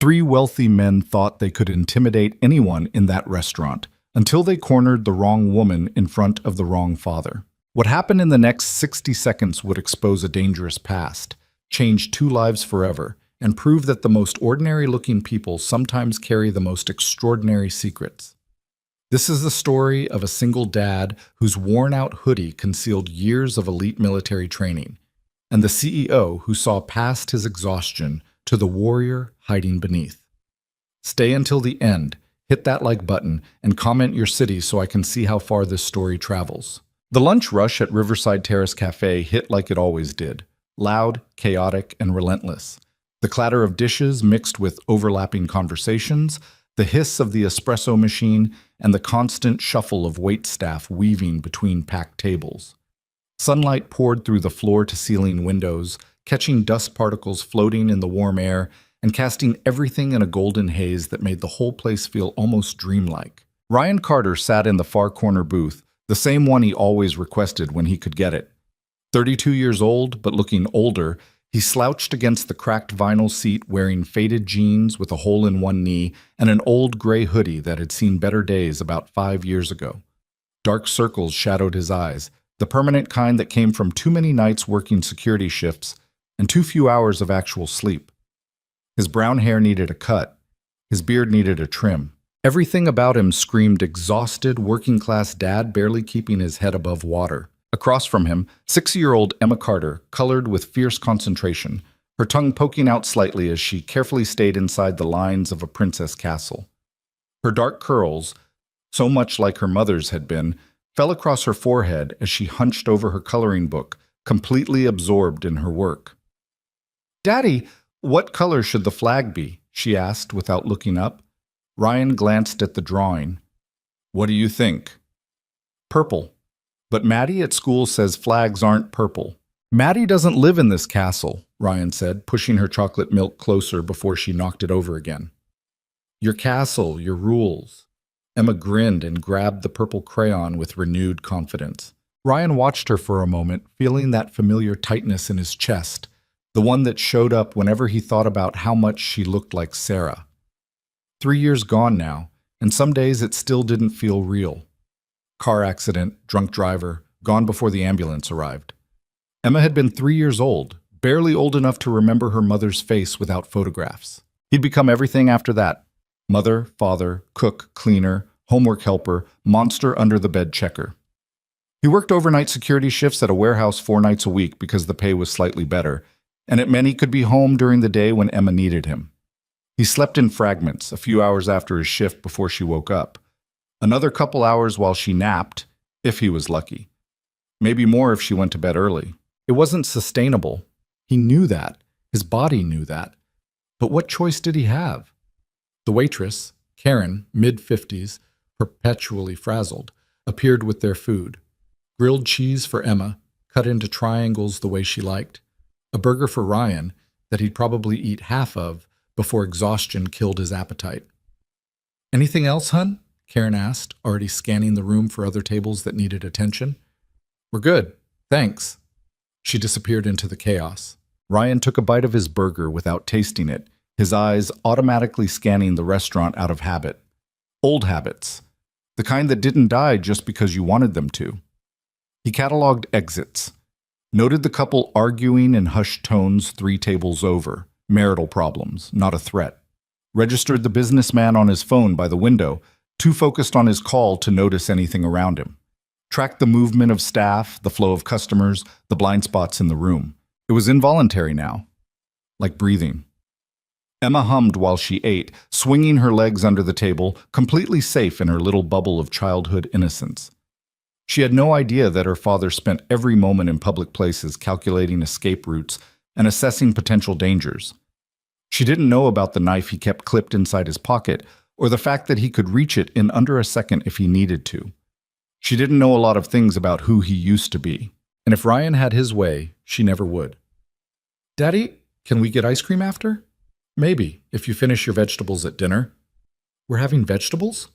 Three wealthy men thought they could intimidate anyone in that restaurant until they cornered the wrong woman in front of the wrong father. What happened in the next 60 seconds would expose a dangerous past, change two lives forever, and prove that the most ordinary-looking people sometimes carry the most extraordinary secrets. This is the story of a single dad whose worn-out hoodie concealed years of elite military training, and the CEO who saw past his exhaustion to the warrior hiding beneath. Stay until the end, hit that like button, and comment your city so I can see how far this story travels. The lunch rush at Riverside Terrace Cafe hit like it always did, loud, chaotic, and relentless. The clatter of dishes mixed with overlapping conversations, the hiss of the espresso machine, and the constant shuffle of waitstaff weaving between packed tables. Sunlight poured through the floor-to-ceiling windows, catching dust particles floating in the warm air and casting everything in a golden haze that made the whole place feel almost dreamlike. Ryan Carter sat in the far corner booth, the same one he always requested when he could get it. 32 years old, but looking older, he slouched against the cracked vinyl seat wearing faded jeans with a hole in one knee and an old gray hoodie that had seen better days about 5 years ago. Dark circles shadowed his eyes, the permanent kind that came from too many nights working security shifts and too few hours of actual sleep. His brown hair needed a cut. His beard needed a trim. Everything about him screamed exhausted, working-class dad barely keeping his head above water. Across from him, 60-year-old Emma Carter, colored with fierce concentration, her tongue poking out slightly as she carefully stayed inside the lines of a princess castle. Her dark curls, so much like her mother's had been, fell across her forehead as she hunched over her coloring book, completely absorbed in her work. "Daddy, what color should the flag be?" she asked without looking up. Ryan glanced at the drawing. "What do you think?" "Purple. But Maddie at school says flags aren't purple." "Maddie doesn't live in this castle," Ryan said, pushing her chocolate milk closer before she knocked it over again. "Your castle, your rules." Emma grinned and grabbed the purple crayon with renewed confidence. Ryan watched her for a moment, feeling that familiar tightness in his chest, the one that showed up whenever he thought about how much she looked like Sarah. 3 years gone now, and some days it still didn't feel real. Car accident, drunk driver, gone before the ambulance arrived. Emma had been 3 years old, barely old enough to remember her mother's face without photographs. He'd become everything after that. Mother, father, cook, cleaner, homework helper, monster under the bed checker. He worked overnight security shifts at a warehouse 4 nights a week because the pay was slightly better, and it meant he could be home during the day when Emma needed him. He slept in fragments, a few hours after his shift before she woke up. Another couple hours while she napped, if he was lucky. Maybe more if she went to bed early. It wasn't sustainable. He knew that. His body knew that. But what choice did he have? The waitress, Karen, mid-50s, perpetually frazzled, appeared with their food. Grilled cheese for Emma, cut into triangles the way she liked. A burger for Ryan that he'd probably eat half of before exhaustion killed his appetite. "Anything else, hun?" Karen asked, already scanning the room for other tables that needed attention. "We're good, thanks." She disappeared into the chaos. Ryan took a bite of his burger without tasting it, his eyes automatically scanning the restaurant out of habit. Old habits. The kind that didn't die just because you wanted them to. He cataloged exits. Noted the couple arguing in hushed tones 3 tables over. Marital problems, not a threat. Registered the businessman on his phone by the window, too focused on his call to notice anything around him. Tracked the movement of staff, the flow of customers, the blind spots in the room. It was involuntary now, like breathing. Emma hummed while she ate, swinging her legs under the table, completely safe in her little bubble of childhood innocence. She had no idea that her father spent every moment in public places calculating escape routes and assessing potential dangers. She didn't know about the knife he kept clipped inside his pocket, or the fact that he could reach it in under a second if he needed to. She didn't know a lot of things about who he used to be, and if Ryan had his way, she never would. "Daddy, can we get ice cream after?" "Maybe, if you finish your vegetables at dinner." "We're having vegetables?"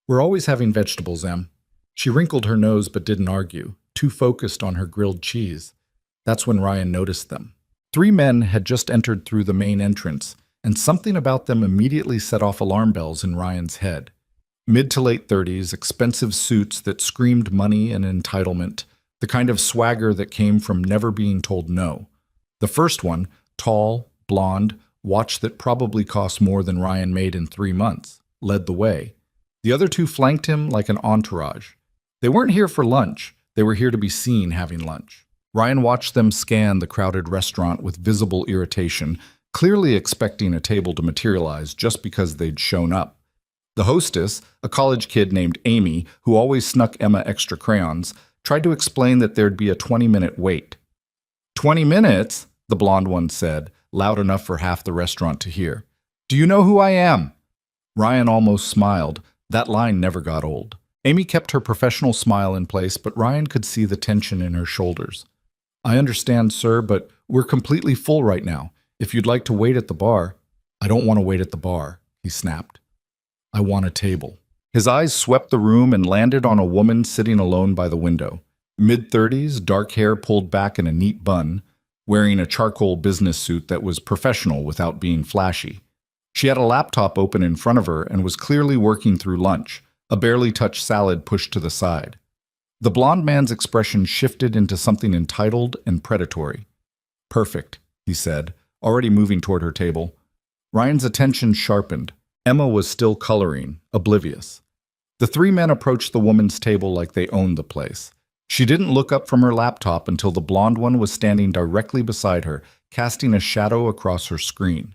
"We're always having vegetables, Em." She wrinkled her nose but didn't argue, too focused on her grilled cheese. That's when Ryan noticed them. 3 men had just entered through the main entrance, and something about them immediately set off alarm bells in Ryan's head. Mid to late 30s, expensive suits that screamed money and entitlement, the kind of swagger that came from never being told no. The first one, tall, blonde, watch that probably cost more than Ryan made in 3 months, led the way. The other two flanked him like an entourage. They weren't here for lunch. They were here to be seen having lunch. Ryan watched them scan the crowded restaurant with visible irritation, clearly expecting a table to materialize just because they'd shown up. The hostess, a college kid named Amy, who always snuck Emma extra crayons, tried to explain that there'd be a 20-minute wait. 20 minutes? The blonde one said, loud enough for half the restaurant to hear. Do you know who I am? Ryan almost smiled. That line never got old. Amy kept her professional smile in place, but Ryan could see the tension in her shoulders. I understand, sir, but we're completely full right now. If you'd like to wait at the bar. I don't want to wait at the bar, he snapped. I want a table. His eyes swept the room and landed on a woman sitting alone by the window. Mid-30s, dark hair pulled back in a neat bun, wearing a charcoal business suit that was professional without being flashy. She had a laptop open in front of her and was clearly working through lunch, a barely touched salad pushed to the side. The blonde man's expression shifted into something entitled and predatory. Perfect, he said, already moving toward her table. Ryan's attention sharpened. Emma was still coloring, oblivious. The three men approached the woman's table like they owned the place. She didn't look up from her laptop until the blonde one was standing directly beside her, casting a shadow across her screen.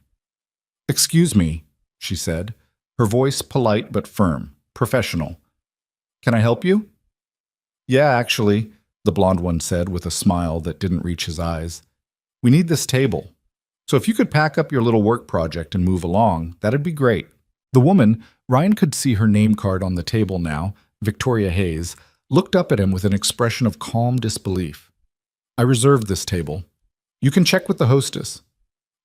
Excuse me, she said, her voice polite but firm, professional. Can I help you? Yeah, actually, the blonde one said with a smile that didn't reach his eyes. We need this table. So if you could pack up your little work project and move along, that'd be great. The woman, Ryan could see her name card on the table now, Victoria Hayes, looked up at him with an expression of calm disbelief. I reserved this table. You can check with the hostess.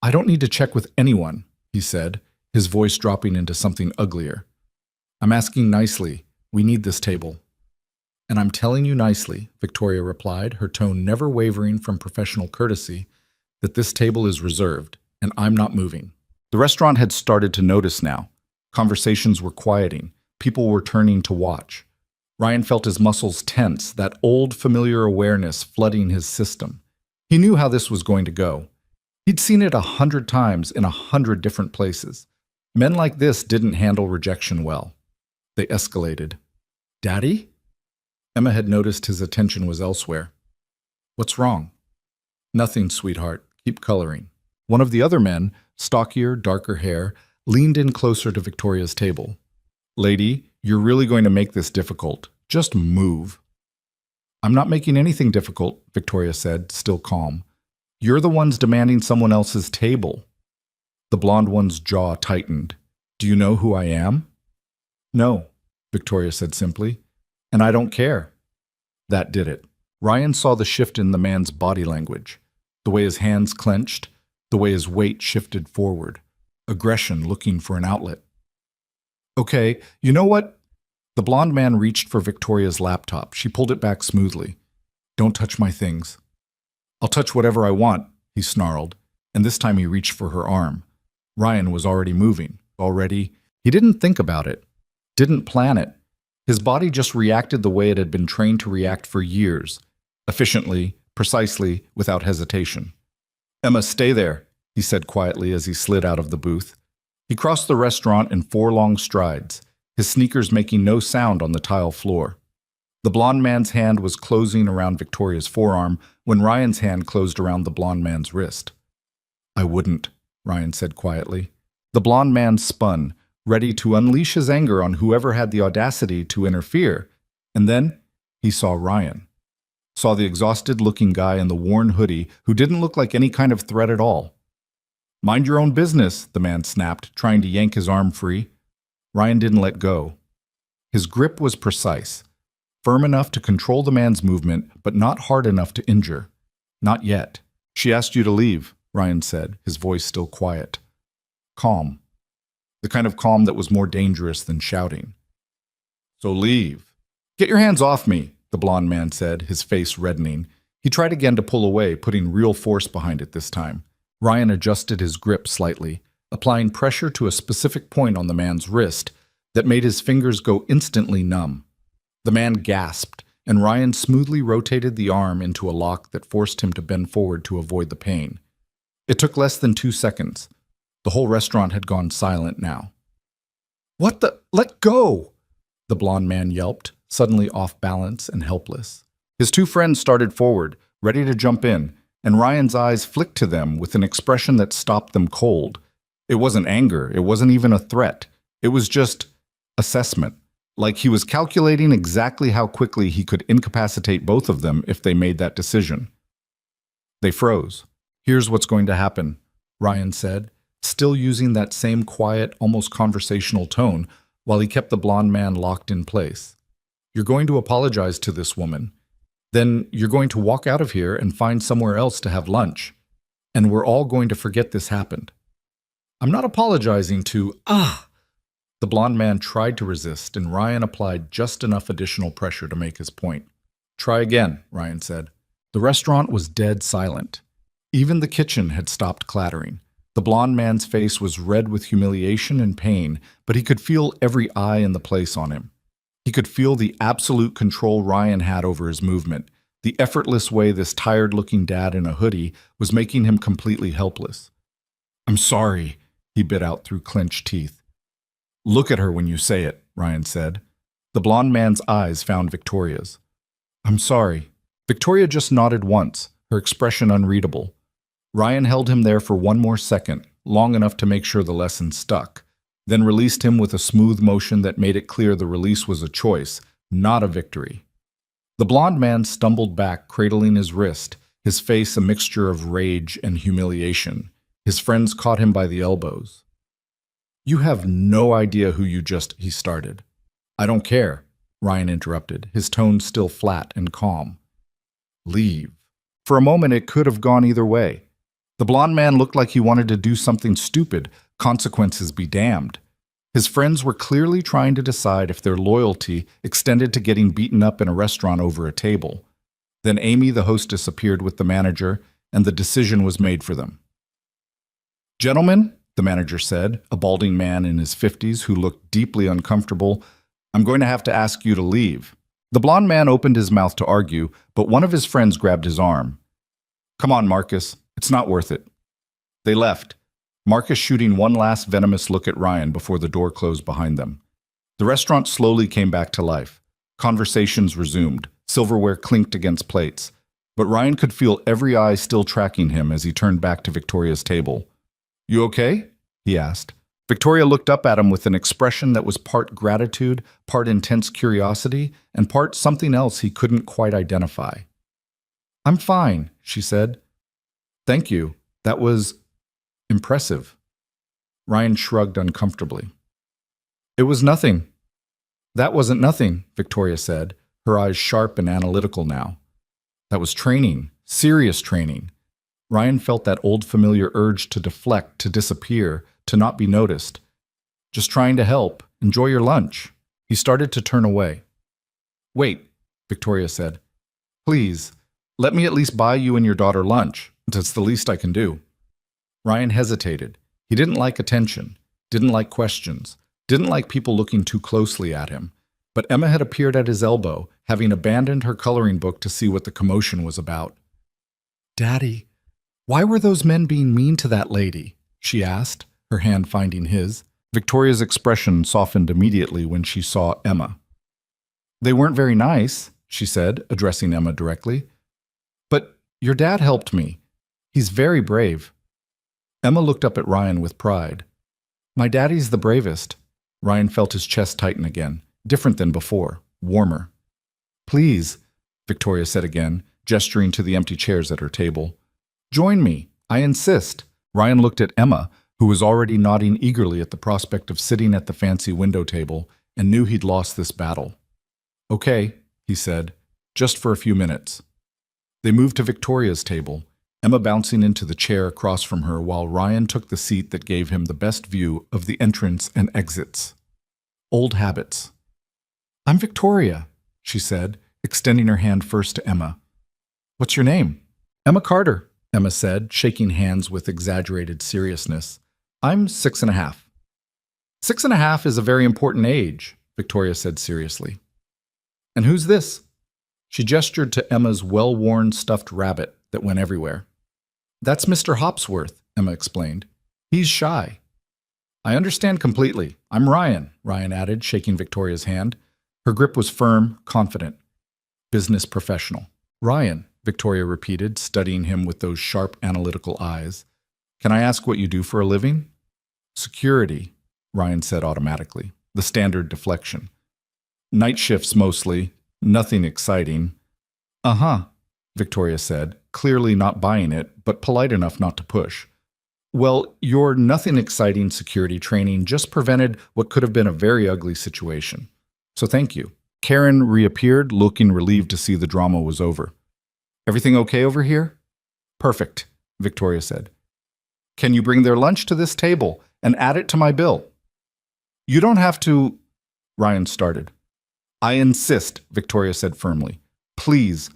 I don't need to check with anyone, he said, his voice dropping into something uglier. I'm asking nicely. We need this table. And I'm telling you nicely, Victoria replied, her tone never wavering from professional courtesy, that this table is reserved, and I'm not moving. The restaurant had started to notice now. Conversations were quieting. People were turning to watch. Ryan felt his muscles tense, that old familiar awareness flooding his system. He knew how this was going to go. He'd seen it 100 times in 100 different places. Men like this didn't handle rejection well. They escalated. Daddy? Emma had noticed his attention was elsewhere. What's wrong? Nothing, sweetheart. Keep coloring. One of the other men, stockier, darker hair, leaned in closer to Victoria's table. Lady, you're really going to make this difficult. Just move. I'm not making anything difficult, Victoria said, still calm. You're the ones demanding someone else's table. The blonde one's jaw tightened. Do you know who I am? No, Victoria said simply. And I don't care. That did it. Ryan saw the shift in the man's body language, the way his hands clenched, the way his weight shifted forward, aggression looking for an outlet. Okay, you know what? The blonde man reached for Victoria's laptop. She pulled it back smoothly. Don't touch my things. I'll touch whatever I want, he snarled, and this time he reached for her arm. Ryan was already moving. He didn't think about it, didn't plan it. His body just reacted the way it had been trained to react for years, efficiently, precisely, without hesitation. Emma, stay there, he said quietly as he slid out of the booth. He crossed the restaurant in 4 long strides, his sneakers making no sound on the tile floor. The blonde man's hand was closing around Victoria's forearm when Ryan's hand closed around the blonde man's wrist. I wouldn't, Ryan said quietly. The blonde man spun, ready to unleash his anger on whoever had the audacity to interfere, and then he saw Ryan. Saw the exhausted-looking guy in the worn hoodie who didn't look like any kind of threat at all. Mind your own business, the man snapped, trying to yank his arm free. Ryan didn't let go. His grip was precise, firm enough to control the man's movement, but not hard enough to injure. Not yet. She asked you to leave, Ryan said, his voice still quiet. Calm. The kind of calm that was more dangerous than shouting. So leave. Get your hands off me, the blonde man said, his face reddening. He tried again to pull away, putting real force behind it this time. Ryan adjusted his grip slightly, applying pressure to a specific point on the man's wrist that made his fingers go instantly numb. The man gasped, and Ryan smoothly rotated the arm into a lock that forced him to bend forward to avoid the pain. It took less than 2 seconds. The whole restaurant had gone silent now. "What the? Let go!" the blond man yelped, suddenly off balance and helpless. His 2 friends started forward, ready to jump in, and Ryan's eyes flicked to them with an expression that stopped them cold. It wasn't anger, it wasn't even a threat. It was just assessment, like he was calculating exactly how quickly he could incapacitate both of them if they made that decision. They froze. "Here's what's going to happen," Ryan said, still using that same quiet, almost conversational tone while he kept the blond man locked in place. "You're going to apologize to this woman. Then you're going to walk out of here and find somewhere else to have lunch. And we're all going to forget this happened." "I'm not apologizing to—" The blond man tried to resist, and Ryan applied just enough additional pressure to make his point. "Try again," Ryan said. The restaurant was dead silent. Even the kitchen had stopped clattering. The blond man's face was red with humiliation and pain, but he could feel every eye in the place on him. He could feel the absolute control Ryan had over his movement, the effortless way this tired-looking dad in a hoodie was making him completely helpless. "I'm sorry," he bit out through clenched teeth. "Look at her when you say it," Ryan said. The blond man's eyes found Victoria's. "I'm sorry." Victoria just nodded once, her expression unreadable. Ryan held him there for 1 more second, long enough to make sure the lesson stuck, then released him with a smooth motion that made it clear the release was a choice, not a victory. The blond man stumbled back, cradling his wrist, his face a mixture of rage and humiliation. His friends caught him by the elbows. "You have no idea who you just—" he started. "I don't care," Ryan interrupted, his tone still flat and calm. "Leave." For a moment it could have gone either way. The blond man looked like he wanted to do something stupid, consequences be damned. His friends were clearly trying to decide if their loyalty extended to getting beaten up in a restaurant over a table. Then Amy, the hostess, appeared with the manager, and the decision was made for them. "Gentlemen," the manager said, a balding man in his 50s who looked deeply uncomfortable, "I'm going to have to ask you to leave." The blond man opened his mouth to argue, but one of his friends grabbed his arm. "Come on, Marcus. It's not worth it." They left, Marcus shooting one last venomous look at Ryan before the door closed behind them. The restaurant slowly came back to life. Conversations resumed. Silverware clinked against plates. But Ryan could feel every eye still tracking him as he turned back to Victoria's table. "You okay?" he asked. Victoria looked up at him with an expression that was part gratitude, part intense curiosity, and part something else he couldn't quite identify. "I'm fine," she said. "Thank you. That was impressive." Ryan shrugged uncomfortably. "It was nothing." "That wasn't nothing," Victoria said, her eyes sharp and analytical now. "That was training, serious training." Ryan felt that old familiar urge to deflect, to disappear, to not be noticed. "Just trying to help. Enjoy your lunch." He started to turn away. "Wait," Victoria said. "Please, let me at least buy you and your daughter lunch. That's the least I can do." Ryan hesitated. He didn't like attention, didn't like questions, didn't like people looking too closely at him. But Emma had appeared at his elbow, having abandoned her coloring book to see what the commotion was about. "Daddy, why were those men being mean to that lady?" she asked, her hand finding his. Victoria's expression softened immediately when she saw Emma. "They weren't very nice," she said, addressing Emma directly. "But your dad helped me. He's very brave." Emma looked up at Ryan with pride. "My daddy's the bravest." Ryan felt his chest tighten again, different than before, warmer. "Please," Victoria said again, gesturing to the empty chairs at her table. "Join me. I insist." Ryan looked at Emma, who was already nodding eagerly at the prospect of sitting at the fancy window table, and knew he'd lost this battle. "Okay," he said, "just for a few minutes." They moved to Victoria's table, Emma bouncing into the chair across from her while Ryan took the seat that gave him the best view of the entrance and exits. Old habits. "I'm Victoria," she said, extending her hand first to Emma. "What's your name?" "Emma Carter," Emma said, shaking hands with exaggerated seriousness. I'm 6.5. 6.5 is a very important age, Victoria said seriously. And who's this? She gestured to Emma's well-worn stuffed rabbit that went everywhere. That's Mr. Hopsworth, Emma explained. He's shy. I understand completely. I'm Ryan, Ryan added, shaking Victoria's hand. Her grip was firm, confident. Business professional. Ryan, Victoria repeated, studying him with those sharp, analytical eyes. Can I ask what you do for a living? Security, Ryan said automatically, the standard deflection. Night shifts mostly, nothing exciting. Uh-huh, Victoria said, clearly not buying it, but polite enough not to push. Well, your nothing exciting security training just prevented what could have been a very ugly situation. So thank you. Karen reappeared, looking relieved to see the drama was over. Everything okay over here? Perfect, Victoria said. Can you bring their lunch to this table and add it to my bill? You don't have to, Ryan started. I insist, Victoria said firmly. Please.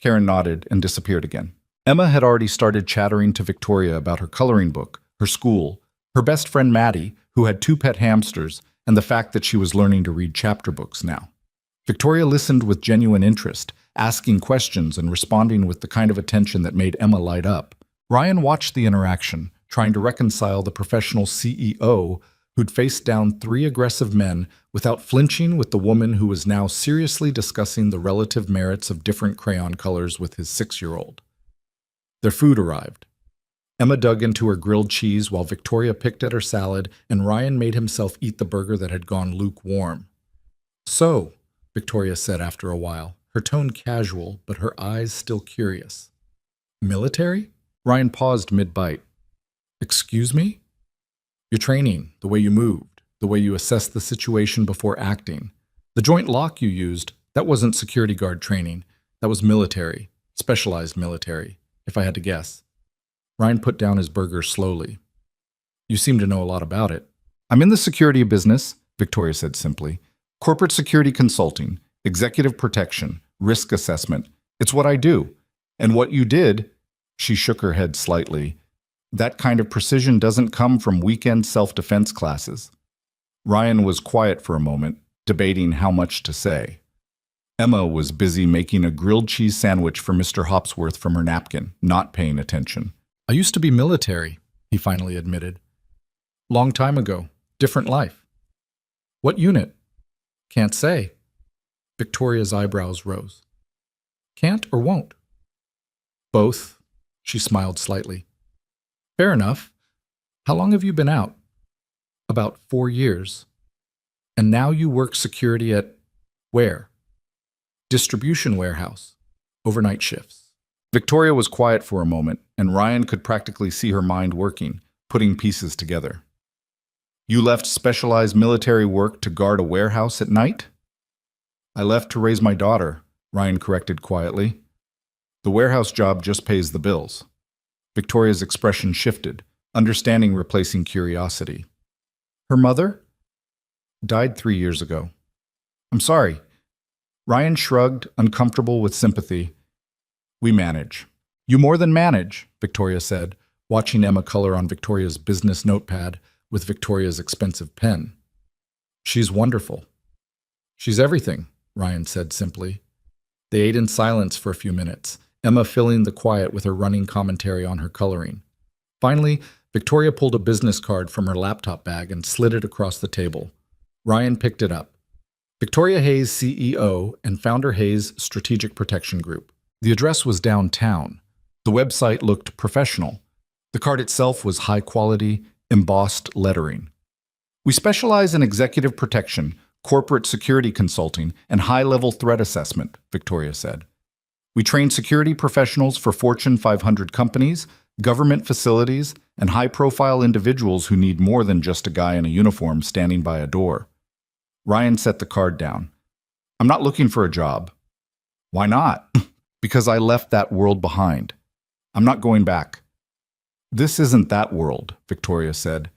Karen nodded and disappeared again. Emma had already started chattering to Victoria about her coloring book, her school, her best friend Maddie, who had 2 pet hamsters, and the fact that she was learning to read chapter books now. Victoria listened with genuine interest, asking questions and responding with the kind of attention that made Emma light up. Ryan watched the interaction, trying to reconcile the professional CEO who'd faced down 3 aggressive men without flinching with the woman who was now seriously discussing the relative merits of different crayon colors with his 6-year-old. Their food arrived. Emma dug into her grilled cheese while Victoria picked at her salad, and Ryan made himself eat the burger that had gone lukewarm. So, Victoria said after a while, her tone casual, but her eyes still curious. Military? Ryan paused mid-bite. Excuse me? Your training, the way you moved, the way you assessed the situation before acting. The joint lock you used, that wasn't security guard training. That was military, specialized military, if I had to guess. Ryan put down his burger slowly. You seem to know a lot about it. I'm in the security business, Victoria said simply. Corporate security consulting, executive protection, risk assessment. It's what I do. And what you did, she shook her head slightly, that kind of precision doesn't come from weekend self-defense classes. Ryan was quiet for a moment, debating how much to say. Emma was busy making a grilled cheese sandwich for Mr. Hopsworth from her napkin, not paying attention. I used to be military, he finally admitted. Long time ago. Different life. What unit? Can't say. Victoria's eyebrows rose. Can't or won't? Both, she smiled slightly. Fair enough. How long have you been out? About 4 years. And now you work security at where? Distribution warehouse. Overnight shifts. Victoria was quiet for a moment, and Ryan could practically see her mind working, putting pieces together. You left specialized military work to guard a warehouse at night? I left to raise my daughter, Ryan corrected quietly. The warehouse job just pays the bills. Victoria's expression shifted, understanding replacing curiosity. Her mother? Died 3 years ago. I'm sorry. Ryan shrugged, uncomfortable with sympathy. We manage. You more than manage, Victoria said, watching Emma color on Victoria's business notepad with Victoria's expensive pen. She's wonderful. She's everything, Ryan said simply. They ate in silence for a few minutes, Emma filling the quiet with her running commentary on her coloring. Finally, Victoria pulled a business card from her laptop bag and slid it across the table. Ryan picked it up. Victoria Hayes, CEO, and Founder Hayes Strategic Protection Group. The address was downtown. The website looked professional. The card itself was high quality, embossed lettering. We specialize in executive protection, corporate security consulting, and high-level threat assessment, Victoria said. We train security professionals for Fortune 500 companies, government facilities, and high-profile individuals who need more than just a guy in a uniform standing by a door. Ryan set the card down. I'm not looking for a job. Why not? Because I left that world behind. I'm not going back. This isn't that world, Victoria said.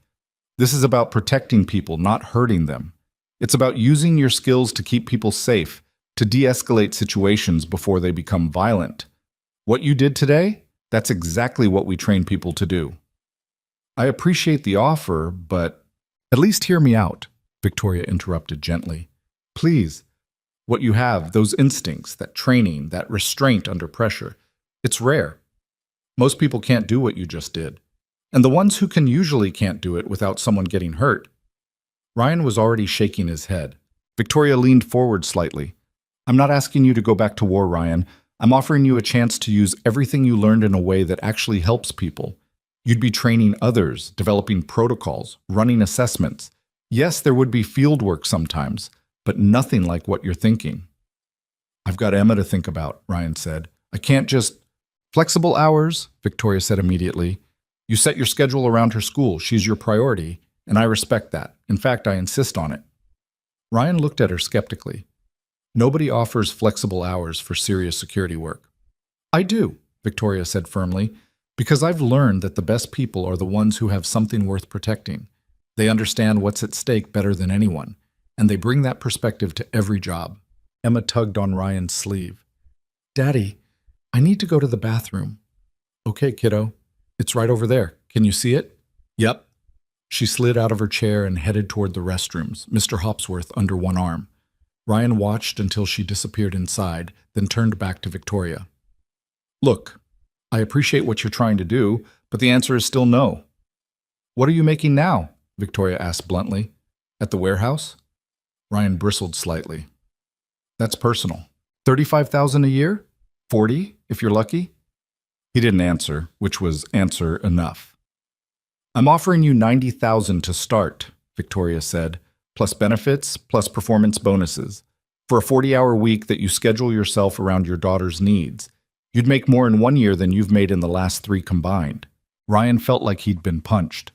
This is about protecting people, not hurting them. It's about using your skills to keep people safe, to de-escalate situations before they become violent. What you did today, that's exactly what we train people to do. I appreciate the offer, but at least hear me out, Victoria interrupted gently. Please, what you have, those instincts, that training, that restraint under pressure, it's rare. Most people can't do what you just did. And the ones who can usually can't do it without someone getting hurt. Ryan was already shaking his head. Victoria leaned forward slightly. I'm not asking you to go back to war, Ryan. I'm offering you a chance to use everything you learned in a way that actually helps people. You'd be training others, developing protocols, running assessments. Yes, there would be field work sometimes, but nothing like what you're thinking. I've got Emma to think about, Ryan said. I can't just... Flexible hours, Victoria said immediately. You set your schedule around her school. She's your priority, and I respect that. In fact, I insist on it. Ryan looked at her skeptically. Nobody offers flexible hours for serious security work. I do, Victoria said firmly, because I've learned that the best people are the ones who have something worth protecting. They understand what's at stake better than anyone, and they bring that perspective to every job. Emma tugged on Ryan's sleeve. Daddy, I need to go to the bathroom. Okay, kiddo. It's right over there. Can you see it? Yep. She slid out of her chair and headed toward the restrooms, Mr. Hopsworth under one arm. Ryan watched until she disappeared inside, then turned back to Victoria. Look, I appreciate what you're trying to do, but the answer is still no. What are you making now? Victoria asked bluntly. At the warehouse? Ryan bristled slightly. That's personal. $35,000 a year? 40, if you're lucky? He didn't answer, which was answer enough. I'm offering you $90,000 to start, Victoria said, plus benefits, plus performance bonuses, for a 40-hour week that you schedule yourself around your daughter's needs. You'd make more in 1 year than you've made in the last 3 combined. Ryan felt like he'd been punched.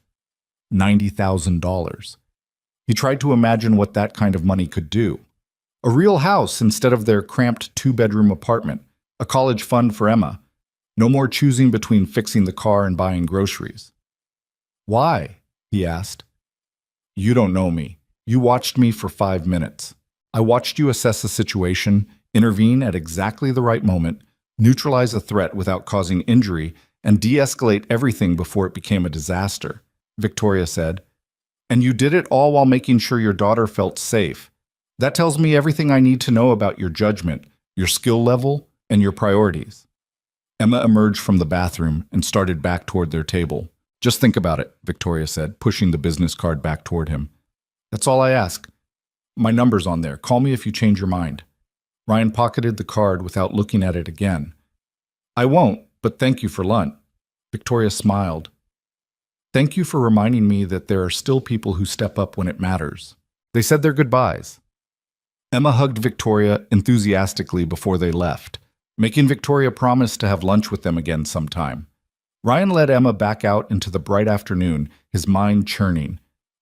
$90,000. He tried to imagine what that kind of money could do. A real house instead of their cramped 2-bedroom apartment. A college fund for Emma. No more choosing between fixing the car and buying groceries. Why? He asked. You don't know me. You watched me for 5 minutes. I watched you assess a situation, intervene at exactly the right moment, neutralize a threat without causing injury, and de-escalate everything before it became a disaster, Victoria said. And you did it all while making sure your daughter felt safe. That tells me everything I need to know about your judgment, your skill level, and your priorities. Emma emerged from the bathroom and started back toward their table. Just think about it, Victoria said, pushing the business card back toward him. That's all I ask. My number's on there. Call me if you change your mind. Ryan pocketed the card without looking at it again. I won't, but thank you for lunch. Victoria smiled. Thank you for reminding me that there are still people who step up when it matters. They said their goodbyes. Emma hugged Victoria enthusiastically before they left, making Victoria promise to have lunch with them again sometime. Ryan led Emma back out into the bright afternoon, his mind churning.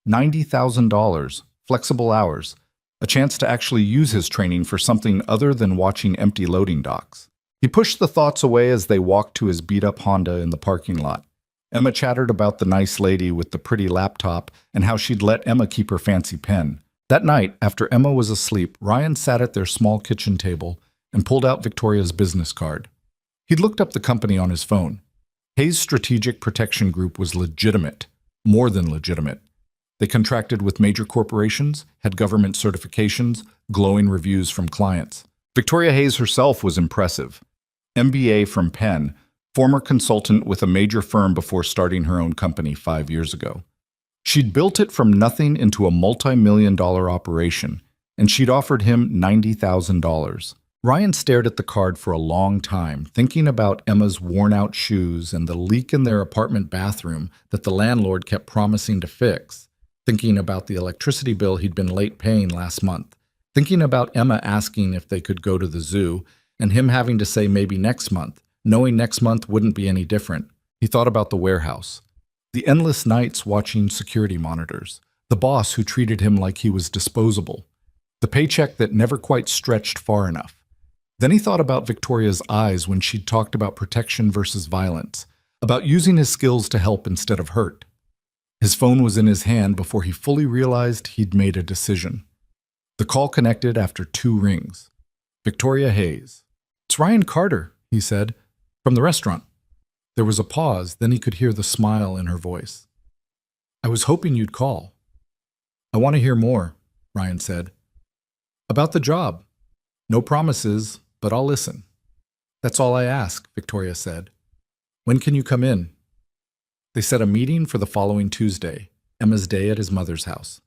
$90,000, flexible hours, a chance to actually use his training for something other than watching empty loading docks. He pushed the thoughts away as they walked to his beat-up Honda in the parking lot. Emma chattered about the nice lady with the pretty laptop and how she'd let Emma keep her fancy pen. That night, after Emma was asleep, Ryan sat at their small kitchen table and pulled out Victoria's business card. He'd looked up the company on his phone. Hayes Strategic Protection Group was legitimate, more than legitimate. They contracted with major corporations, had government certifications, glowing reviews from clients. Victoria Hayes herself was impressive. MBA from Penn, former consultant with a major firm before starting her own company 5 years ago. She'd built it from nothing into a multi-million-dollar operation, and she'd offered him $90,000. Ryan stared at the card for a long time, thinking about Emma's worn-out shoes and the leak in their apartment bathroom that the landlord kept promising to fix, thinking about the electricity bill he'd been late paying last month, thinking about Emma asking if they could go to the zoo, and him having to say maybe next month, knowing next month wouldn't be any different. He thought about the warehouse, the endless nights watching security monitors, the boss who treated him like he was disposable, the paycheck that never quite stretched far enough. Then he thought about Victoria's eyes when she'd talked about protection versus violence, about using his skills to help instead of hurt. His phone was in his hand before he fully realized he'd made a decision. The call connected after 2 rings. Victoria Hayes. It's Ryan Carter, he said, from the restaurant. There was a pause, then he could hear the smile in her voice. I was hoping you'd call. I want to hear more, Ryan said. About the job. No promises, but I'll listen. That's all I ask, Victoria said. When can you come in? They set a meeting for the following Tuesday, Emma's day at his mother's house.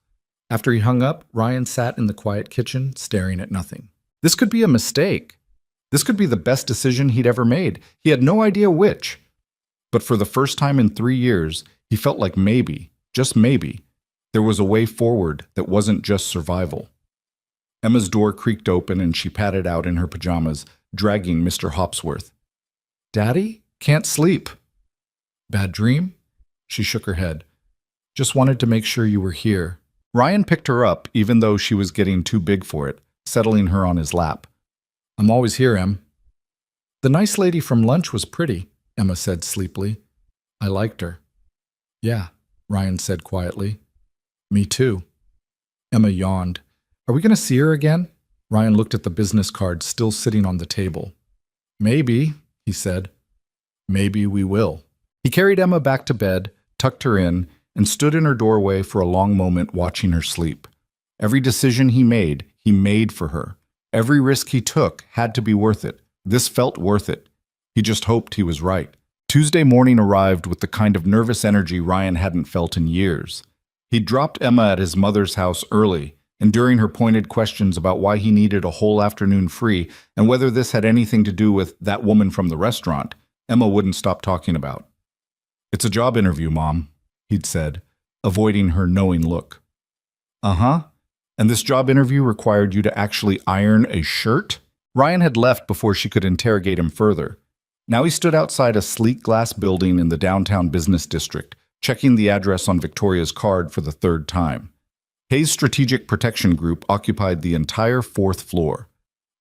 After he hung up, Ryan sat in the quiet kitchen, staring at nothing. This could be a mistake. This could be the best decision he'd ever made. He had no idea which. But for the first time in 3 years, he felt like maybe, just maybe, there was a way forward that wasn't just survival. Emma's door creaked open and she padded out in her pajamas, dragging Mr. Hopsworth. Daddy? Can't sleep. Bad dream? She shook her head. Just wanted to make sure you were here. Ryan picked her up, even though she was getting too big for it, settling her on his lap. I'm always here, Em. The nice lady from lunch was pretty, Emma said sleepily. I liked her. Yeah, Ryan said quietly. Me too. Emma yawned. Are we going to see her again? Ryan looked at the business card still sitting on the table. Maybe, he said. Maybe we will. He carried Emma back to bed, tucked her in, and stood in her doorway for a long moment watching her sleep. Every decision he made for her. Every risk he took had to be worth it. This felt worth it. He just hoped he was right. Tuesday morning arrived with the kind of nervous energy Ryan hadn't felt in years. He dropped Emma at his mother's house early, and during her pointed questions about why he needed a whole afternoon free and whether this had anything to do with that woman from the restaurant, Emma wouldn't stop talking about. It's a job interview, Mom, he'd said, avoiding her knowing look. Uh-huh. And this job interview required you to actually iron a shirt? Ryan had left before she could interrogate him further. Now he stood outside a sleek glass building in the downtown business district, checking the address on Victoria's card for the third time. Hayes Strategic Protection Group occupied the entire 4th floor.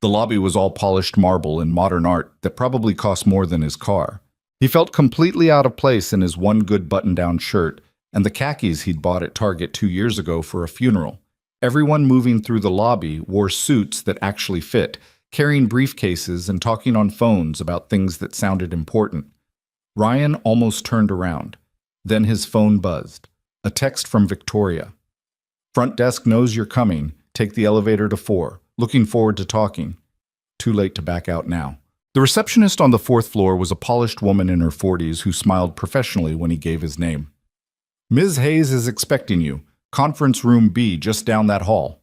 The lobby was all polished marble and modern art that probably cost more than his car. He felt completely out of place in his one good button-down shirt and the khakis he'd bought at Target 2 years ago for a funeral. Everyone moving through the lobby wore suits that actually fit, carrying briefcases and talking on phones about things that sounded important. Ryan almost turned around. Then his phone buzzed. A text from Victoria. Front desk knows you're coming. Take the elevator to 4. Looking forward to talking. Too late to back out now. The receptionist on the 4th floor was a polished woman in her 40s who smiled professionally when he gave his name. Ms. Hayes is expecting you. Conference room B just down that hall.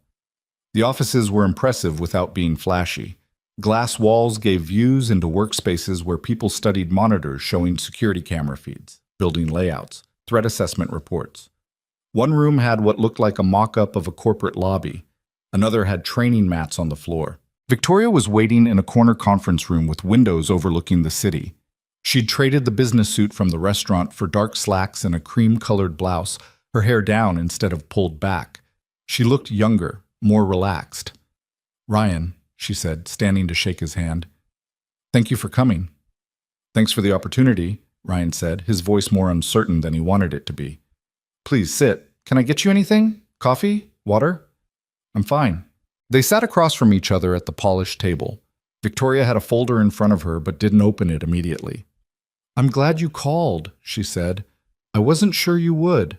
The offices were impressive without being flashy. Glass walls gave views into workspaces where people studied monitors showing security camera feeds, building layouts, threat assessment reports. One room had what looked like a mock-up of a corporate lobby. Another had training mats on the floor. Victoria was waiting in a corner conference room with windows overlooking the city. She'd traded the business suit from the restaurant for dark slacks and a cream-colored blouse, her hair down instead of pulled back. She looked younger, more relaxed. Ryan, she said, standing to shake his hand. Thank you for coming. Thanks for the opportunity, Ryan said, his voice more uncertain than he wanted it to be. Please sit. Can I get you anything? Coffee? Water? I'm fine. They sat across from each other at the polished table. Victoria had a folder in front of her but didn't open it immediately. I'm glad you called, she said. I wasn't sure you would.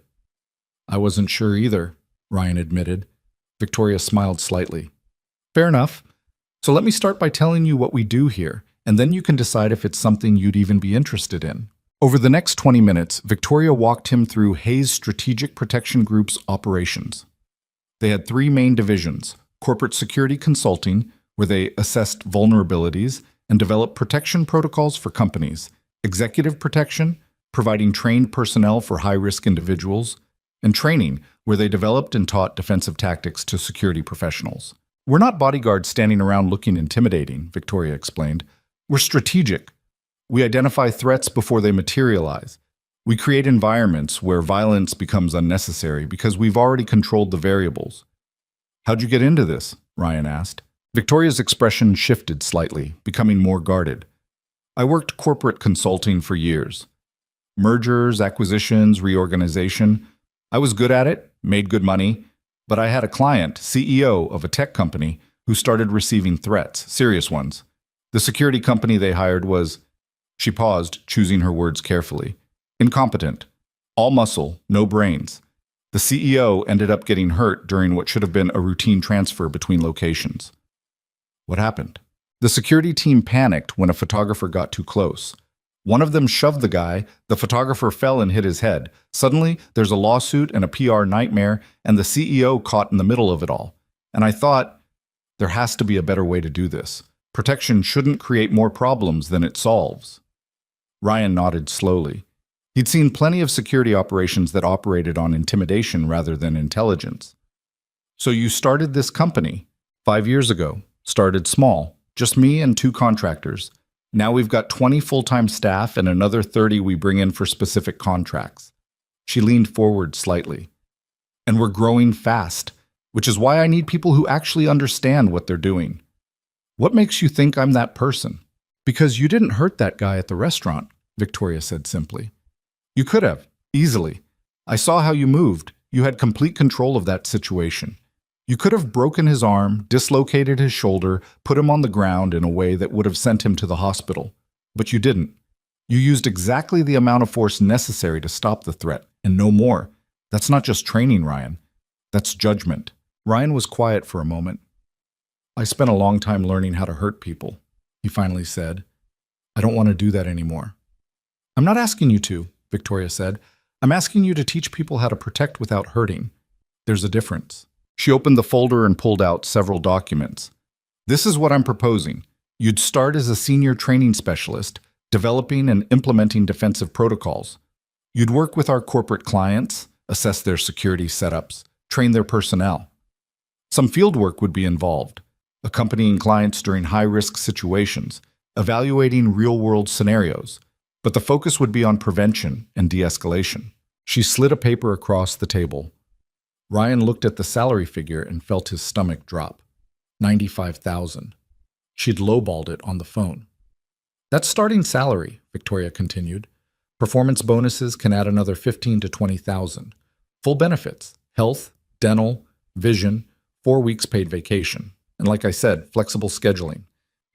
I wasn't sure either, Ryan admitted. Victoria smiled slightly. Fair enough. So let me start by telling you what we do here, and then you can decide if it's something you'd even be interested in. Over the next 20 minutes, Victoria walked him through Hayes Strategic Protection Group's operations. They had 3 main divisions: corporate security consulting, where they assessed vulnerabilities and developed protection protocols for companies; executive protection, providing trained personnel for high-risk individuals; and training, where they developed and taught defensive tactics to security professionals. We're not bodyguards standing around looking intimidating, Victoria explained. We're strategic. We identify threats before they materialize. We create environments where violence becomes unnecessary because we've already controlled the variables. How'd you get into this? Ryan asked. Victoria's expression shifted slightly, becoming more guarded. I worked corporate consulting for years. Mergers, acquisitions, reorganization. I was good at it, made good money, but I had a client, CEO of a tech company, who started receiving threats, serious ones. The security company they hired was, she paused, choosing her words carefully, incompetent, all muscle, no brains. The CEO ended up getting hurt during what should have been a routine transfer between locations. What happened? The security team panicked when a photographer got too close. One of them shoved the guy, the photographer fell and hit his head. Suddenly, there's a lawsuit and a PR nightmare, and the CEO caught in the middle of it all. And I thought, there has to be a better way to do this. Protection shouldn't create more problems than it solves. Ryan nodded slowly. He'd seen plenty of security operations that operated on intimidation rather than intelligence. So you started this company 5 years ago, started small, just me and 2 contractors. Now we've got 20 full-time staff and another 30 we bring in for specific contracts. She leaned forward slightly. And we're growing fast, which is why I need people who actually understand what they're doing. What makes you think I'm that person? Because you didn't hurt that guy at the restaurant, Victoria said simply. You could have, easily. I saw how you moved. You had complete control of that situation. You could have broken his arm, dislocated his shoulder, put him on the ground in a way that would have sent him to the hospital. But you didn't. You used exactly the amount of force necessary to stop the threat, and no more. That's not just training, Ryan. That's judgment. Ryan was quiet for a moment. I spent a long time learning how to hurt people, he finally said. I don't want to do that anymore. I'm not asking you to, Victoria said. I'm asking you to teach people how to protect without hurting. There's a difference. She opened the folder and pulled out several documents. This is what I'm proposing. You'd start as a senior training specialist, developing and implementing defensive protocols. You'd work with our corporate clients, assess their security setups, train their personnel. Some field work would be involved, accompanying clients during high-risk situations, evaluating real-world scenarios, but the focus would be on prevention and de-escalation. She slid a paper across the table. Ryan looked at the salary figure and felt his stomach drop. $95,000. She'd lowballed it on the phone. That's starting salary, Victoria continued. Performance bonuses can add another $15,000 to $20,000. Full benefits, health, dental, vision, 4 weeks paid vacation. And like I said, flexible scheduling.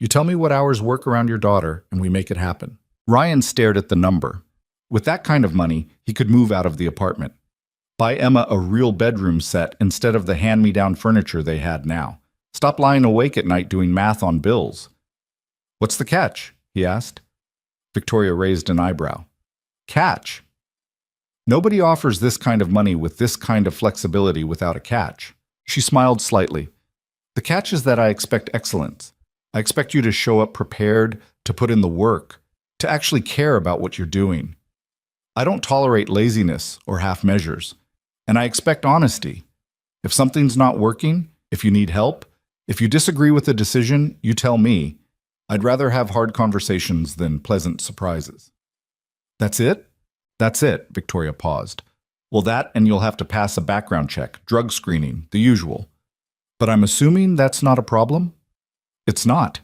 You tell me what hours work around your daughter, and we make it happen. Ryan stared at the number. With that kind of money, he could move out of the apartment. Buy Emma a real bedroom set instead of the hand-me-down furniture they had now. Stop lying awake at night doing math on bills. What's the catch? He asked. Victoria raised an eyebrow. Catch? Nobody offers this kind of money with this kind of flexibility without a catch. She smiled slightly. The catch is that I expect excellence. I expect you to show up prepared, to put in the work, to actually care about what you're doing. I don't tolerate laziness or half measures, and I expect honesty. If something's not working, if you need help, if you disagree with a decision, you tell me. I'd rather have hard conversations than pleasant surprises. That's it? That's it, Victoria paused. Well, that and you'll have to pass a background check, drug screening, the usual. But I'm assuming that's not a problem? It's not.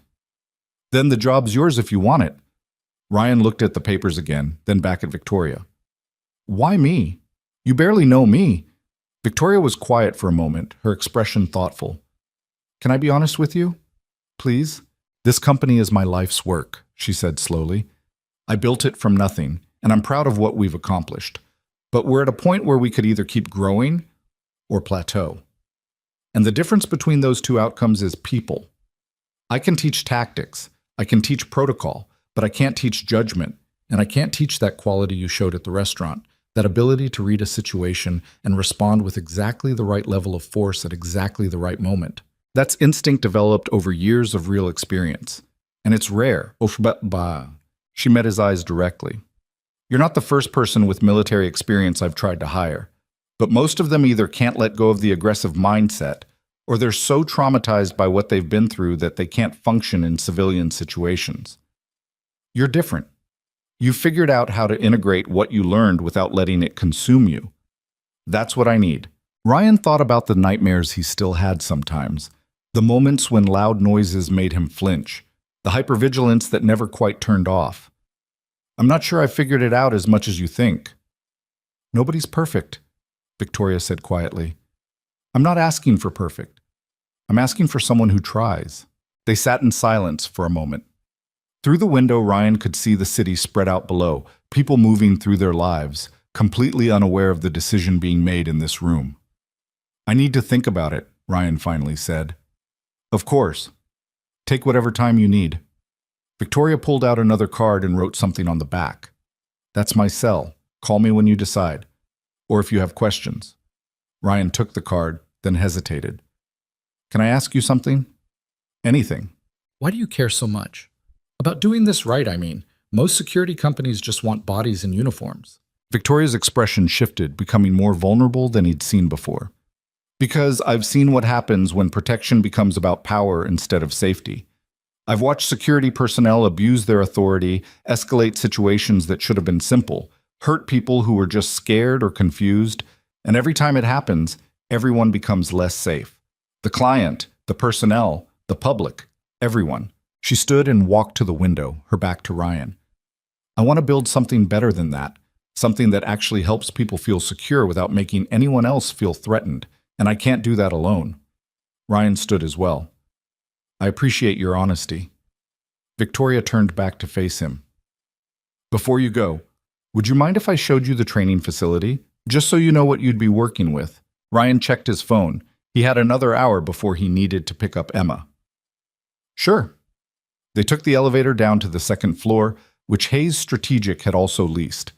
Then the job's yours if you want it. Ryan looked at the papers again, then back at Victoria. Why me? You barely know me. Victoria was quiet for a moment, her expression thoughtful. Can I be honest with you? Please? This company is my life's work, she said slowly. I built it from nothing, and I'm proud of what we've accomplished. But we're at a point where we could either keep growing or plateau. And the difference between those two outcomes is people. I can teach tactics, I can teach protocol, but I can't teach judgment, and I can't teach that quality you showed at the restaurant, that ability to read a situation and respond with exactly the right level of force at exactly the right moment. That's instinct developed over years of real experience. And it's rare. She met his eyes directly. You're not the first person with military experience I've tried to hire, but most of them either can't let go of the aggressive mindset, or they're so traumatized by what they've been through that they can't function in civilian situations. You're different. You've figured out how to integrate what you learned without letting it consume you. That's what I need. Ryan thought about the nightmares he still had sometimes, the moments when loud noises made him flinch, the hypervigilance that never quite turned off. I'm not sure I figured it out as much as you think. Nobody's perfect, Victoria said quietly. I'm not asking for perfect. I'm asking for someone who tries. They sat in silence for a moment. Through the window, Ryan could see the city spread out below, people moving through their lives, completely unaware of the decision being made in this room. "I need to think about it," Ryan finally said. "Of course. Take whatever time you need." Victoria pulled out another card and wrote something on the back. "That's my cell. Call me when you decide. Or if you have questions." Ryan took the card, then hesitated. "Can I ask you something?" "Anything." Why do you care so much? About doing this right, I mean. Most security companies just want bodies in uniforms. Victoria's expression shifted, becoming more vulnerable than he'd seen before. "Because I've seen what happens when protection becomes about power instead of safety. I've watched security personnel abuse their authority, escalate situations that should have been simple, hurt people who were just scared or confused, and every time it happens, everyone becomes less safe. The client, the personnel, the public, everyone." She stood and walked to the window, her back to Ryan. "I want to build something better than that, something that actually helps people feel secure without making anyone else feel threatened, and I can't do that alone." Ryan stood as well. "I appreciate your honesty." Victoria turned back to face him. "Before you go, would you mind if I showed you the training facility, just so you know what you'd be working with?" Ryan checked his phone. He had another hour before he needed to pick up Emma. "Sure." They took the elevator down to the second floor, which Hayes Strategic had also leased.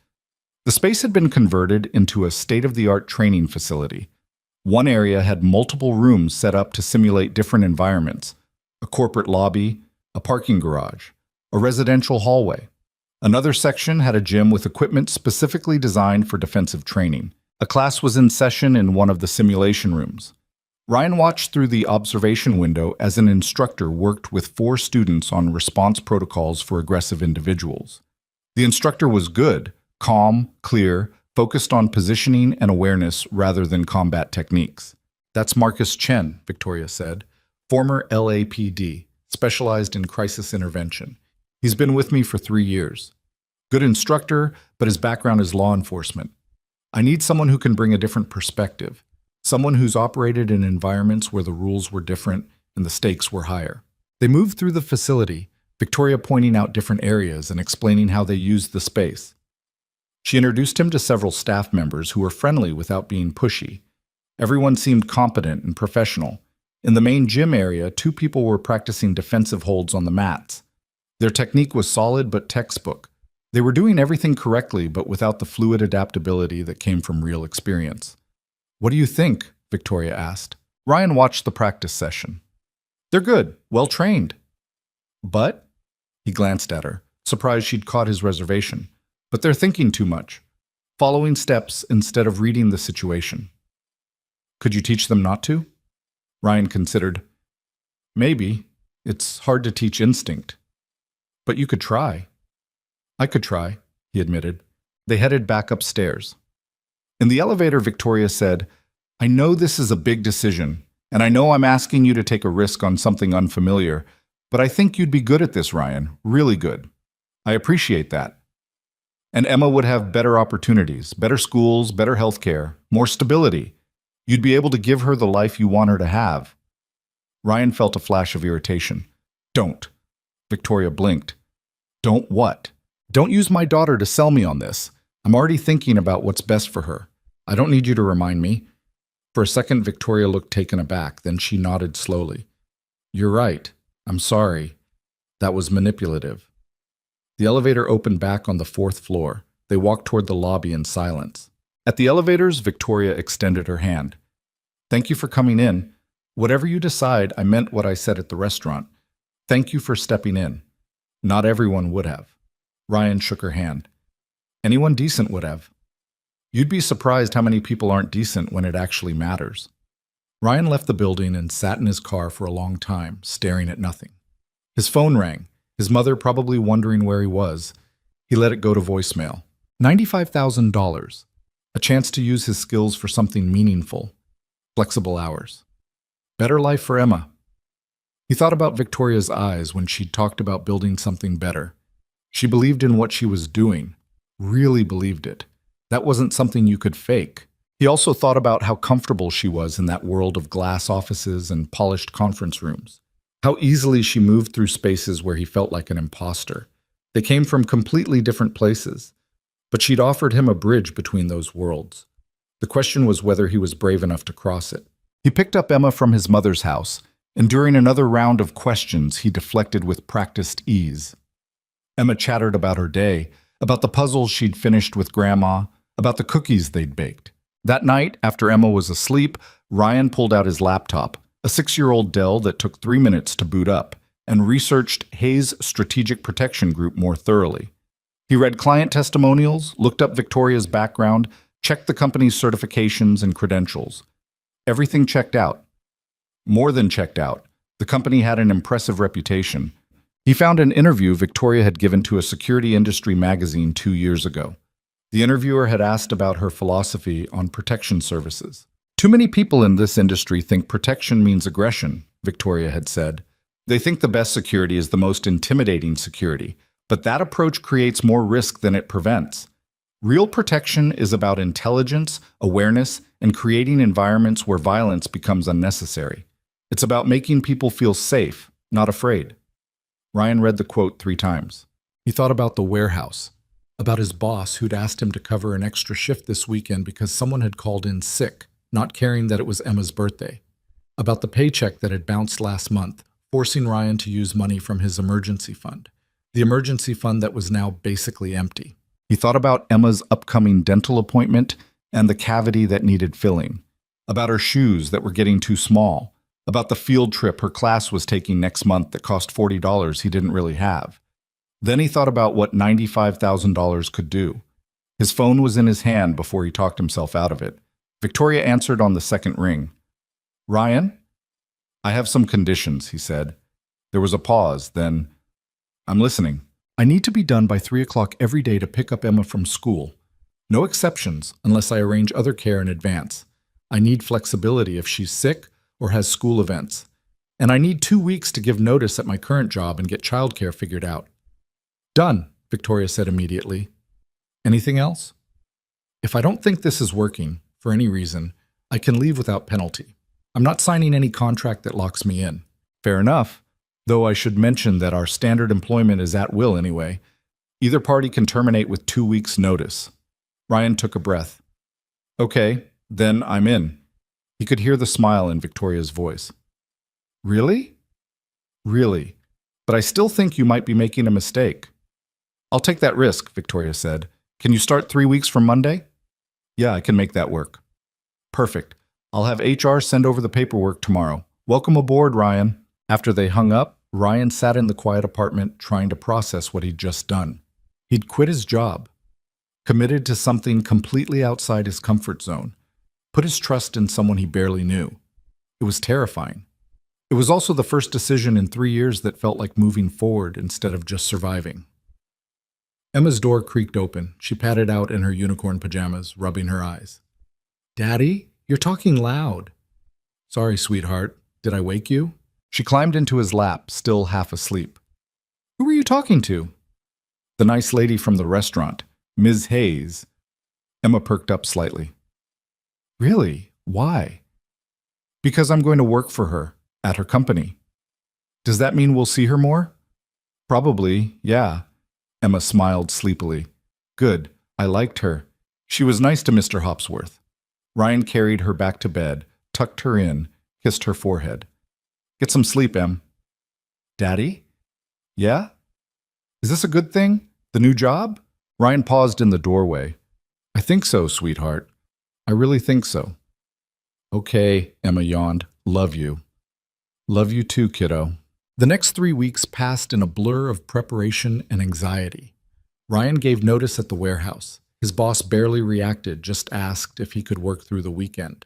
The space had been converted into a state-of-the-art training facility. One area had multiple rooms set up to simulate different environments: a corporate lobby, a parking garage, a residential hallway. Another section had a gym with equipment specifically designed for defensive training. A class was in session in one of the simulation rooms. Ryan watched through the observation window as an instructor worked with 4 students on response protocols for aggressive individuals. The instructor was good, calm, clear, focused on positioning and awareness rather than combat techniques. "That's Marcus Chen," Victoria said, "former LAPD, specialized in crisis intervention. He's been with me for 3 years. Good instructor, but his background is law enforcement. I need someone who can bring a different perspective. Someone who's operated in environments where the rules were different and the stakes were higher." They moved through the facility, Victoria pointing out different areas and explaining how they used the space. She introduced him to several staff members who were friendly without being pushy. Everyone seemed competent and professional. In the main gym area, 2 people were practicing defensive holds on the mats. Their technique was solid but textbook. They were doing everything correctly but without the fluid adaptability that came from real experience. "What do you think?" Victoria asked. Ryan watched the practice session. "They're good, well-trained." "But?" He glanced at her, surprised she'd caught his reservation. "But they're thinking too much, following steps instead of reading the situation." "Could you teach them not to?" Ryan considered. "Maybe. It's hard to teach instinct. But you could try." "I could try," he admitted. They headed back upstairs. In the elevator, Victoria said, "I know this is a big decision, and I know I'm asking you to take a risk on something unfamiliar, but I think you'd be good at this, Ryan, really good. I appreciate that. And Emma would have better opportunities, better schools, better healthcare, more stability. You'd be able to give her the life you want her to have." Ryan felt a flash of irritation. "Don't." Victoria blinked. "Don't what?" "Don't use my daughter to sell me on this. I'm already thinking about what's best for her. I don't need you to remind me." For a second, Victoria looked taken aback, then she nodded slowly. "You're right. I'm sorry. That was manipulative." The elevator opened back on the 4th floor. They walked toward the lobby in silence. At the elevators, Victoria extended her hand. "Thank you for coming in. Whatever you decide, I meant what I said at the restaurant. Thank you for stepping in. Not everyone would have." Ryan shook her hand. "Anyone decent would have. You'd be surprised how many people aren't decent when it actually matters." Ryan left the building and sat in his car for a long time, staring at nothing. His phone rang, his mother probably wondering where he was. He let it go to voicemail. $95,000. A chance to use his skills for something meaningful. Flexible hours. Better life for Emma. He thought about Victoria's eyes when she'd talked about building something better. She believed in what she was doing. Really believed it. That wasn't something you could fake. He also thought about how comfortable she was in that world of glass offices and polished conference rooms. How easily she moved through spaces where he felt like an imposter. They came from completely different places. but she'd offered him a bridge between those worlds. The question was whether he was brave enough to cross it. He picked up Emma from his mother's house, and during another round of questions, he deflected with practiced ease. Emma chattered about her day, about the puzzles she'd finished with Grandma, about the cookies they'd baked. That night, after Emma was asleep, Ryan pulled out his laptop, a 6-year-old Dell that took 3 minutes to boot up, and researched Hayes' Strategic Protection Group more thoroughly. He read client testimonials, looked up Victoria's background, checked the company's certifications and credentials. Everything checked out. More than checked out. The company had an impressive reputation. He found an interview Victoria had given to a security industry magazine 2 years ago. The interviewer had asked about her philosophy on protection services. Too many people in this industry think protection means aggression, Victoria had said. They think the best security is the most intimidating security, but that approach creates more risk than it prevents. Real protection is about intelligence, awareness, and creating environments where violence becomes unnecessary. It's about making people feel safe, not afraid. Ryan read the quote 3 times. He thought about the warehouse, about his boss who'd asked him to cover an extra shift this weekend because someone had called in sick, not caring that it was Emma's birthday, about the paycheck that had bounced last month, forcing Ryan to use money from his emergency fund, the emergency fund that was now basically empty. He thought about Emma's upcoming dental appointment and the cavity that needed filling, about her shoes that were getting too small, about the field trip her class was taking next month that cost $40 he didn't really have. Then he thought about what $95,000 could do. His phone was in his hand before he talked himself out of it. Victoria answered on the second ring. "Ryan? I have some conditions," he said. There was a pause, then, "I'm listening. I need to be done by 3 o'clock every day to pick up Emma from school. No exceptions unless I arrange other care in advance. I need flexibility if she's sick or has school events. And I need 2 weeks to give notice at my current job and get childcare figured out." "Done," Victoria said immediately. "Anything else?" "If I don't think this is working, for any reason, I can leave without penalty. I'm not signing any contract that locks me in." "Fair enough. Though I should mention that our standard employment is at will anyway. Either party can terminate with 2 weeks' notice." Ryan took a breath. "Okay, then I'm in." He could hear the smile in Victoria's voice. "Really?" "Really. But I still think you might be making a mistake." "I'll take that risk," Victoria said. "Can you start 3 weeks from Monday?" "Yeah, I can make that work." "Perfect. I'll have HR send over the paperwork tomorrow. Welcome aboard, Ryan." After they hung up, Ryan sat in the quiet apartment trying to process what he'd just done. He'd quit his job, committed to something completely outside his comfort zone, put his trust in someone he barely knew. It was terrifying. It was also the first decision in 3 years that felt like moving forward instead of just surviving. Emma's door creaked open. She padded out in her unicorn pajamas, rubbing her eyes. "Daddy, you're talking loud." "Sorry, sweetheart. Did I wake you?" She climbed into his lap, still half asleep. "Who were you talking to?" "The nice lady from the restaurant, Ms. Hayes." Emma perked up slightly. "Really? Why?" "Because I'm going to work for her, at her company." "Does that mean we'll see her more?" "Probably, yeah." Emma smiled sleepily. "Good. I liked her. She was nice to Mr. Hopsworth." Ryan carried her back to bed, tucked her in, kissed her forehead. "Get some sleep, Em." "Daddy?" "Yeah? Is this a good thing? The new job?" Ryan paused in the doorway. "I think so, sweetheart. I really think so." "Okay," Emma yawned. "Love you." "Love you too, kiddo." The next 3 weeks passed in a blur of preparation and anxiety. Ryan gave notice at the warehouse. His boss barely reacted, just asked if he could work through the weekend.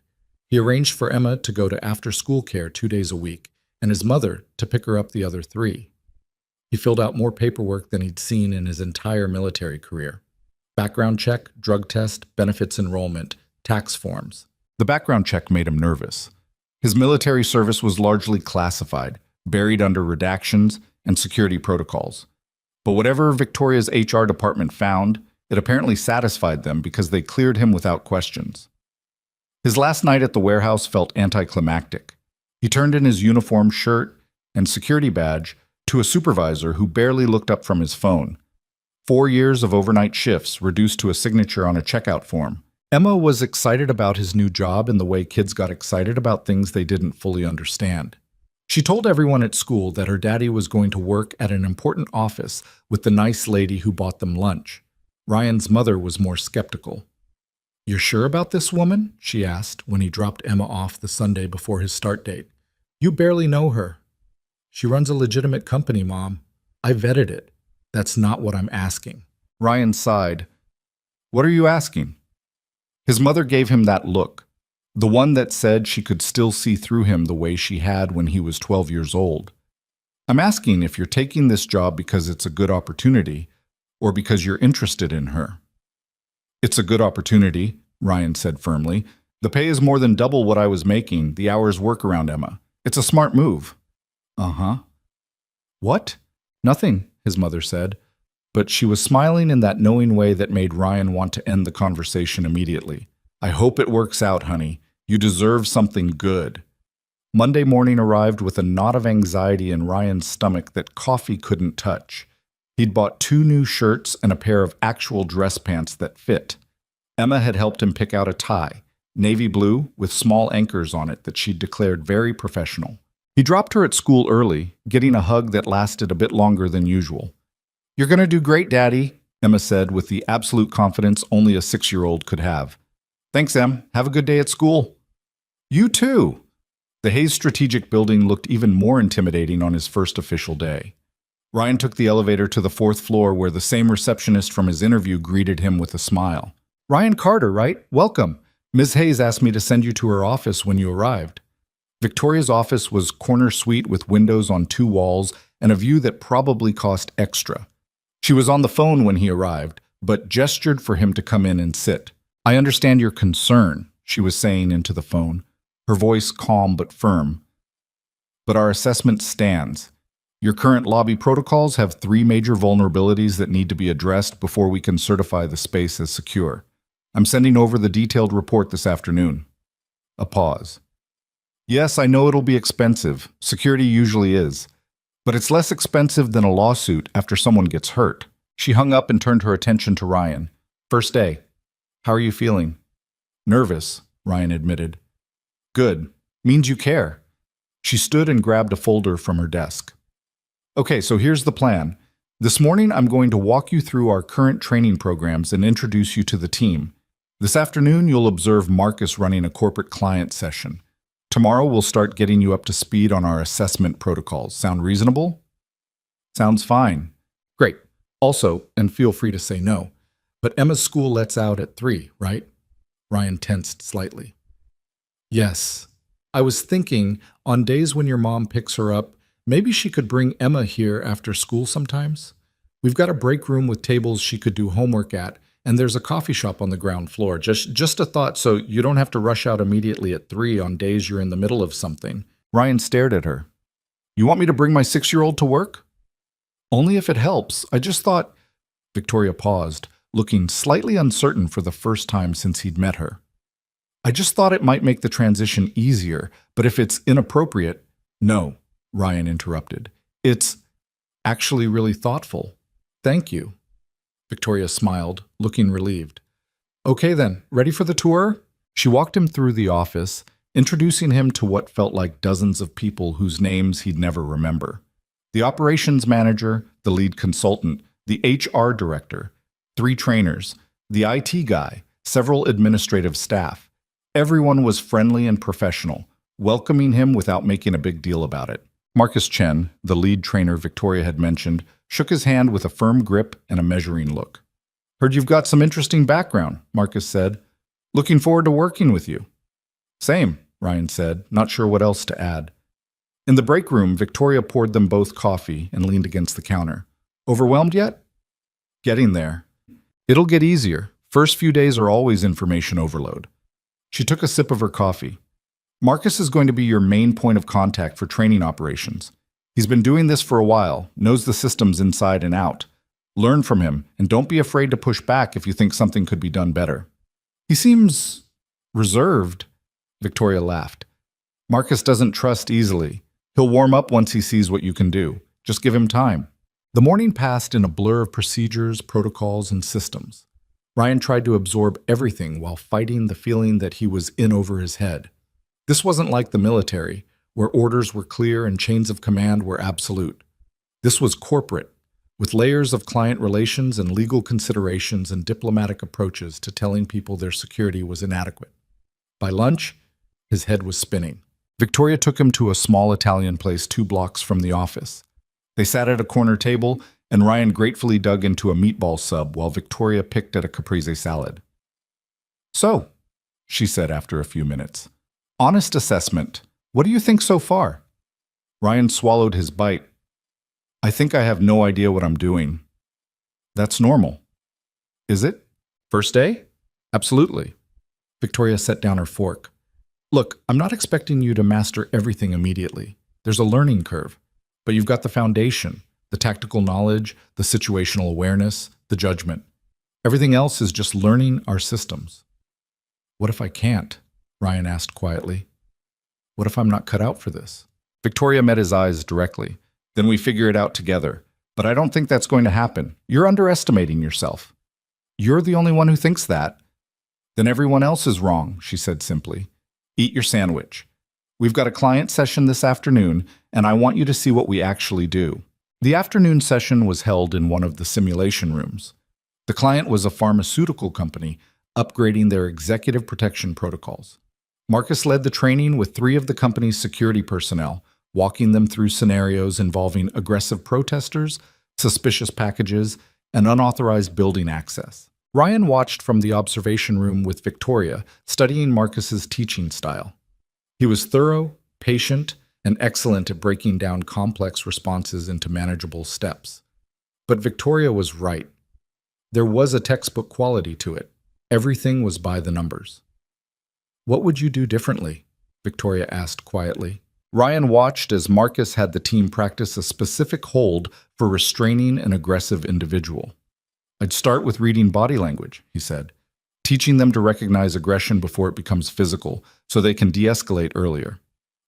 He arranged for Emma to go to after-school care 2 days a week, and his mother to pick her up the other 3. He filled out more paperwork than he'd seen in his entire military career. Background check, drug test, benefits enrollment, tax forms. The background check made him nervous. His military service was largely classified, buried under redactions and security protocols. But whatever Victoria's HR department found, it apparently satisfied them because they cleared him without questions. His last night at the warehouse felt anticlimactic. He turned in his uniform shirt and security badge to a supervisor who barely looked up from his phone. 4 years of overnight shifts reduced to a signature on a checkout form. Emma was excited about his new job in the way kids got excited about things they didn't fully understand. She told everyone at school that her daddy was going to work at an important office with the nice lady who bought them lunch. Ryan's mother was more skeptical. "You're sure about this woman?" she asked when he dropped Emma off the Sunday before his start date. "You barely know her." "She runs a legitimate company, Mom. I vetted it. That's not what I'm asking." Ryan sighed. "What are you asking?" His mother gave him that look, the one that said she could still see through him the way she had when he was 12 years old. "I'm asking if you're taking this job because it's a good opportunity or because you're interested in her." "It's a good opportunity," Ryan said firmly. "The pay is more than double what I was making, the hours work around Emma. It's a smart move." "Uh-huh." "What?" "Nothing," his mother said, but she was smiling in that knowing way that made Ryan want to end the conversation immediately. "I hope it works out, honey. You deserve something good." Monday morning arrived with a knot of anxiety in Ryan's stomach that coffee couldn't touch. He'd bought 2 new shirts and a pair of actual dress pants that fit. Emma had helped him pick out a tie, navy blue with small anchors on it that she'd declared very professional. He dropped her at school early, getting a hug that lasted a bit longer than usual. "You're going to do great, Daddy," Emma said with the absolute confidence only a 6-year-old could have. "Thanks, Em. Have a good day at school." "You too." The Hayes Strategic Building looked even more intimidating on his first official day. Ryan took the elevator to the 4th floor where the same receptionist from his interview greeted him with a smile. "Ryan Carter, right? Welcome. Ms. Hayes asked me to send you to her office when you arrived." Victoria's office was corner suite with windows on 2 walls and a view that probably cost extra. She was on the phone when he arrived, but gestured for him to come in and sit. "I understand your concern," she was saying into the phone, her voice calm but firm. "But our assessment stands. Your current lobby protocols have 3 major vulnerabilities that need to be addressed before we can certify the space as secure. I'm sending over the detailed report this afternoon." A pause. "Yes, I know it'll be expensive. Security usually is. But it's less expensive than a lawsuit after someone gets hurt." She hung up and turned her attention to Ryan. "First day. How are you feeling?" "Nervous," Ryan admitted. "Good. Means you care." She stood and grabbed a folder from her desk. "Okay, so here's the plan. This morning I'm going to walk you through our current training programs and introduce you to the team. This afternoon you'll observe Marcus running a corporate client session. Tomorrow we'll start getting you up to speed on our assessment protocols. Sound reasonable?" "Sounds fine." "Great. Also, and feel free to say no, but Emma's school lets out at 3, right?" Ryan tensed slightly. "Yes. I was thinking, on days when your mom picks her up, maybe she could bring Emma here after school sometimes. We've got a break room with tables she could do homework at, and there's a coffee shop on the ground floor. Just a thought, so you don't have to rush out immediately at 3 on days you're in the middle of something." Ryan stared at her. "You want me to bring my 6-year-old to work?" "Only if it helps. I just thought—" Victoria paused, looking slightly uncertain for the first time since he'd met her. "I just thought it might make the transition easier, but if it's inappropriate—" "No," Ryan interrupted. "It's actually really thoughtful. Thank you." Victoria smiled, looking relieved. "Okay then, ready for the tour?" She walked him through the office, introducing him to what felt like dozens of people whose names he'd never remember. The operations manager, the lead consultant, the HR director, 3 trainers, the IT guy, several administrative staff. Everyone was friendly and professional, welcoming him without making a big deal about it. Marcus Chen, the lead trainer Victoria had mentioned, shook his hand with a firm grip and a measuring look. "Heard you've got some interesting background," Marcus said. "Looking forward to working with you." "Same," Ryan said, not sure what else to add. In the break room, Victoria poured them both coffee and leaned against the counter. "Overwhelmed yet?" "Getting there. It'll get easier. First few days are always information overload." She took a sip of her coffee. "Marcus is going to be your main point of contact for training operations. He's been doing this for a while, knows the systems inside and out. Learn from him, and don't be afraid to push back if you think something could be done better." "He seems reserved," Victoria laughed. "Marcus doesn't trust easily. He'll warm up once he sees what you can do. Just give him time." The morning passed in a blur of procedures, protocols, and systems. Ryan tried to absorb everything while fighting the feeling that he was in over his head. This wasn't like the military, where orders were clear and chains of command were absolute. This was corporate, with layers of client relations and legal considerations and diplomatic approaches to telling people their security was inadequate. By lunch, his head was spinning. Victoria took him to a small Italian place 2 blocks from the office. They sat at a corner table, and Ryan gratefully dug into a meatball sub while Victoria picked at a caprese salad. "So," she said after a few minutes, "honest assessment. What do you think so far?" Ryan swallowed his bite. "I think I have no idea what I'm doing." "That's normal." "Is it? First day?" "Absolutely." Victoria set down her fork. "Look, I'm not expecting you to master everything immediately. There's a learning curve. But you've got the foundation, the tactical knowledge, the situational awareness, the judgment. Everything else is just learning our systems." "What if I can't?" Ryan asked quietly. "What if I'm not cut out for this?" Victoria met his eyes directly. "Then we figure it out together. But I don't think that's going to happen. You're underestimating yourself." "You're the only one who thinks that." "Then everyone else is wrong," she said simply. "Eat your sandwich. We've got a client session this afternoon, and I want you to see what we actually do." The afternoon session was held in one of the simulation rooms. The client was a pharmaceutical company upgrading their executive protection protocols. Marcus led the training with 3 of the company's security personnel, walking them through scenarios involving aggressive protesters, suspicious packages, and unauthorized building access. Ryan watched from the observation room with Victoria, studying Marcus's teaching style. He was thorough, patient, and excellent at breaking down complex responses into manageable steps. But Victoria was right. There was a textbook quality to it. Everything was by the numbers. "What would you do differently?" Victoria asked quietly. Ryan watched as Marcus had the team practice a specific hold for restraining an aggressive individual. "I'd start with reading body language," he said, "teaching them to recognize aggression before it becomes physical so they can de-escalate earlier.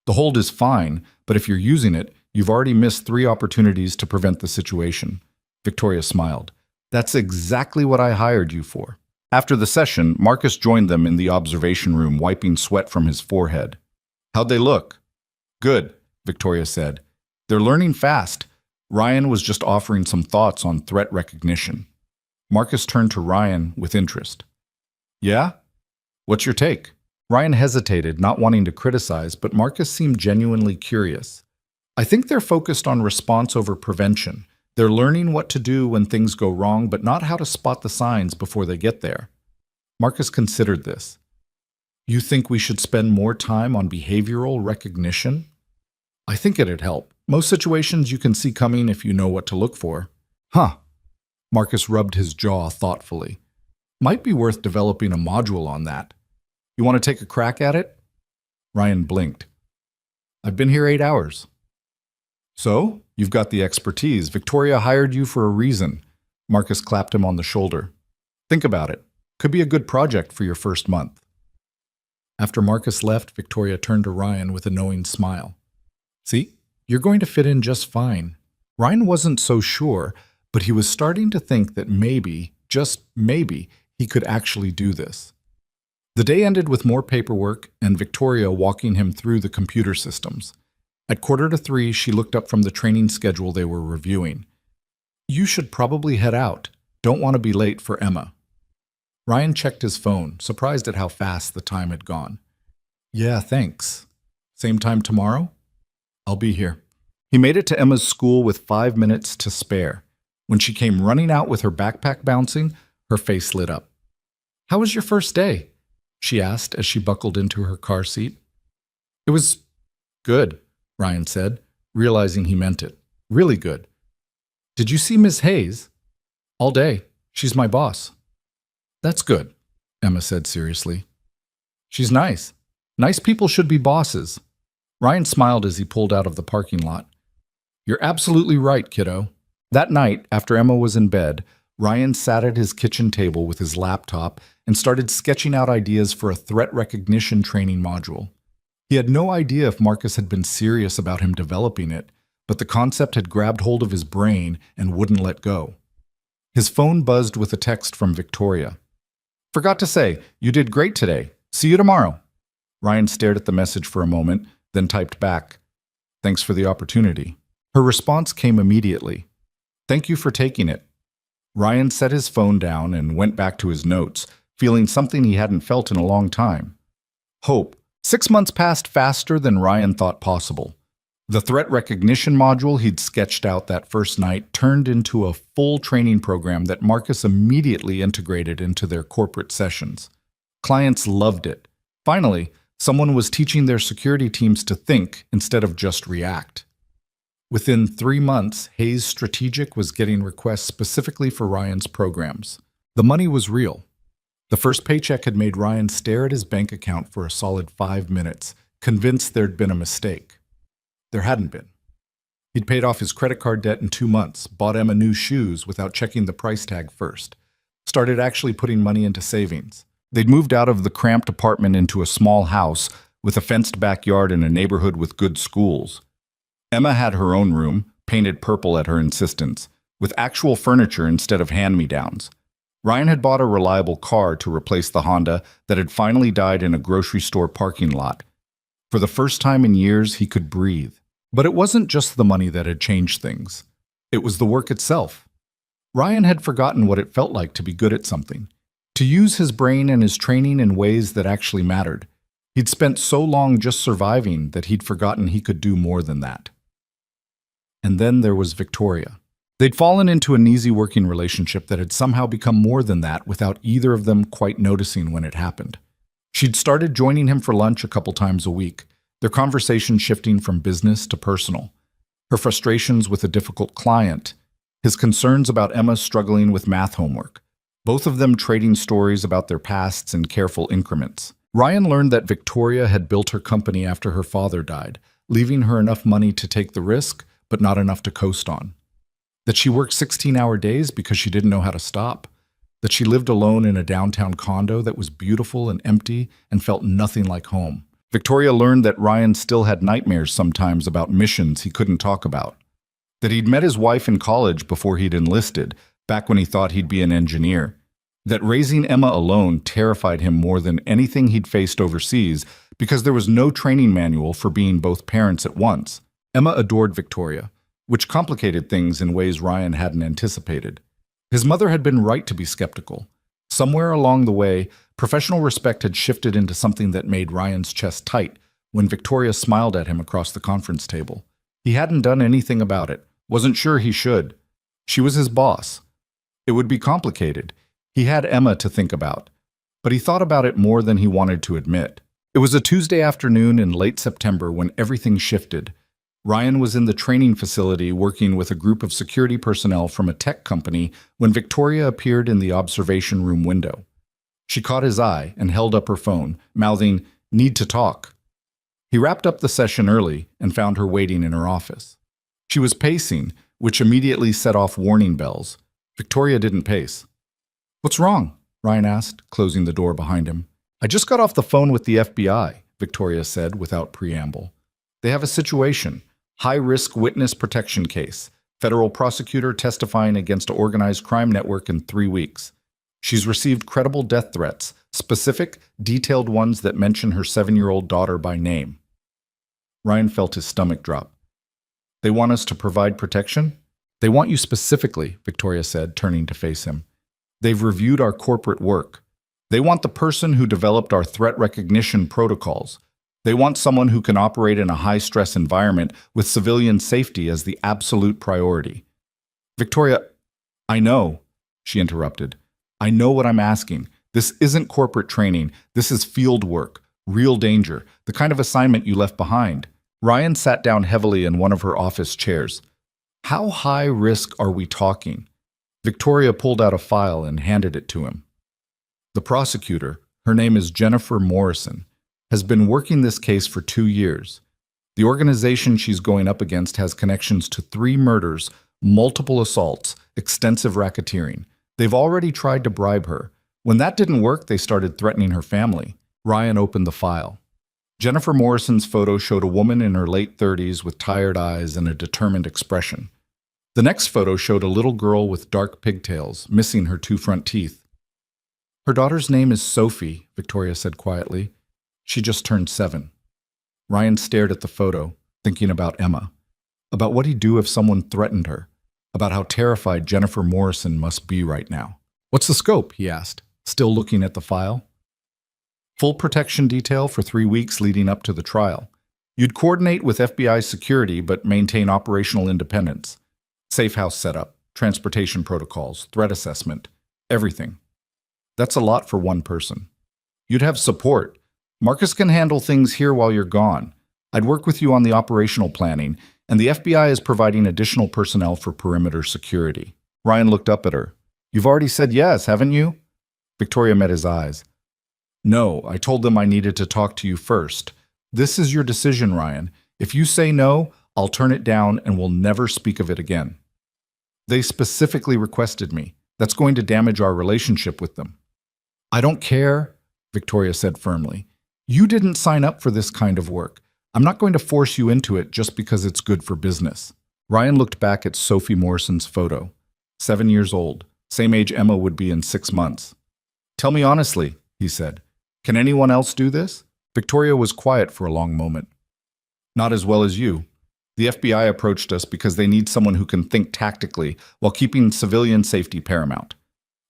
The hold is fine, but if you're using it, you've already missed 3 opportunities to prevent the situation." Victoria smiled. "That's exactly what I hired you for." After the session, Marcus joined them in the observation room, wiping sweat from his forehead. "How'd they look?" "Good," Victoria said. "They're learning fast." Ryan was just offering some thoughts on threat recognition. Marcus turned to Ryan with interest. "Yeah? What's your take?" Ryan hesitated, not wanting to criticize, but Marcus seemed genuinely curious. "I think they're focused on response over prevention. They're learning what to do when things go wrong, but not how to spot the signs before they get there." Marcus considered this. "You think we should spend more time on behavioral recognition?" "I think it'd help. Most situations you can see coming if you know what to look for." "Huh." Marcus rubbed his jaw thoughtfully. "Might be worth developing a module on that. You want to take a crack at it?" Ryan blinked. "I've been here 8 hours." "So, you've got the expertise. Victoria hired you for a reason." Marcus clapped him on the shoulder. "Think about it. Could be a good project for your first month." After Marcus left, Victoria turned to Ryan with a knowing smile. "See, you're going to fit in just fine." Ryan wasn't so sure, but he was starting to think that maybe, just maybe, he could actually do this. The day ended with more paperwork and Victoria walking him through the computer systems. At 2:45, she looked up from the training schedule they were reviewing. "You should probably head out. Don't want to be late for Emma." Ryan checked his phone, surprised at how fast the time had gone. "Yeah, thanks. Same time tomorrow?" "I'll be here." He made it to Emma's school with 5 minutes to spare. When she came running out with her backpack bouncing, her face lit up. "How was your first day?" she asked as she buckled into her car seat. "It was good," Ryan said, realizing he meant it. "Really good." "Did you see Miss Hayes?" "All day. She's my boss." "That's good," Emma said seriously. "She's nice. Nice people should be bosses." Ryan smiled as he pulled out of the parking lot. "You're absolutely right, kiddo." That night, after Emma was in bed, Ryan sat at his kitchen table with his laptop and started sketching out ideas for a threat recognition training module. He had no idea if Marcus had been serious about him developing it, but the concept had grabbed hold of his brain and wouldn't let go. His phone buzzed with a text from Victoria. "Forgot to say, you did great today. See you tomorrow." Ryan stared at the message for a moment, then typed back, "Thanks for the opportunity." Her response came immediately. "Thank you for taking it." Ryan set his phone down and went back to his notes, feeling something he hadn't felt in a long time. Hope. 6 months passed faster than Ryan thought possible. The threat recognition module he'd sketched out that first night turned into a full training program that Marcus immediately integrated into their corporate sessions. Clients loved it. Finally, someone was teaching their security teams to think instead of just react. Within 3 months, Hayes Strategic was getting requests specifically for Ryan's programs. The money was real. The first paycheck had made Ryan stare at his bank account for a solid 5 minutes, convinced there'd been a mistake. There hadn't been. He'd paid off his credit card debt in 2 months, bought Emma new shoes without checking the price tag first, started actually putting money into savings. They'd moved out of the cramped apartment into a small house with a fenced backyard in a neighborhood with good schools. Emma had her own room, painted purple at her insistence, with actual furniture instead of hand-me-downs. Ryan had bought a reliable car to replace the Honda that had finally died in a grocery store parking lot. For the first time in years, he could breathe. But it wasn't just the money that had changed things. It was the work itself. Ryan had forgotten what it felt like to be good at something, to use his brain and his training in ways that actually mattered. He'd spent so long just surviving that he'd forgotten he could do more than that. And then there was Victoria. They'd fallen into an easy working relationship that had somehow become more than that without either of them quite noticing when it happened. She'd started joining him for lunch a couple times a week, their conversation shifting from business to personal. Her frustrations with a difficult client, his concerns about Emma struggling with math homework, both of them trading stories about their pasts in careful increments. Ryan learned that Victoria had built her company after her father died, leaving her enough money to take the risk, but not enough to coast on. That she worked 16-hour days because she didn't know how to stop. That she lived alone in a downtown condo that was beautiful and empty and felt nothing like home. Victoria learned that Ryan still had nightmares sometimes about missions he couldn't talk about. That he'd met his wife in college before he'd enlisted, back when he thought he'd be an engineer. That raising Emma alone terrified him more than anything he'd faced overseas because there was no training manual for being both parents at once. Emma adored Victoria, which complicated things in ways Ryan hadn't anticipated. His mother had been right to be skeptical. Somewhere along the way, professional respect had shifted into something that made Ryan's chest tight when Victoria smiled at him across the conference table. He hadn't done anything about it, wasn't sure he should. She was his boss. It would be complicated. He had Emma to think about, but he thought about it more than he wanted to admit. It was a Tuesday afternoon in late September when everything shifted. Ryan was in the training facility working with a group of security personnel from a tech company when Victoria appeared in the observation room window. She caught his eye and held up her phone, mouthing, "Need to talk." He wrapped up the session early and found her waiting in her office. She was pacing, which immediately set off warning bells. Victoria didn't pace. "What's wrong?" Ryan asked, closing the door behind him. "I just got off the phone with the FBI," Victoria said without preamble. "They have a situation. High-risk witness protection case. Federal prosecutor testifying against an organized crime network in 3 weeks. She's received credible death threats, specific, detailed ones that mention her 7-year-old daughter by name." Ryan felt his stomach drop. "They want us to provide protection?" "They want you specifically," Victoria said, turning to face him. "They've reviewed our corporate work. They want the person who developed our threat recognition protocols. They want someone who can operate in a high-stress environment with civilian safety as the absolute priority." "Victoria, I know," she interrupted. "I know what I'm asking. This isn't corporate training. This is field work, real danger, the kind of assignment you left behind." Ryan sat down heavily in one of her office chairs. "How high risk are we talking?" Victoria pulled out a file and handed it to him. "The prosecutor, her name is Jennifer Morrison, has been working this case for 2 years. The organization she's going up against has connections to 3 murders, multiple assaults, extensive racketeering. They've already tried to bribe her. When that didn't work, they started threatening her family." Ryan opened the file. Jennifer Morrison's photo showed a woman in her late 30s with tired eyes and a determined expression. The next photo showed a little girl with dark pigtails, missing her two front teeth. Her daughter's name is Sophie, Victoria said quietly. She just turned 7. Ryan stared at the photo, thinking about Emma, about what he'd do if someone threatened her, about how terrified Jennifer Morrison must be right now. What's the scope? He asked, still looking at the file. Full protection detail for 3 weeks leading up to the trial. You'd coordinate with FBI security but maintain operational independence. Safe house setup, transportation protocols, threat assessment, everything. That's a lot for one person. You'd have support. Marcus can handle things here while you're gone. I'd work with you on the operational planning, and the FBI is providing additional personnel for perimeter security. Ryan looked up at her. You've already said yes, haven't you? Victoria met his eyes. No, I told them I needed to talk to you first. This is your decision, Ryan. If you say no, I'll turn it down and we'll never speak of it again. They specifically requested me. That's going to damage our relationship with them. I don't care, Victoria said firmly. You didn't sign up for this kind of work. I'm not going to force you into it just because it's good for business. Ryan looked back at Sophie Morrison's photo. 7 years old, same age Emma would be in 6 months. Tell me honestly, he said. Can anyone else do this? Victoria was quiet for a long moment. Not as well as you. The FBI approached us because they need someone who can think tactically while keeping civilian safety paramount.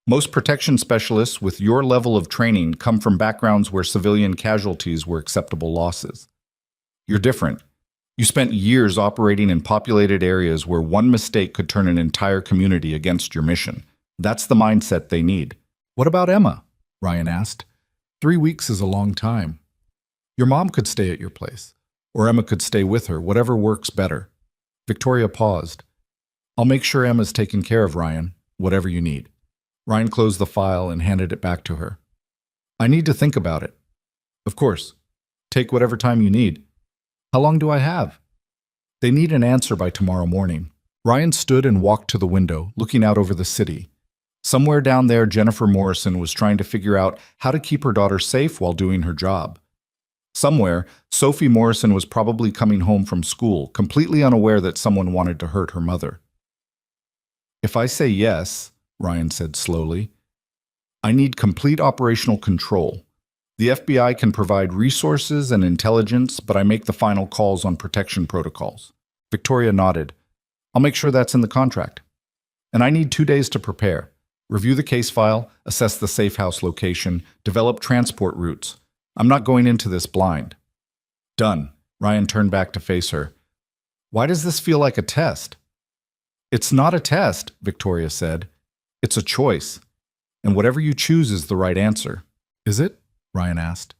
Most protection specialists with your level of training come from backgrounds where civilian casualties were acceptable losses. You're different. You spent years operating in populated areas where one mistake could turn an entire community against your mission. That's the mindset they need. What about Emma? Ryan asked. 3 weeks is a long time. Your mom could stay at your place, or Emma could stay with her, whatever works better. Victoria paused. I'll make sure Emma's taken care of, Ryan, whatever you need. Ryan closed the file and handed it back to her. I need to think about it. Of course. Take whatever time you need. How long do I have? They need an answer by tomorrow morning. Ryan stood and walked to the window, looking out over the city. Somewhere down there, Jennifer Morrison was trying to figure out how to keep her daughter safe while doing her job. Somewhere, Sophie Morrison was probably coming home from school, completely unaware that someone wanted to hurt her mother. If I say yes, Ryan said slowly, I need complete operational control. The FBI can provide resources and intelligence, but I make the final calls on protection protocols. Victoria nodded. I'll make sure that's in the contract. And I need 2 days to prepare. Review the case file, assess the safe house location, develop transport routes. I'm not going into this blind. Done. Ryan turned back to face her. Why does this feel like a test? It's not a test, Victoria said. It's a choice. And whatever you choose is the right answer. Is it? Ryan asked.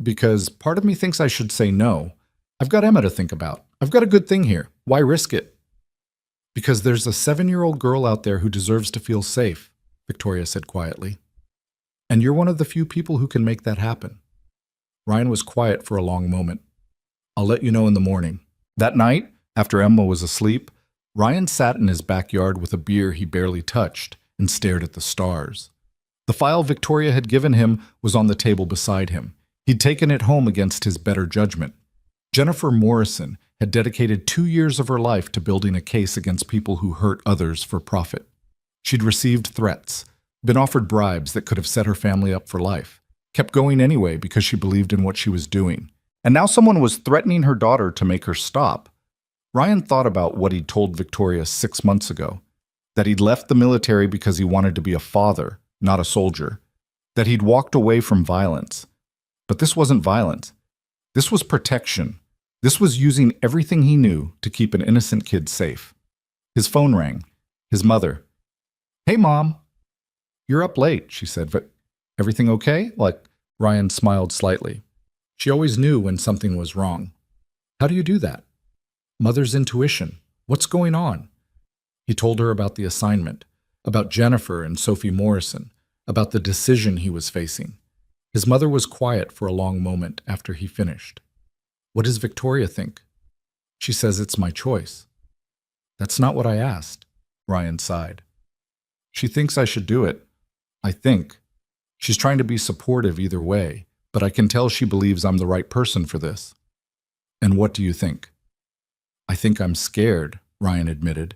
Because part of me thinks I should say no. I've got Emma to think about. I've got a good thing here. Why risk it? Because there's a 7-year-old girl out there who deserves to feel safe, Victoria said quietly. And you're one of the few people who can make that happen. Ryan was quiet for a long moment. I'll let you know in the morning. That night, after Emma was asleep, Ryan sat in his backyard with a beer he barely touched and stared at the stars. The file Victoria had given him was on the table beside him. He'd taken it home against his better judgment. Jennifer Morrison had dedicated 2 years of her life to building a case against people who hurt others for profit. She'd received threats, been offered bribes that could have set her family up for life, kept going anyway because she believed in what she was doing. And now someone was threatening her daughter to make her stop. Ryan thought about what he'd told Victoria 6 months ago, that he'd left the military because he wanted to be a father, not a soldier, that he'd walked away from violence. But this wasn't violence. This was protection. This was using everything he knew to keep an innocent kid safe. His phone rang. His mother. Hey, Mom. You're up late, she said. But everything okay? Ryan smiled slightly. She always knew when something was wrong. How do you do that? Mother's intuition. What's going on? He told her about the assignment, about Jennifer and Sophie Morrison, about the decision he was facing. His mother was quiet for a long moment after he finished. What does Victoria think? She says it's my choice. That's not what I asked, Ryan sighed. She thinks I should do it. I think. She's trying to be supportive either way, but I can tell she believes I'm the right person for this. And what do you think? I think I'm scared, Ryan admitted.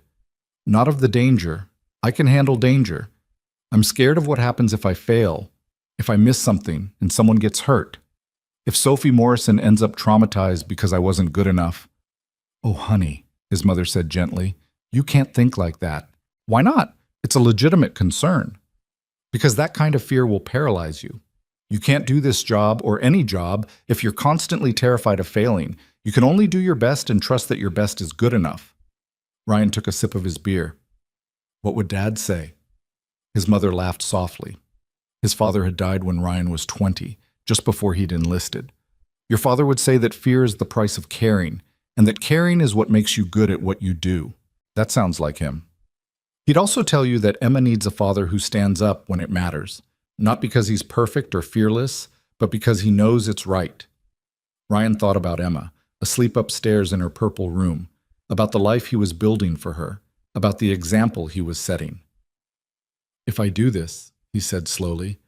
Not of the danger. I can handle danger. I'm scared of what happens if I fail, if I miss something and someone gets hurt. If Sophie Morrison ends up traumatized because I wasn't good enough. Oh, honey, his mother said gently, you can't think like that. Why not? It's a legitimate concern. Because that kind of fear will paralyze you. You can't do this job or any job if you're constantly terrified of failing. You can only do your best and trust that your best is good enough. Ryan took a sip of his beer. What would Dad say? His mother laughed softly. His father had died when Ryan was 20, just before he'd enlisted. Your father would say that fear is the price of caring, and that caring is what makes you good at what you do. That sounds like him. He'd also tell you that Emma needs a father who stands up when it matters, not because he's perfect or fearless, but because he knows it's right. Ryan thought about Emma, asleep upstairs in her purple room, about the life he was building for her, about the example he was setting. If I do this, he said slowly,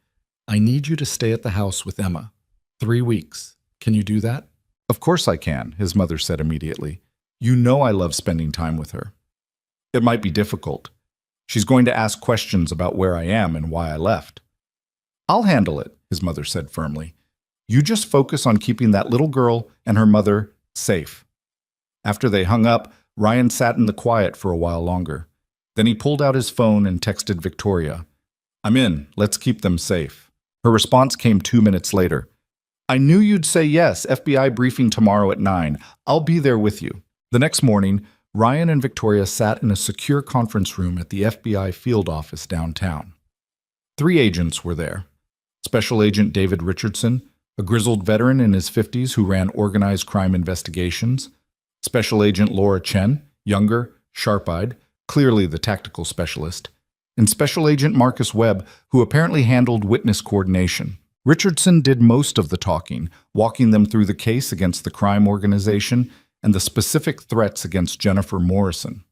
I need you to stay at the house with Emma. 3 weeks. Can you do that? Of course I can, his mother said immediately. You know I love spending time with her. It might be difficult. She's going to ask questions about where I am and why I left. I'll handle it, his mother said firmly. You just focus on keeping that little girl and her mother safe. After they hung up, Ryan sat in the quiet for a while longer. Then he pulled out his phone and texted Victoria. I'm in. Let's keep them safe. Her response came 2 minutes later. I knew you'd say yes. FBI briefing tomorrow at 9. I'll be there with you. The next morning, Ryan and Victoria sat in a secure conference room at the FBI field office downtown. 3 agents were there. Special Agent David Richardson, a grizzled veteran in his 50s who ran organized crime investigations. Special Agent Laura Chen, younger, sharp-eyed, clearly the tactical specialist. And Special Agent Marcus Webb, who apparently handled witness coordination. Richardson did most of the talking, walking them through the case against the crime organization and the specific threats against Jennifer Morrison.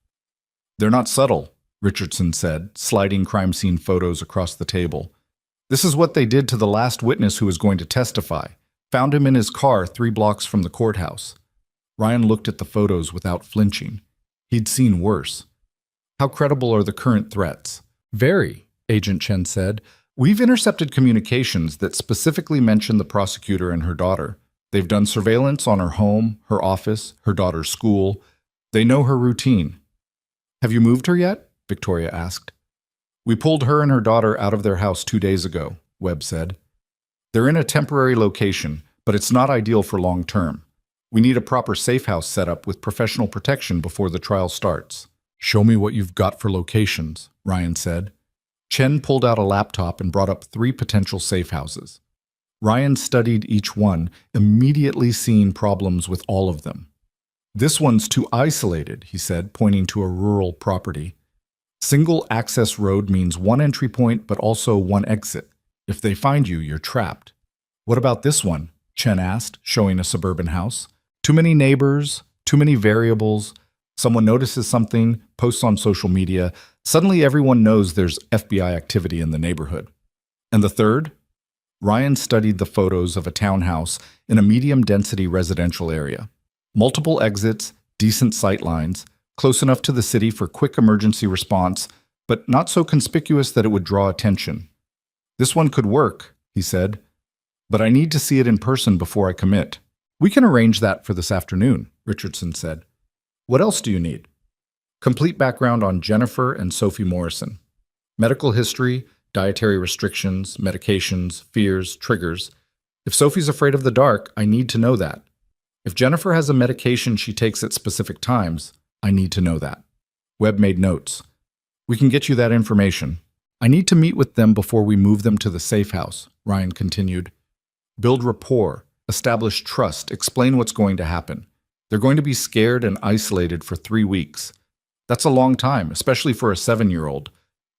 They're not subtle, Richardson said, sliding crime scene photos across the table. This is what they did to the last witness who was going to testify. Found him in his car 3 blocks from the courthouse. Ryan looked at the photos without flinching. He'd seen worse. How credible are the current threats? Very, Agent Chen said. We've intercepted communications that specifically mention the prosecutor and her daughter. They've done surveillance on her home, her office, her daughter's school. They know her routine. Have you moved her yet? Victoria asked. We pulled her and her daughter out of their house 2 days ago, Webb said. They're in a temporary location, but it's not ideal for long term. We need a proper safe house set up with professional protection before the trial starts. Show me what you've got for locations, Ryan said. Chen pulled out a laptop and brought up 3 potential safe houses. Ryan studied each one, immediately seeing problems with all of them. This one's too isolated, he said, pointing to a rural property. Single access road means 1 entry point, but also 1 exit. If they find you, you're trapped. What about this one? Chen asked, showing a suburban house. Too many neighbors, too many variables. Someone notices something, posts on social media. Suddenly everyone knows there's FBI activity in the neighborhood. And the third? Ryan studied the photos of a townhouse in a medium-density residential area. Multiple exits, decent sight lines, close enough to the city for quick emergency response, but not so conspicuous that it would draw attention. This one could work, he said, but I need to see it in person before I commit. We can arrange that for this afternoon, Richardson said. What else do you need? Complete background on Jennifer and Sophie Morrison. Medical history, dietary restrictions, medications, fears, triggers. If Sophie's afraid of the dark, I need to know that. If Jennifer has a medication she takes at specific times, I need to know that. Webb made notes. We can get you that information. I need to meet with them before we move them to the safe house, Ryan continued. Build rapport, establish trust, explain what's going to happen. They're going to be scared and isolated for 3 weeks. That's a long time, especially for a 7-year-old.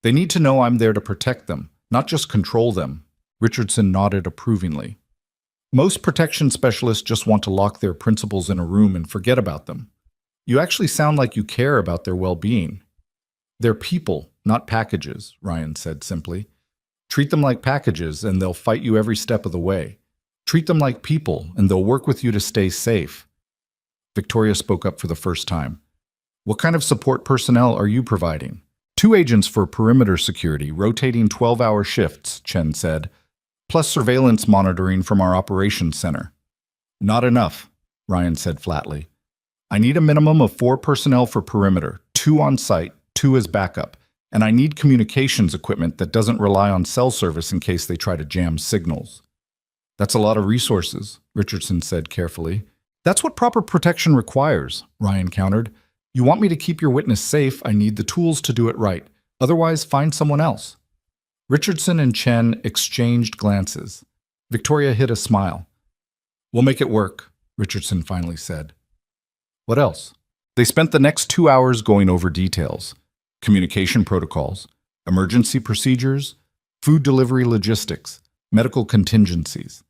They need to know I'm there to protect them, not just control them. Richardson nodded approvingly. Most protection specialists just want to lock their principals in a room and forget about them. You actually sound like you care about their well-being. They're people, not packages, Ryan said simply. Treat them like packages and they'll fight you every step of the way. Treat them like people, and they'll work with you to stay safe. Victoria spoke up for the first time. What kind of support personnel are you providing? 2 agents for perimeter security, rotating 12-hour shifts, Chen said, plus surveillance monitoring from our operations center. Not enough, Ryan said flatly. I need a minimum of 4 personnel for perimeter, 2 on site, 2 as backup, and I need communications equipment that doesn't rely on cell service in case they try to jam signals. That's a lot of resources, Richardson said carefully. That's what proper protection requires, Ryan countered. You want me to keep your witness safe, I need the tools to do it right. Otherwise, find someone else. Richardson and Chen exchanged glances. Victoria hid a smile. We'll make it work, Richardson finally said. What else? They spent the next 2 hours going over details. Communication protocols, emergency procedures, food delivery logistics, medical contingencies.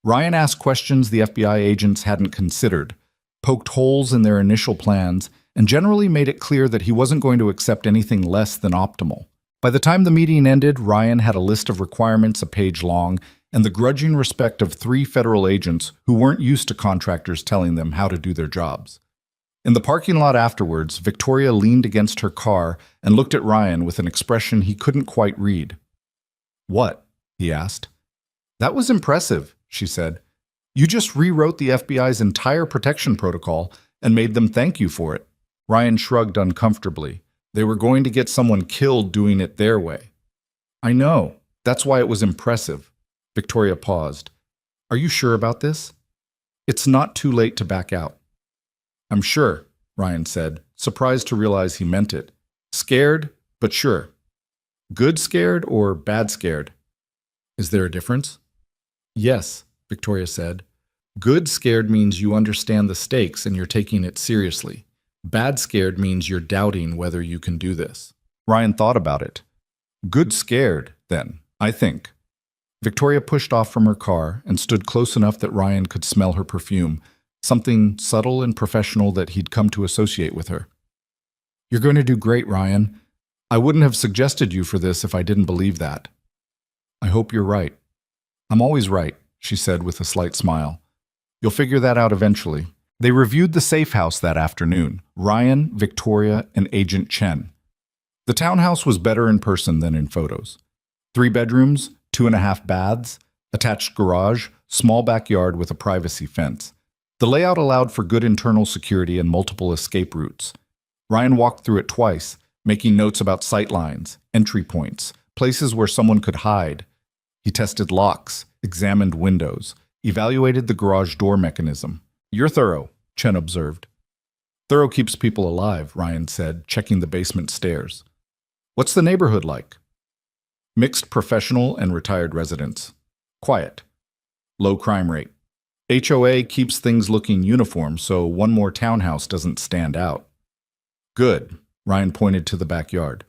Ryan asked questions the FBI agents hadn't considered, poked holes in their initial plans, and generally made it clear that he wasn't going to accept anything less than optimal. By the time the meeting ended, Ryan had a list of requirements a page long and the grudging respect of 3 federal agents who weren't used to contractors telling them how to do their jobs. In the parking lot afterwards, Victoria leaned against her car and looked at Ryan with an expression he couldn't quite read. What? He asked. That was impressive, she said. You just rewrote the FBI's entire protection protocol and made them thank you for it. Ryan shrugged uncomfortably. They were going to get someone killed doing it their way. I know. That's why it was impressive. Victoria paused. Are you sure about this? It's not too late to back out. I'm sure, Ryan said, surprised to realize he meant it. Scared, but sure. Good scared or bad scared? Is there a difference? Yes, Victoria said. Good scared means you understand the stakes and you're taking it seriously. Bad scared means you're doubting whether you can do this. Ryan thought about it. Good scared, then, I think. Victoria pushed off from her car and stood close enough that Ryan could smell her perfume, something subtle and professional that he'd come to associate with her. You're going to do great, Ryan. I wouldn't have suggested you for this if I didn't believe that. I hope you're right. I'm always right, she said with a slight smile. You'll figure that out eventually. They reviewed the safe house that afternoon, Ryan, Victoria, and Agent Chen. The townhouse was better in person than in photos. 3 bedrooms, 2.5 baths, attached garage, small backyard with a privacy fence. The layout allowed for good internal security and multiple escape routes. Ryan walked through it twice, making notes about sight lines, entry points, places where someone could hide. He tested locks, examined windows, evaluated the garage door mechanism. You're thorough, Chen observed. Thorough keeps people alive, Ryan said, checking the basement stairs. What's the neighborhood like? Mixed professional and retired residents. Quiet. Low crime rate. HOA keeps things looking uniform so one more townhouse doesn't stand out. Good, Ryan pointed to the backyard.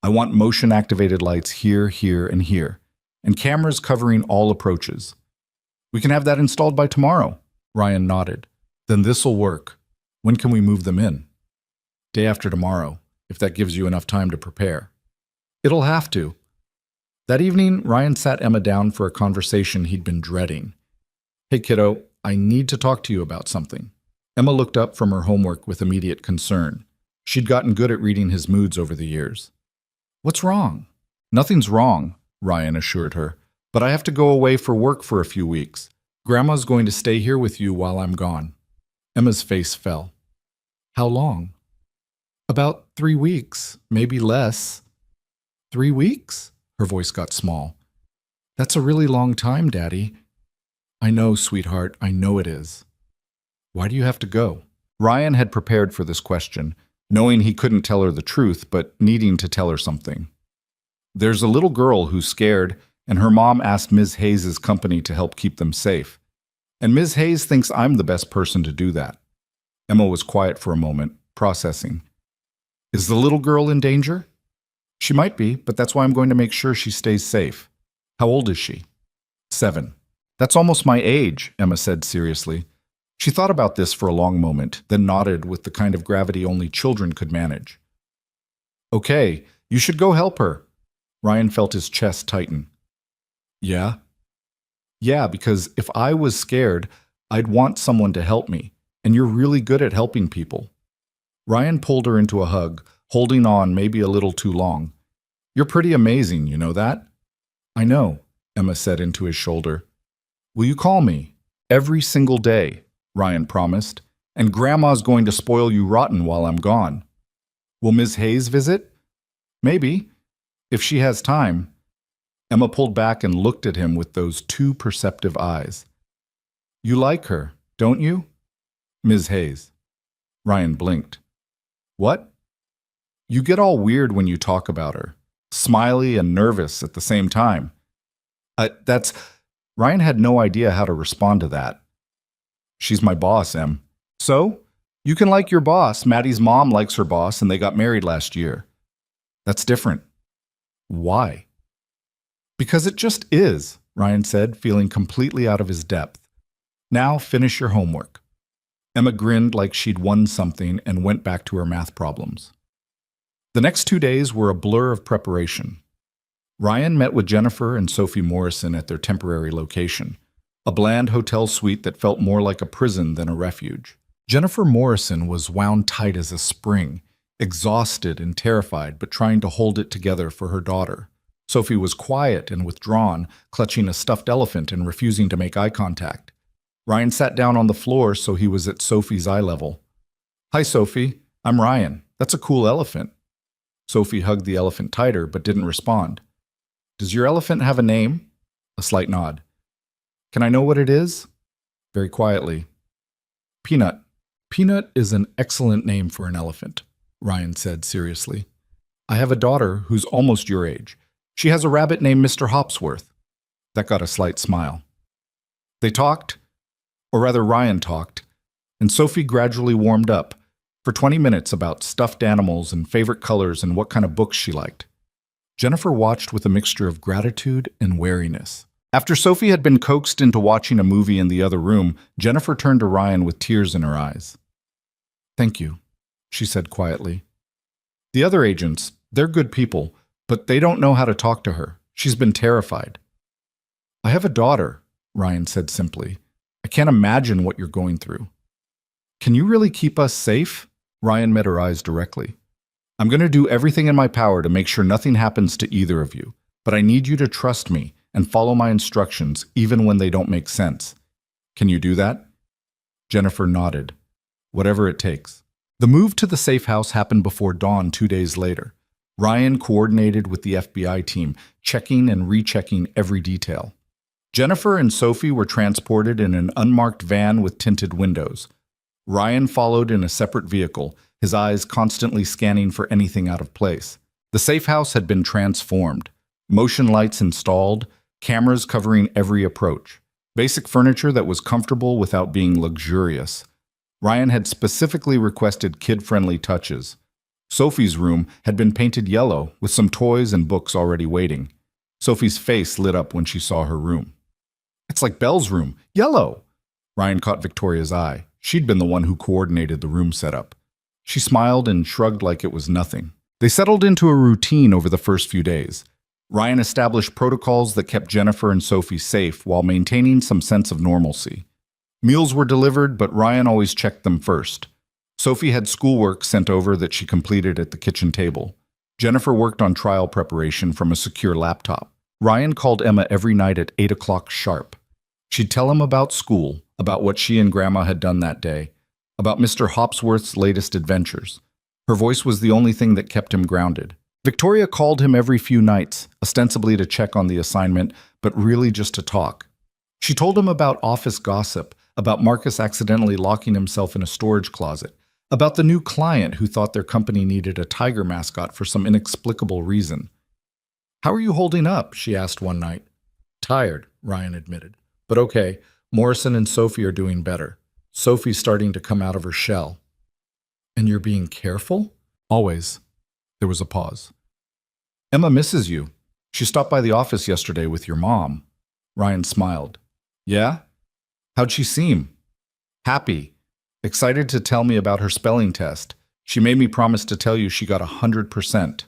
I want motion-activated lights here, here, and here, and cameras covering all approaches. We can have that installed by tomorrow. Ryan nodded. Then this'll work. When can we move them in? Day after tomorrow, if that gives you enough time to prepare. It'll have to. That evening, Ryan sat Emma down for a conversation he'd been dreading. Hey kiddo, I need to talk to you about something. Emma looked up from her homework with immediate concern. She'd gotten good at reading his moods over the years. What's wrong? Nothing's wrong, Ryan assured her, but I have to go away for work for a few weeks. Grandma's going to stay here with you while I'm gone. Emma's face fell. How long? About 3 weeks, maybe less. 3 weeks? Her voice got small. That's a really long time, Daddy. I know, sweetheart, I know it is. Why do you have to go? Ryan had prepared for this question, knowing he couldn't tell her the truth, but needing to tell her something. There's a little girl who's scared, and her mom asked Ms. Hayes' company to help keep them safe. And Ms. Hayes thinks I'm the best person to do that. Emma was quiet for a moment, processing. Is the little girl in danger? She might be, but that's why I'm going to make sure she stays safe. How old is she? 7. That's almost my age, Emma said seriously. She thought about this for a long moment, then nodded with the kind of gravity only children could manage. Okay, you should go help her. Ryan felt his chest tighten. Yeah? Yeah, because if I was scared, I'd want someone to help me, and you're really good at helping people. Ryan pulled her into a hug, holding on maybe a little too long. You're pretty amazing, you know that? I know, Emma said into his shoulder. Will you call me? Every single day, Ryan promised, and Grandma's going to spoil you rotten while I'm gone. Will Ms. Hayes visit? Maybe, if she has time. Emma pulled back and looked at him with those two perceptive eyes. You like her, don't you? Ms. Hayes. Ryan blinked. What? You get all weird when you talk about her, smiley and nervous at the same time. Ryan had no idea how to respond to that. She's my boss, Em. So? You can like your boss. Maddie's mom likes her boss, and they got married last year. That's different. Why? Because it just is, Ryan said, feeling completely out of his depth. Now finish your homework. Emma grinned like she'd won something and went back to her math problems. The next 2 days were a blur of preparation. Ryan met with Jennifer and Sophie Morrison at their temporary location, a bland hotel suite that felt more like a prison than a refuge. Jennifer Morrison was wound tight as a spring, exhausted and terrified, but trying to hold it together for her daughter. Sophie was quiet and withdrawn, clutching a stuffed elephant and refusing to make eye contact. Ryan sat down on the floor so he was at Sophie's eye level. Hi, Sophie. I'm Ryan. That's a cool elephant. Sophie hugged the elephant tighter, but didn't respond. Does your elephant have a name? A slight nod. Can I know what it is? Very quietly. Peanut. Peanut is an excellent name for an elephant, Ryan said seriously. I have a daughter who's almost your age. She has a rabbit named Mr. Hopsworth. That got a slight smile. They talked, or rather Ryan talked, and Sophie gradually warmed up for 20 minutes about stuffed animals and favorite colors and what kind of books she liked. Jennifer watched with a mixture of gratitude and wariness. After Sophie had been coaxed into watching a movie in the other room, Jennifer turned to Ryan with tears in her eyes. Thank you, she said quietly. The other agents, they're good people, but they don't know how to talk to her. She's been terrified. I have a daughter, Ryan said simply. I can't imagine what you're going through. Can you really keep us safe? Ryan met her eyes directly. I'm going to do everything in my power to make sure nothing happens to either of you, but I need you to trust me and follow my instructions even when they don't make sense. Can you do that? Jennifer nodded. Whatever it takes. The move to the safe house happened before dawn 2 days later. Ryan coordinated with the FBI team, checking and rechecking every detail. Jennifer and Sophie were transported in an unmarked van with tinted windows. Ryan followed in a separate vehicle, his eyes constantly scanning for anything out of place. The safe house had been transformed. Motion lights installed, cameras covering every approach. Basic furniture that was comfortable without being luxurious. Ryan had specifically requested kid-friendly touches. Sophie's room had been painted yellow with some toys and books already waiting. Sophie's face lit up when she saw her room. It's like Belle's room. Yellow! Ryan caught Victoria's eye. She'd been the one who coordinated the room setup. She smiled and shrugged like it was nothing. They settled into a routine over the first few days. Ryan established protocols that kept Jennifer and Sophie safe while maintaining some sense of normalcy. Meals were delivered, but Ryan always checked them first. Sophie had schoolwork sent over that she completed at the kitchen table. Jennifer worked on trial preparation from a secure laptop. Ryan called Emma every night at 8 o'clock sharp. She'd tell him about school, about what she and Grandma had done that day, about Mr. Hopsworth's latest adventures. Her voice was the only thing that kept him grounded. Victoria called him every few nights, ostensibly to check on the assignment, but really just to talk. She told him about office gossip, about Marcus accidentally locking himself in a storage closet, about the new client who thought their company needed a tiger mascot for some inexplicable reason. How are you holding up? She asked one night. Tired, Ryan admitted. But okay, Morrison and Sophie are doing better. Sophie's starting to come out of her shell. And you're being careful? Always. There was a pause. Emma misses you. She stopped by the office yesterday with your mom. Ryan smiled. Yeah? How'd she seem? Happy. Excited to tell me about her spelling test. She made me promise to tell you she got 100%.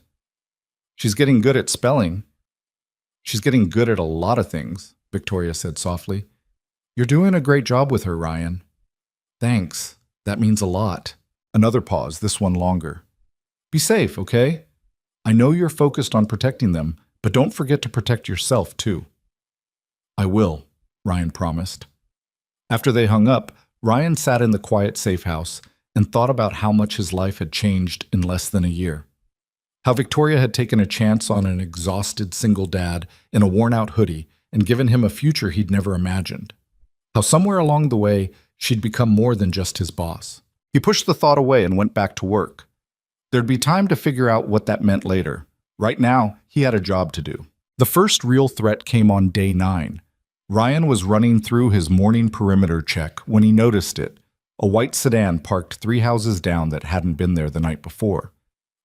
She's getting good at spelling. She's getting good at a lot of things. Victoria said softly. You're doing a great job with her, Ryan. Thanks. That means a lot. Another pause, this one longer. Be safe, okay? I know you're focused on protecting them, but don't forget to protect yourself, too. I will, Ryan promised. After they hung up, Ryan sat in the quiet safe house and thought about how much his life had changed in less than a year. How Victoria had taken a chance on an exhausted single dad in a worn-out hoodie and given him a future he'd never imagined. How somewhere along the way, she'd become more than just his boss. He pushed the thought away and went back to work. There'd be time to figure out what that meant later. Right now, he had a job to do. The first real threat came on day 9. Ryan was running through his morning perimeter check when he noticed it, a white sedan parked 3 houses down that hadn't been there the night before.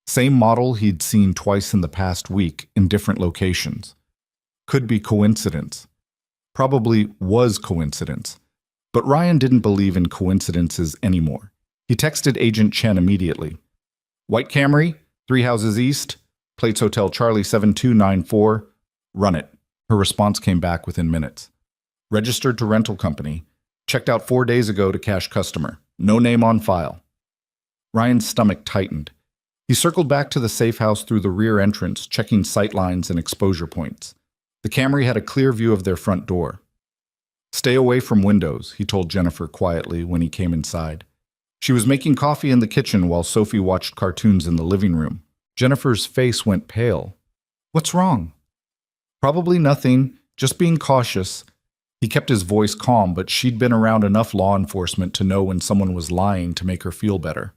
Same model he'd seen twice in the past week in different locations. Could be coincidence. Probably was coincidence. But Ryan didn't believe in coincidences anymore. He texted Agent Chen immediately. White Camry, 3 houses east, plates Hotel Charlie 7294, run it. Her response came back within minutes. Registered to rental company. Checked out 4 days ago to cash customer. No name on file. Ryan's stomach tightened. He circled back to the safe house through the rear entrance, checking sight lines and exposure points. The Camry had a clear view of their front door. Stay away from windows, he told Jennifer quietly when he came inside. She was making coffee in the kitchen while Sophie watched cartoons in the living room. Jennifer's face went pale. What's wrong? Probably nothing, just being cautious. He kept his voice calm, but she'd been around enough law enforcement to know when someone was lying to make her feel better.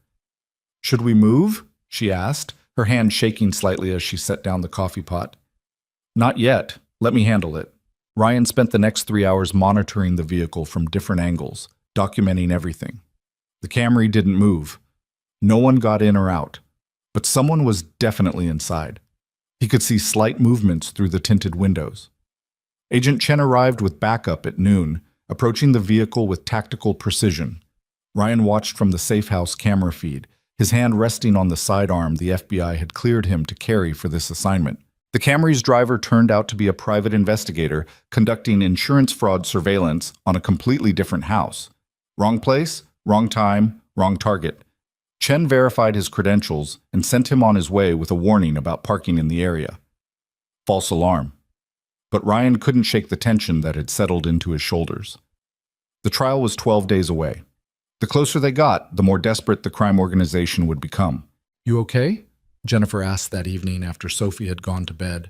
Should we move? She asked, her hand shaking slightly as she set down the coffee pot. Not yet. Let me handle it. Ryan spent the next 3 hours monitoring the vehicle from different angles, documenting everything. The Camry didn't move. No one got in or out, but someone was definitely inside. He could see slight movements through the tinted windows. Agent Chen arrived with backup at noon, approaching the vehicle with tactical precision. Ryan watched from the safe house camera feed, his hand resting on the sidearm the FBI had cleared him to carry for this assignment. The Camry's driver turned out to be a private investigator conducting insurance fraud surveillance on a completely different house. Wrong place, wrong time, wrong target. Chen verified his credentials and sent him on his way with a warning about parking in the area. False alarm. But Ryan couldn't shake the tension that had settled into his shoulders. The trial was 12 days away. The closer they got, the more desperate the crime organization would become. You okay? Jennifer asked that evening after Sophie had gone to bed.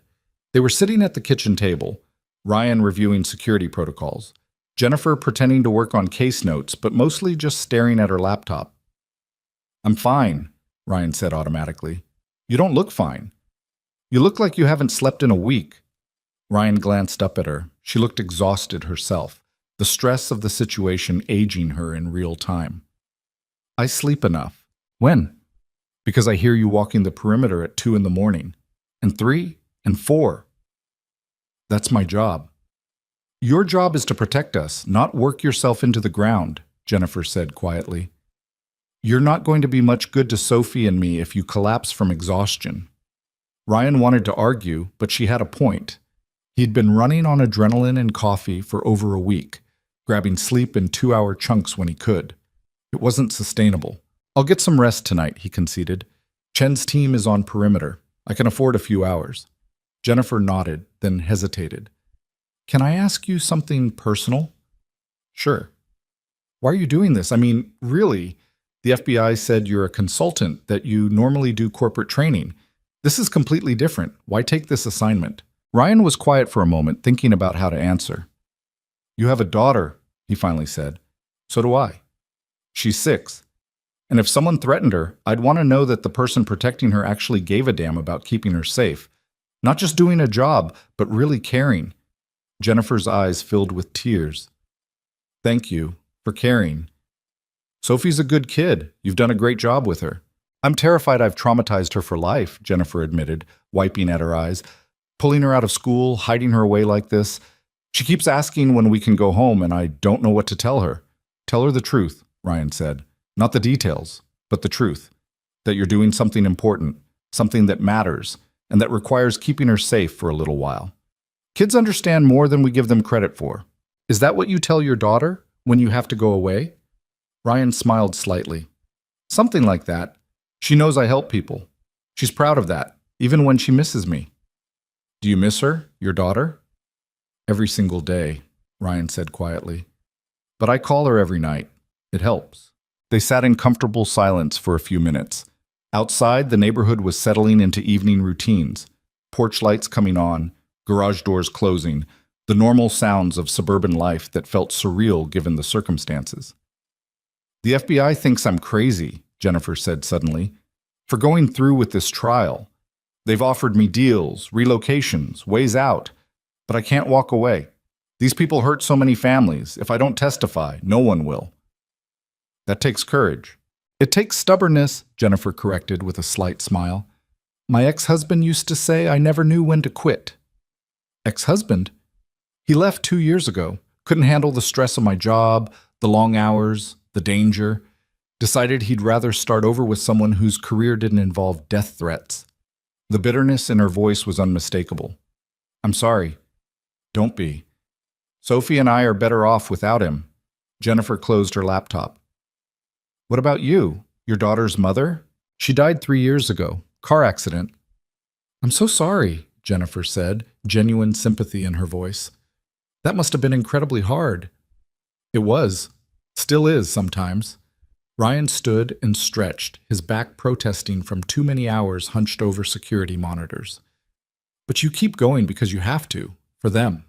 They were sitting at the kitchen table, Ryan reviewing security protocols, Jennifer pretending to work on case notes, but mostly just staring at her laptop. I'm fine, Ryan said automatically. You don't look fine. You look like you haven't slept in a week. Ryan glanced up at her. She looked exhausted herself, the stress of the situation aging her in real time. I sleep enough. When? Because I hear you walking the perimeter at 2 in the morning, and 3, and 4. That's my job. Your job is to protect us, not work yourself into the ground, Jennifer said quietly. You're not going to be much good to Sophie and me if you collapse from exhaustion. Ryan wanted to argue, but she had a point. He'd been running on adrenaline and coffee for over a week, grabbing sleep in 2-hour chunks when he could. It wasn't sustainable. I'll get some rest tonight, he conceded. Chen's team is on perimeter. I can afford a few hours. Jennifer nodded, then hesitated. Can I ask you something personal? Sure. Why are you doing this? I mean, really, the FBI said you're a consultant, that you normally do corporate training. This is completely different. Why take this assignment? Ryan was quiet for a moment, thinking about how to answer. You have a daughter, he finally said. So do I. She's 6. And if someone threatened her, I'd want to know that the person protecting her actually gave a damn about keeping her safe. Not just doing a job, but really caring. Jennifer's eyes filled with tears. Thank you for caring. Sophie's a good kid. You've done a great job with her. I'm terrified I've traumatized her for life, Jennifer admitted, wiping at her eyes. Pulling her out of school, hiding her away like this. She keeps asking when we can go home, and I don't know what to tell her. Tell her the truth, Ryan said. Not the details, but the truth. That you're doing something important, something that matters, and that requires keeping her safe for a little while. Kids understand more than we give them credit for. Is that what you tell your daughter when you have to go away? Ryan smiled slightly. Something like that. She knows I help people. She's proud of that, even when she misses me. Do you miss her, your daughter? Every single day, Ryan said quietly. But I call her every night. It helps. They sat in comfortable silence for a few minutes. Outside, the neighborhood was settling into evening routines. Porch lights coming on, garage doors closing, the normal sounds of suburban life that felt surreal given the circumstances. The FBI thinks I'm crazy, Jennifer said suddenly, for going through with this trial. They've offered me deals, relocations, ways out, but I can't walk away. These people hurt so many families. If I don't testify, no one will. That takes courage. It takes stubbornness, Jennifer corrected with a slight smile. My ex-husband used to say I never knew when to quit. Ex-husband? He left 2 years ago. Couldn't handle the stress of my job, the long hours, the danger. Decided he'd rather start over with someone whose career didn't involve death threats. The bitterness in her voice was unmistakable. I'm sorry. Don't be. Sophie and I are better off without him. Jennifer closed her laptop. What about you? Your daughter's mother? She died 3 years ago. Car accident. I'm so sorry, Jennifer said, genuine sympathy in her voice. That must have been incredibly hard. It was. Still is sometimes. Ryan stood and stretched, his back protesting from too many hours hunched over security monitors. But you keep going because you have to. For them.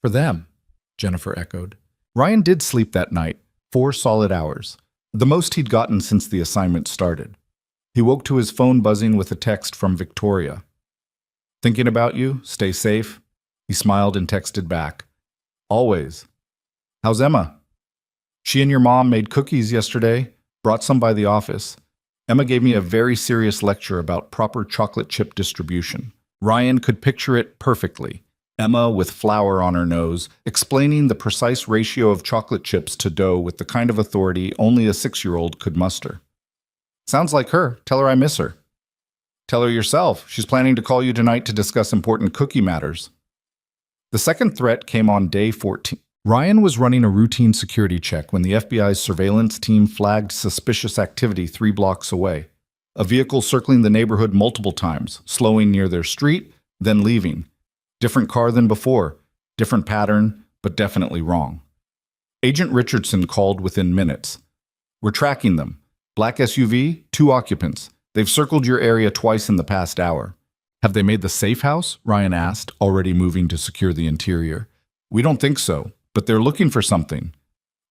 For them, Jennifer echoed. Ryan did sleep that night, 4 solid hours, the most he'd gotten since the assignment started. He woke to his phone buzzing with a text from Victoria. Thinking about you, stay safe. He smiled and texted back. Always. How's Emma? She and your mom made cookies yesterday, brought some by the office. Emma gave me a very serious lecture about proper chocolate chip distribution. Ryan could picture it perfectly. Emma with flour on her nose, explaining the precise ratio of chocolate chips to dough with the kind of authority only a 6-year-old could muster. Sounds like her. Tell her I miss her. Tell her yourself. She's planning to call you tonight to discuss important cookie matters. The second threat came on day 14. Ryan was running a routine security check when the FBI's surveillance team flagged suspicious activity 3 blocks away. A vehicle circling the neighborhood multiple times, slowing near their street, then leaving. Different car than before, different pattern, but definitely wrong. Agent Richardson called within minutes. We're tracking them. Black SUV, 2 occupants. They've circled your area twice in the past hour. Have they made the safe house? Ryan asked, already moving to secure the interior. We don't think so, but they're looking for something.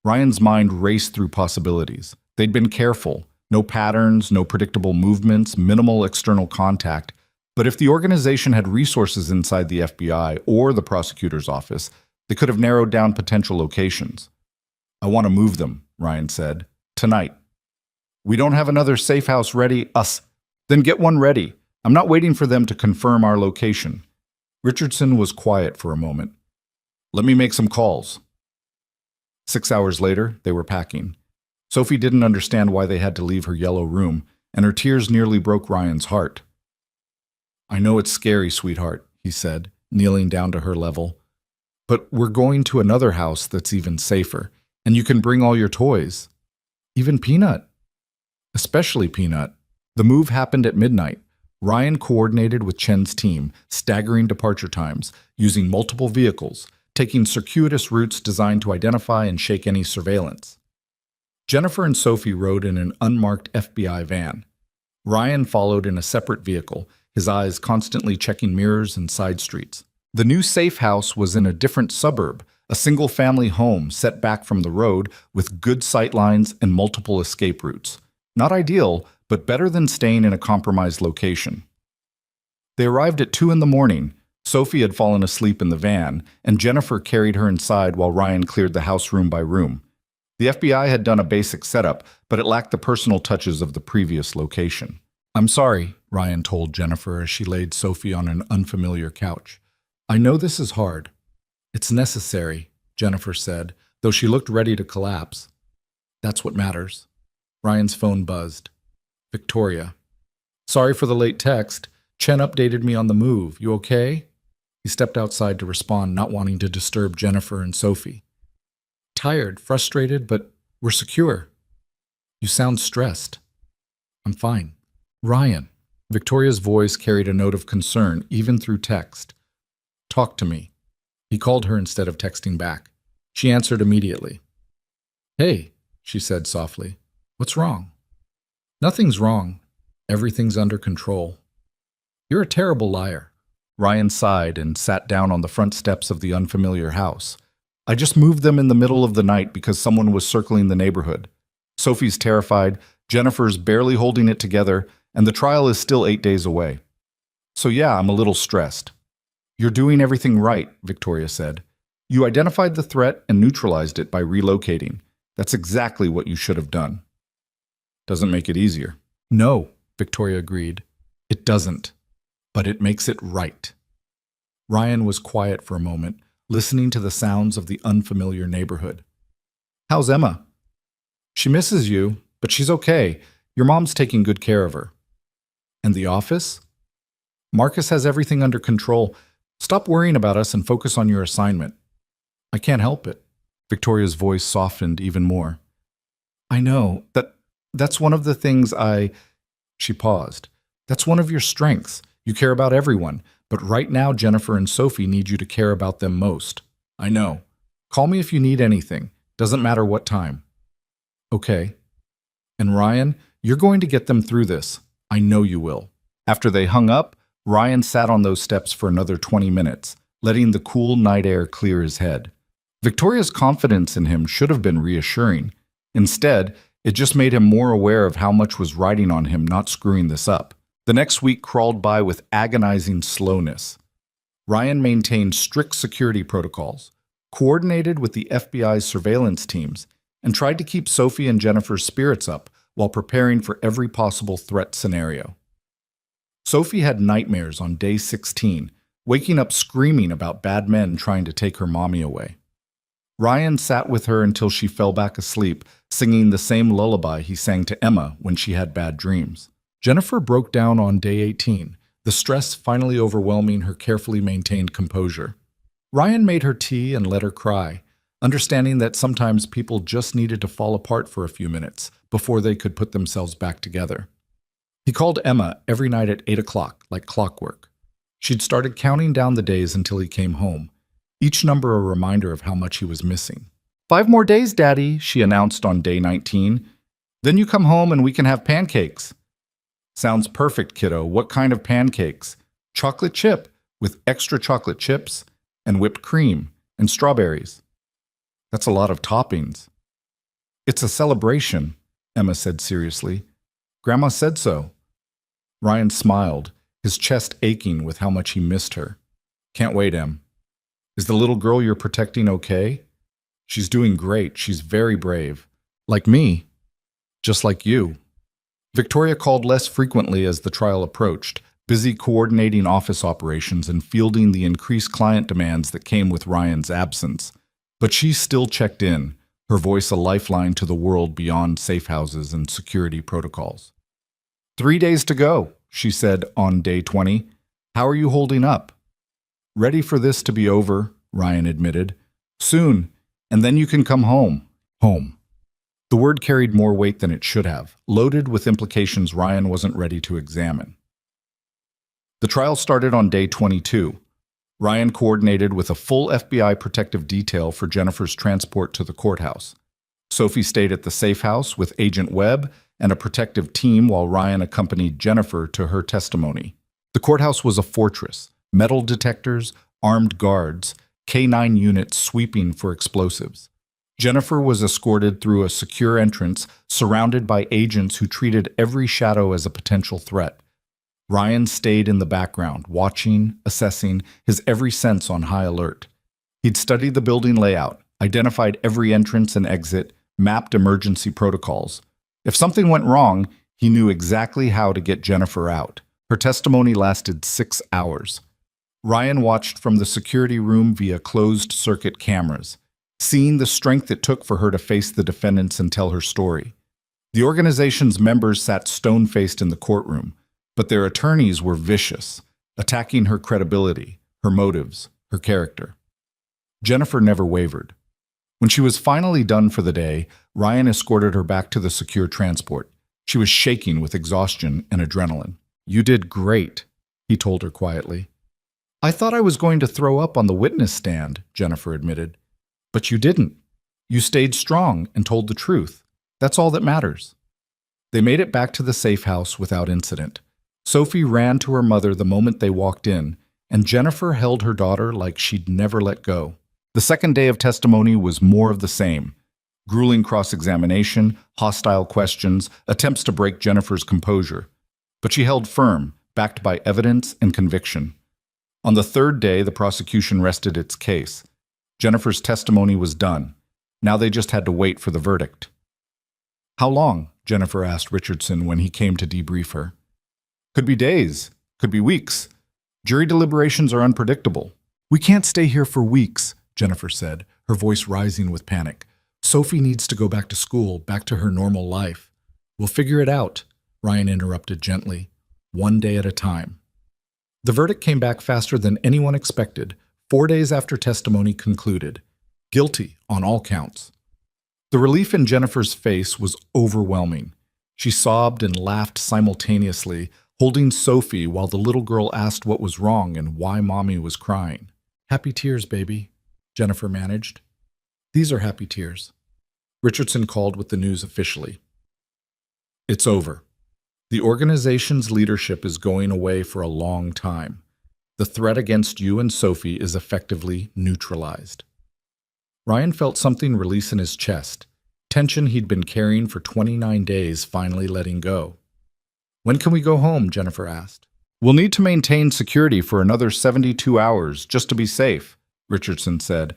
Ryan's mind raced through possibilities. They'd been careful. No patterns, no predictable movements, minimal external contact. But if the organization had resources inside the FBI or the prosecutor's office, they could have narrowed down potential locations. I want to move them, Ryan said. Tonight. We don't have another safe house ready. Us. Then get one ready. I'm not waiting for them to confirm our location. Richardson was quiet for a moment. Let me make some calls. 6 hours later, they were packing. Sophie didn't understand why they had to leave her yellow room, and her tears nearly broke Ryan's heart. I know it's scary, sweetheart, he said, kneeling down to her level. But we're going to another house that's even safer, and you can bring all your toys. Even Peanut. Especially Peanut. The move happened at midnight. Ryan coordinated with Chen's team, staggering departure times, using multiple vehicles, taking circuitous routes designed to identify and shake any surveillance. Jennifer and Sophie rode in an unmarked FBI van. Ryan followed in a separate vehicle, his eyes constantly checking mirrors and side streets. The new safe house was in a different suburb, a single-family home set back from the road with good sightlines and multiple escape routes. Not ideal, but better than staying in a compromised location. They arrived at 2 a.m. Sophie had fallen asleep in the van, and Jennifer carried her inside while Ryan cleared the house room by room. The FBI had done a basic setup, but it lacked the personal touches of the previous location. I'm sorry, Ryan told Jennifer as she laid Sophie on an unfamiliar couch. I know this is hard. It's necessary, Jennifer said, though she looked ready to collapse. That's what matters. Ryan's phone buzzed. Victoria. Sorry for the late text. Chen updated me on the move. You okay? He stepped outside to respond, not wanting to disturb Jennifer and Sophie. Tired, frustrated, but we're secure. You sound stressed. I'm fine. Ryan. Victoria's voice carried a note of concern, even through text. Talk to me. He called her instead of texting back. She answered immediately. Hey, she said softly. What's wrong? Nothing's wrong. Everything's under control. You're a terrible liar. Ryan sighed and sat down on the front steps of the unfamiliar house. I just moved them in the middle of the night because someone was circling the neighborhood. Sophie's terrified, Jennifer's barely holding it together, and the trial is still 8 days away. So yeah, I'm a little stressed. You're doing everything right, Victoria said. You identified the threat and neutralized it by relocating. That's exactly what you should have done. Doesn't make it easier. No, Victoria agreed. It doesn't, but it makes it right. Ryan was quiet for a moment, listening to the sounds of the unfamiliar neighborhood. How's Emma? She misses you, but she's okay. Your mom's taking good care of her. And the office? Marcus has everything under control. Stop worrying about us and focus on your assignment. I can't help it. Victoria's voice softened even more. I know. That's one of the things She paused. That's one of your strengths. You care about everyone, but right now Jennifer and Sophie need you to care about them most. I know. Call me if you need anything. Doesn't matter what time. Okay. And Ryan, you're going to get them through this. I know you will. After they hung up, Ryan sat on those steps for another 20 minutes, letting the cool night air clear his head. Victoria's confidence in him should have been reassuring. Instead, it just made him more aware of how much was riding on him not screwing this up. The next week crawled by with agonizing slowness. Ryan maintained strict security protocols, coordinated with the FBI's surveillance teams, and tried to keep Sophie and Jennifer's spirits up while preparing for every possible threat scenario. Sophie had nightmares on day 16, waking up screaming about bad men trying to take her mommy away. Ryan sat with her until she fell back asleep, singing the same lullaby he sang to Emma when she had bad dreams. Jennifer broke down on day 18, the stress finally overwhelming her carefully maintained composure. Ryan made her tea and let her cry, understanding that sometimes people just needed to fall apart for a few minutes before they could put themselves back together. He called Emma every night at 8 o'clock, like clockwork. She'd started counting down the days until he came home, each number a reminder of how much he was missing. 5 more days, Daddy, she announced on day 19. Then you come home and we can have pancakes. Sounds perfect, kiddo. What kind of pancakes? Chocolate chip, with extra chocolate chips, and whipped cream, and strawberries. That's a lot of toppings. It's a celebration, Emma said seriously. Grandma said so. Ryan smiled, his chest aching with how much he missed her. Can't wait, Em. Is the little girl you're protecting okay? She's doing great. She's very brave. Like me. Just like you. Victoria called less frequently as the trial approached, busy coordinating office operations and fielding the increased client demands that came with Ryan's absence. But she still checked in, her voice a lifeline to the world beyond safe houses and security protocols. 3 days to go, she said on day 20. How are you holding up? Ready for this to be over, Ryan admitted. Soon, and then you can come home. Home. The word carried more weight than it should have, loaded with implications Ryan wasn't ready to examine. The trial started on day 22. Ryan coordinated with a full FBI protective detail for Jennifer's transport to the courthouse. Sophie stayed at the safe house with Agent Webb and a protective team while Ryan accompanied Jennifer to her testimony. The courthouse was a fortress, metal detectors, armed guards, K-9 units sweeping for explosives. Jennifer was escorted through a secure entrance surrounded by agents who treated every shadow as a potential threat. Ryan stayed in the background, watching, assessing, his every sense on high alert. He'd studied the building layout, identified every entrance and exit, mapped emergency protocols. If something went wrong, he knew exactly how to get Jennifer out. Her testimony lasted 6 hours. Ryan watched from the security room via closed-circuit cameras, seeing the strength it took for her to face the defendants and tell her story. The organization's members sat stone-faced in the courtroom, but their attorneys were vicious, attacking her credibility, her motives, her character. Jennifer never wavered. When she was finally done for the day, Ryan escorted her back to the secure transport. She was shaking with exhaustion and adrenaline. "You did great," he told her quietly. "I thought I was going to throw up on the witness stand," Jennifer admitted. "But you didn't. You stayed strong and told the truth. That's all that matters." They made it back to the safe house without incident. Sophie ran to her mother the moment they walked in, and Jennifer held her daughter like she'd never let go. The second day of testimony was more of the same. Grueling cross-examination, hostile questions, attempts to break Jennifer's composure. But she held firm, backed by evidence and conviction. On the third day, the prosecution rested its case. Jennifer's testimony was done. Now they just had to wait for the verdict. "How long?" Jennifer asked Richardson when he came to debrief her. "Could be days, could be weeks. Jury deliberations are unpredictable." "We can't stay here for weeks," Jennifer said, her voice rising with panic. "Sophie needs to go back to school, back to her normal life." "We'll figure it out," Ryan interrupted gently. "One day at a time." The verdict came back faster than anyone expected, 4 days after testimony concluded. Guilty on all counts. The relief in Jennifer's face was overwhelming. She sobbed and laughed simultaneously, holding Sophie while the little girl asked what was wrong and why Mommy was crying. "Happy tears, baby," Jennifer managed. "These are happy tears." Richardson called with the news officially. "It's over. The organization's leadership is going away for a long time. The threat against you and Sophie is effectively neutralized." Ryan felt something release in his chest, tension he'd been carrying for 29 days finally letting go. "When can we go home?" Jennifer asked. "We'll need to maintain security for another 72 hours just to be safe," Richardson said.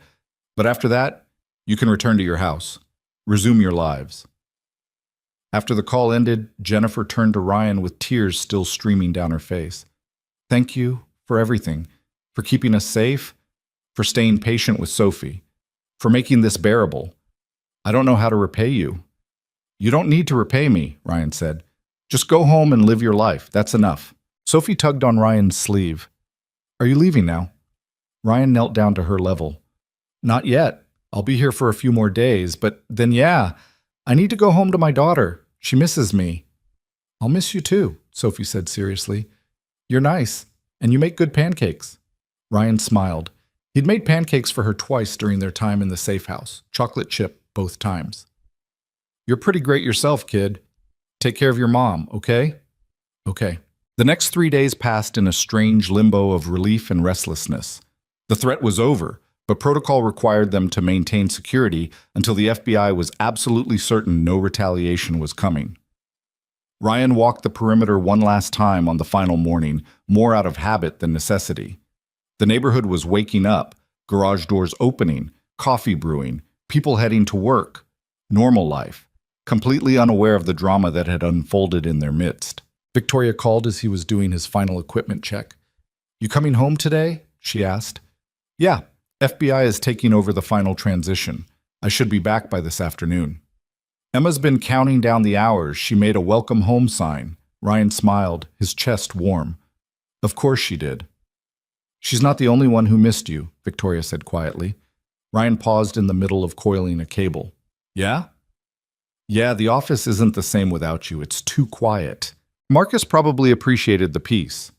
"But after that, you can return to your house. Resume your lives." After the call ended, Jennifer turned to Ryan with tears still streaming down her face. "Thank you for everything, for keeping us safe, for staying patient with Sophie, for making this bearable. I don't know how to repay you." "You don't need to repay me," Ryan said. "Just go home and live your life. That's enough." Sophie tugged on Ryan's sleeve. "Are you leaving now?" Ryan knelt down to her level. "Not yet. I'll be here for a few more days, but then I need to go home to my daughter. She misses me." "I'll miss you too," Sophie said seriously. "You're nice, and you make good pancakes." Ryan smiled. He'd made pancakes for her twice during their time in the safe house, chocolate chip both times. "You're pretty great yourself, kid. Take care of your mom, okay?" "Okay." The next 3 days passed in a strange limbo of relief and restlessness. The threat was over, but protocol required them to maintain security until the FBI was absolutely certain no retaliation was coming. Ryan walked the perimeter one last time on the final morning, more out of habit than necessity. The neighborhood was waking up, garage doors opening, coffee brewing, people heading to work. Normal life, completely unaware of the drama that had unfolded in their midst. Victoria called as he was doing his final equipment check. "You coming home today?" she asked. "Yeah. FBI is taking over the final transition. I should be back by this afternoon." Emma's been counting down the hours. She made a welcome home sign. Ryan smiled, his chest warm. "Of course she did." "She's not the only one who missed you," Victoria said quietly. Ryan paused in the middle of coiling a cable. "Yeah?" "Yeah, the office isn't the same without you. It's too quiet. Marcus probably appreciated the peace.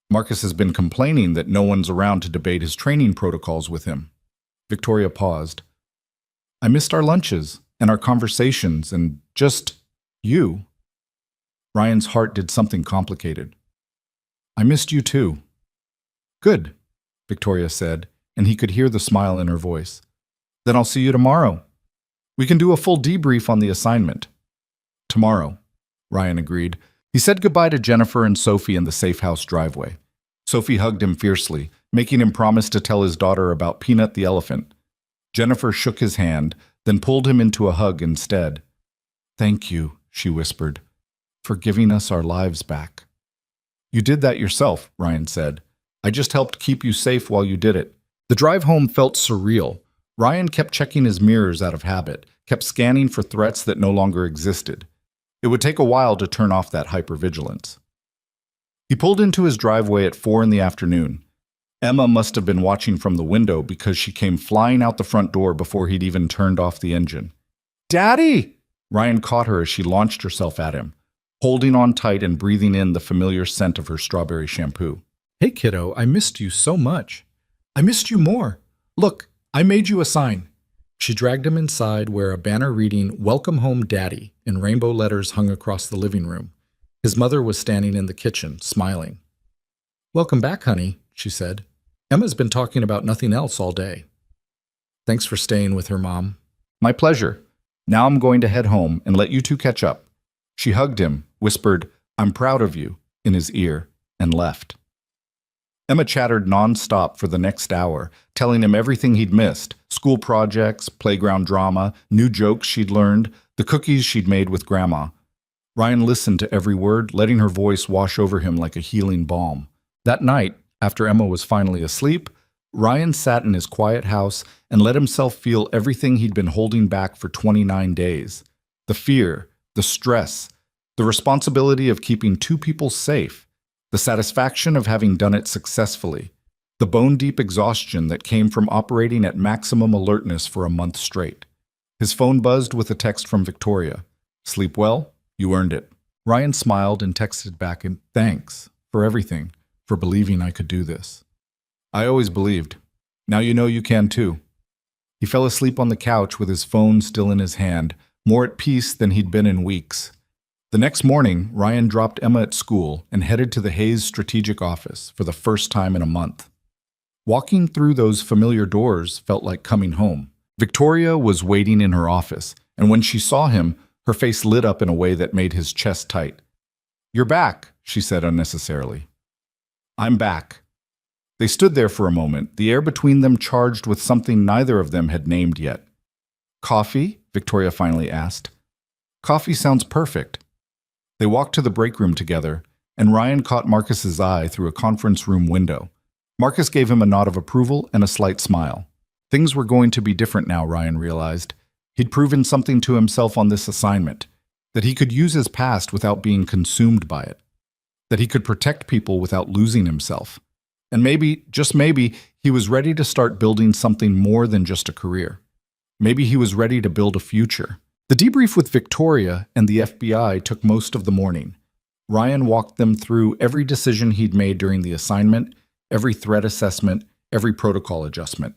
Marcus has been complaining that no one's around to debate his training protocols with him." Victoria paused. "I missed our lunches and our conversations and just you." Ryan's heart did something complicated. "I missed you too." "Good," Victoria said, and he could hear the smile in her voice. "Then I'll see you tomorrow. We can do a full debrief on the assignment." "Tomorrow," Ryan agreed. He said goodbye to Jennifer and Sophie in the safe house driveway. Sophie hugged him fiercely, making him promise to tell his daughter about Peanut the elephant. Jennifer shook his hand, then pulled him into a hug instead. "Thank you," she whispered, "for giving us our lives back." "You did that yourself," Ryan said. "I just helped keep you safe while you did it." The drive home felt surreal. Ryan kept checking his mirrors out of habit, kept scanning for threats that no longer existed. It would take a while to turn off that hypervigilance. He pulled into his driveway at 4 in the afternoon. Emma must have been watching from the window because she came flying out the front door before he'd even turned off the engine. "Daddy!" Ryan caught her as she launched herself at him, holding on tight and breathing in the familiar scent of her strawberry shampoo. Hey, kiddo, I missed you so much. I missed you more. Look, I made you a sign. She dragged him inside where a banner reading, "Welcome Home, Daddy," in rainbow letters hung across the living room. His mother was standing in the kitchen, smiling. "Welcome back, honey," she said. "Emma's been talking about nothing else all day." "Thanks for staying with her, Mom." "My pleasure. Now I'm going to head home and let you two catch up." She hugged him, whispered, "I'm proud of you," in his ear, and left. Emma chattered nonstop for the next hour, telling him everything he'd missed: school projects, playground drama, new jokes she'd learned, the cookies she'd made with Grandma. Ryan listened to every word, letting her voice wash over him like a healing balm. That night, after Emma was finally asleep, Ryan sat in his quiet house and let himself feel everything he'd been holding back for 29 days. The fear, the stress, the responsibility of keeping two people safe, the satisfaction of having done it successfully, the bone-deep exhaustion that came from operating at maximum alertness for a month straight. His phone buzzed with a text from Victoria. "Sleep well? You earned it." Ryan smiled and texted back, and "Thanks for everything, for believing I could do this. I always believed. Now you know you can too." He fell asleep on the couch with his phone still in his hand, more at peace than he'd been in weeks. The next morning, Ryan dropped Emma at school and headed to the Hayes strategic office for the first time in a month. Walking through those familiar doors felt like coming home. Victoria was waiting in her office, and when she saw him, her face lit up in a way that made his chest tight. "You're back," she said unnecessarily. "I'm back." They stood there for a moment, the air between them charged with something neither of them had named yet. "Coffee?" Victoria finally asked. "Coffee sounds perfect." They walked to the break room together, and Ryan caught Marcus's eye through a conference room window. Marcus gave him a nod of approval and a slight smile. Things were going to be different now, Ryan realized. He'd proven something to himself on this assignment, that he could use his past without being consumed by it, that he could protect people without losing himself. And maybe, just maybe, he was ready to start building something more than just a career. Maybe he was ready to build a future. The debrief with Victoria and the FBI took most of the morning. Ryan walked them through every decision he'd made during the assignment, every threat assessment, every protocol adjustment.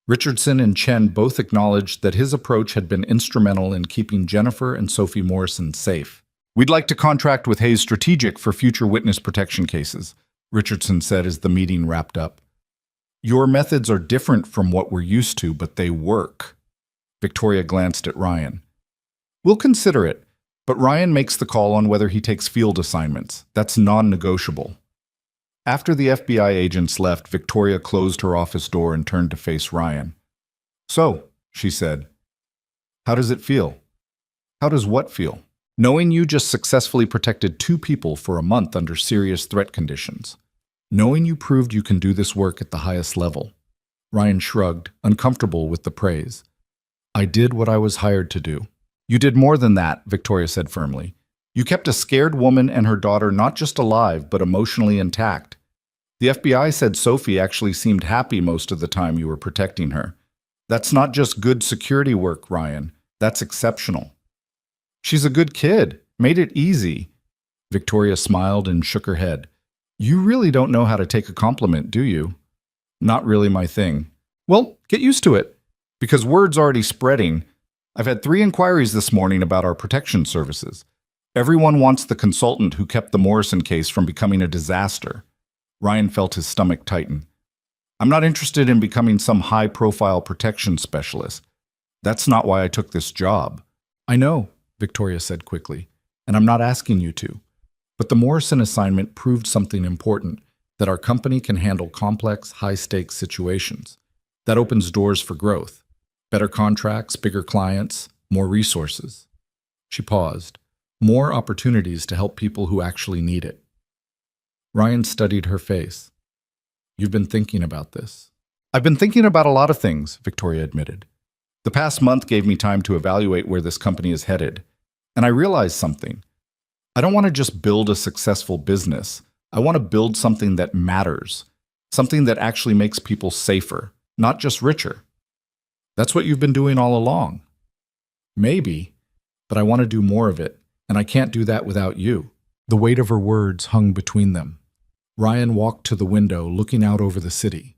Richardson and Chen both acknowledged that his approach had been instrumental in keeping Jennifer and Sophie Morrison safe. "We'd like to contract with Hayes Strategic for future witness protection cases," Richardson said as the meeting wrapped up. "Your methods are different from what we're used to, but they work." Victoria glanced at Ryan. "We'll consider it, but Ryan makes the call on whether he takes field assignments. That's non-negotiable." After the FBI agents left, Victoria closed her office door and turned to face Ryan. "So," she said, "how does it feel?" "How does what feel?" "Knowing you just successfully protected two people for a month under serious threat conditions. Knowing you proved you can do this work at the highest level." Ryan shrugged, uncomfortable with the praise. "I did what I was hired to do." "You did more than that," Victoria said firmly. "You kept a scared woman and her daughter not just alive, but emotionally intact. The FBI said Sophie actually seemed happy most of the time you were protecting her. That's not just good security work, Ryan. That's exceptional." "She's a good kid. Made it easy." Victoria smiled and shook her head. "You really don't know how to take a compliment, do you?" "Not really my thing." "Well, get used to it, because word's already spreading. I've had 3 inquiries this morning about our protection services. Everyone wants the consultant who kept the Morrison case from becoming a disaster." Ryan felt his stomach tighten. "I'm not interested in becoming some high-profile protection specialist. That's not why I took this job." "I know," Victoria said quickly, "and I'm not asking you to. But the Morrison assignment proved something important, that our company can handle complex, high-stakes situations. That opens doors for growth. Better contracts, bigger clients, more resources." She paused. "More opportunities to help people who actually need it." Ryan studied her face. "You've been thinking about this." "I've been thinking about a lot of things," Victoria admitted. "The past month gave me time to evaluate where this company is headed. And I realized something. I don't want to just build a successful business. I want to build something that matters. Something that actually makes people safer, not just richer. That's what you've been doing all along. Maybe, but I want to do more of it, and I can't do that without you. The weight of her words hung between them. Ryan walked to the window, looking out over the city.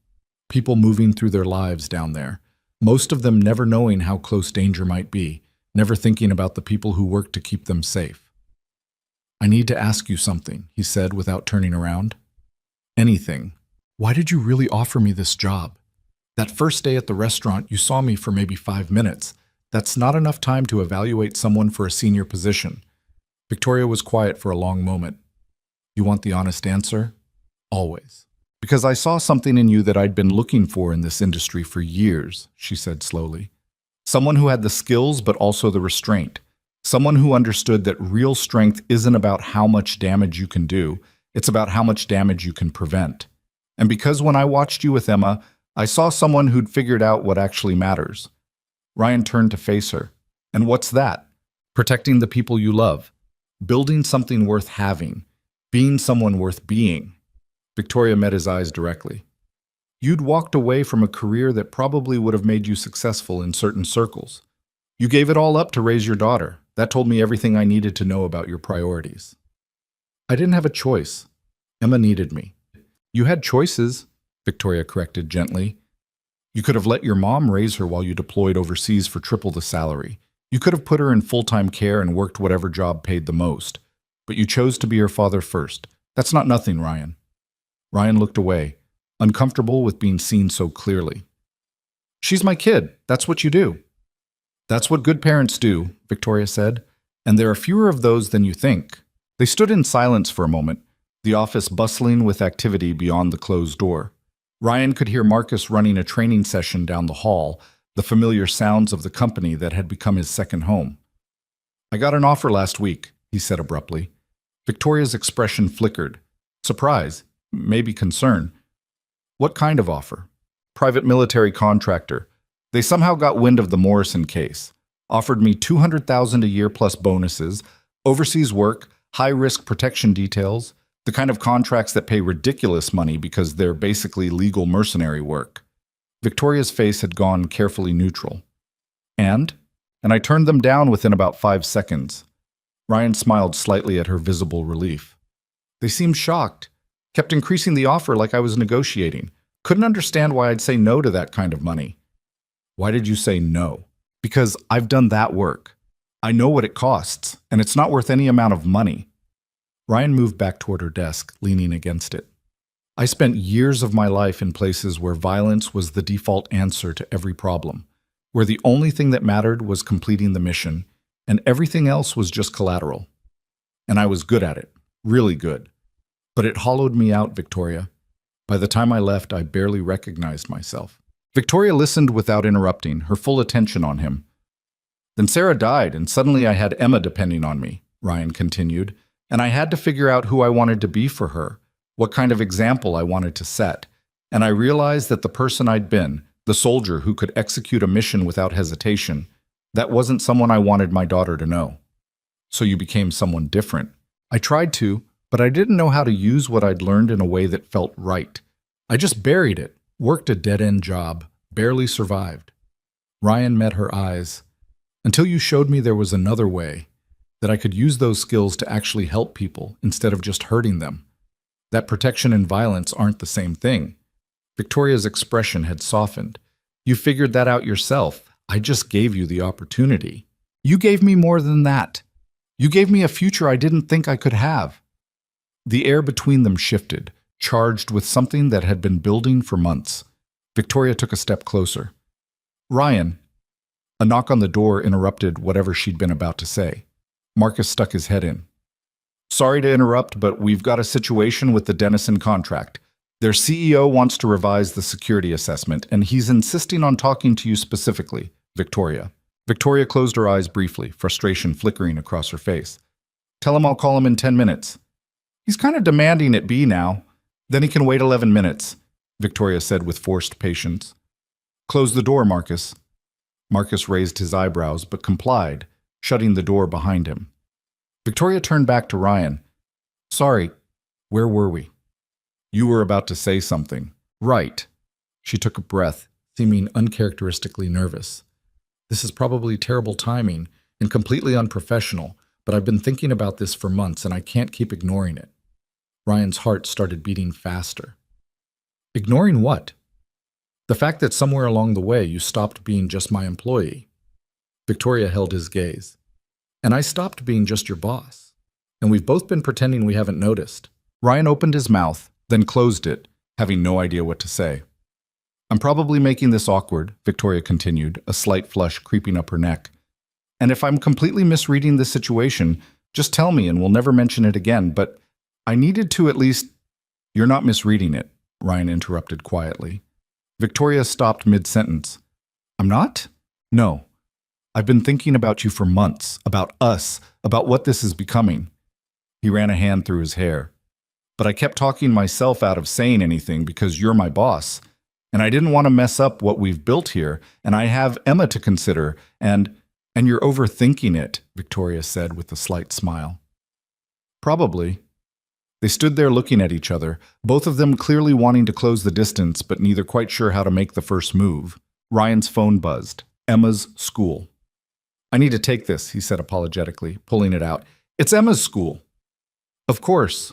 People moving through their lives down there, most of them never knowing how close danger might be, never thinking about the people who work to keep them safe. I need to ask you something, he said without turning around. Anything. Why did you really offer me this job? That first day at the restaurant, you saw me for maybe 5 minutes. That's not enough time to evaluate someone for a senior position. Victoria was quiet for a long moment. You want the honest answer? Always. Because I saw something in you that I'd been looking for in this industry for years, she said slowly. Someone who had the skills but also the restraint. Someone who understood that real strength isn't about how much damage you can do, it's about how much damage you can prevent. And because when I watched you with Emma, I saw someone who'd figured out what actually matters. Ryan turned to face her. And what's that? Protecting the people you love. Building something worth having. Being someone worth being. Victoria met his eyes directly. You'd walked away from a career that probably would have made you successful in certain circles. You gave it all up to raise your daughter. That told me everything I needed to know about your priorities. I didn't have a choice. Emma needed me. You had choices, Victoria corrected gently. You could have let your mom raise her while you deployed overseas for triple the salary. You could have put her in full-time care and worked whatever job paid the most. But you chose to be her father first. That's not nothing, Ryan. Ryan looked away, uncomfortable with being seen so clearly. She's my kid. That's what you do. That's what good parents do, Victoria said, and there are fewer of those than you think. They stood in silence for a moment, the office bustling with activity beyond the closed door. Ryan could hear Marcus running a training session down the hall, the familiar sounds of the company that had become his second home. I got an offer last week, he said abruptly. Victoria's expression flickered. Surprise, maybe concern. What kind of offer? Private military contractor. They somehow got wind of the Morrison case. Offered me $200,000 a year plus bonuses, overseas work, high-risk protection details, the kind of contracts that pay ridiculous money because they're basically legal mercenary work. Victoria's face had gone carefully neutral. And I turned them down within about 5 seconds. Ryan smiled slightly at her visible relief. They seemed shocked, kept increasing the offer like I was negotiating. Couldn't understand why I'd say no to that kind of money. Why did you say no? Because I've done that work. I know what it costs, and it's not worth any amount of money. Ryan moved back toward her desk, leaning against it. I spent years of my life in places where violence was the default answer to every problem, where the only thing that mattered was completing the mission, and everything else was just collateral. And I was good at it, really good. But it hollowed me out, Victoria. By the time I left, I barely recognized myself. Victoria listened without interrupting, her full attention on him. Then Sarah died, and suddenly I had Emma depending on me, Ryan continued, and I had to figure out who I wanted to be for her, what kind of example I wanted to set. And I realized that the person I'd been, the soldier who could execute a mission without hesitation, that wasn't someone I wanted my daughter to know. So you became someone different. I tried to, but I didn't know how to use what I'd learned in a way that felt right. I just buried it, worked a dead-end job, barely survived. Ryan met her eyes. Until you showed me there was another way, that I could use those skills to actually help people instead of just hurting them. That protection and violence aren't the same thing. Victoria's expression had softened. You figured that out yourself. I just gave you the opportunity. You gave me more than that. You gave me a future I didn't think I could have. The air between them shifted, charged with something that had been building for months. Victoria took a step closer. Ryan. A knock on the door interrupted whatever she'd been about to say. Marcus stuck his head in. Sorry to interrupt, but we've got a situation with the Dennison contract. Their CEO wants to revise the security assessment, and he's insisting on talking to you specifically, Victoria. Victoria closed her eyes briefly, frustration flickering across her face. Tell him I'll call him in 10 minutes. He's kind of demanding it be now. Then he can wait 11 minutes, Victoria said with forced patience. Close the door, Marcus. Marcus raised his eyebrows, but complied, shutting the door behind him. Victoria turned back to Ryan. Sorry, where were we? You were about to say something. Right. She took a breath, seeming uncharacteristically nervous. This is probably terrible timing and completely unprofessional, but I've been thinking about this for months and I can't keep ignoring it. Ryan's heart started beating faster. Ignoring what? The fact that somewhere along the way you stopped being just my employee. Victoria held his gaze. And I stopped being just your boss. And we've both been pretending we haven't noticed. Ryan opened his mouth, then closed it, having no idea what to say. I'm probably making this awkward, Victoria continued, a slight flush creeping up her neck. And if I'm completely misreading this situation, just tell me and we'll never mention it again, but I needed to at least— You're not misreading it, Ryan interrupted quietly. Victoria stopped mid-sentence. I'm not? No. I've been thinking about you for months, about us, about what this is becoming. He ran a hand through his hair. But I kept talking myself out of saying anything because you're my boss. And I didn't want to mess up what we've built here, and I have Emma to consider, and you're overthinking it, Victoria said with a slight smile. Probably. They stood there looking at each other, both of them clearly wanting to close the distance, but neither quite sure how to make the first move. Ryan's phone buzzed. Emma's school. I need to take this, he said apologetically, pulling it out. It's Emma's school. Of course.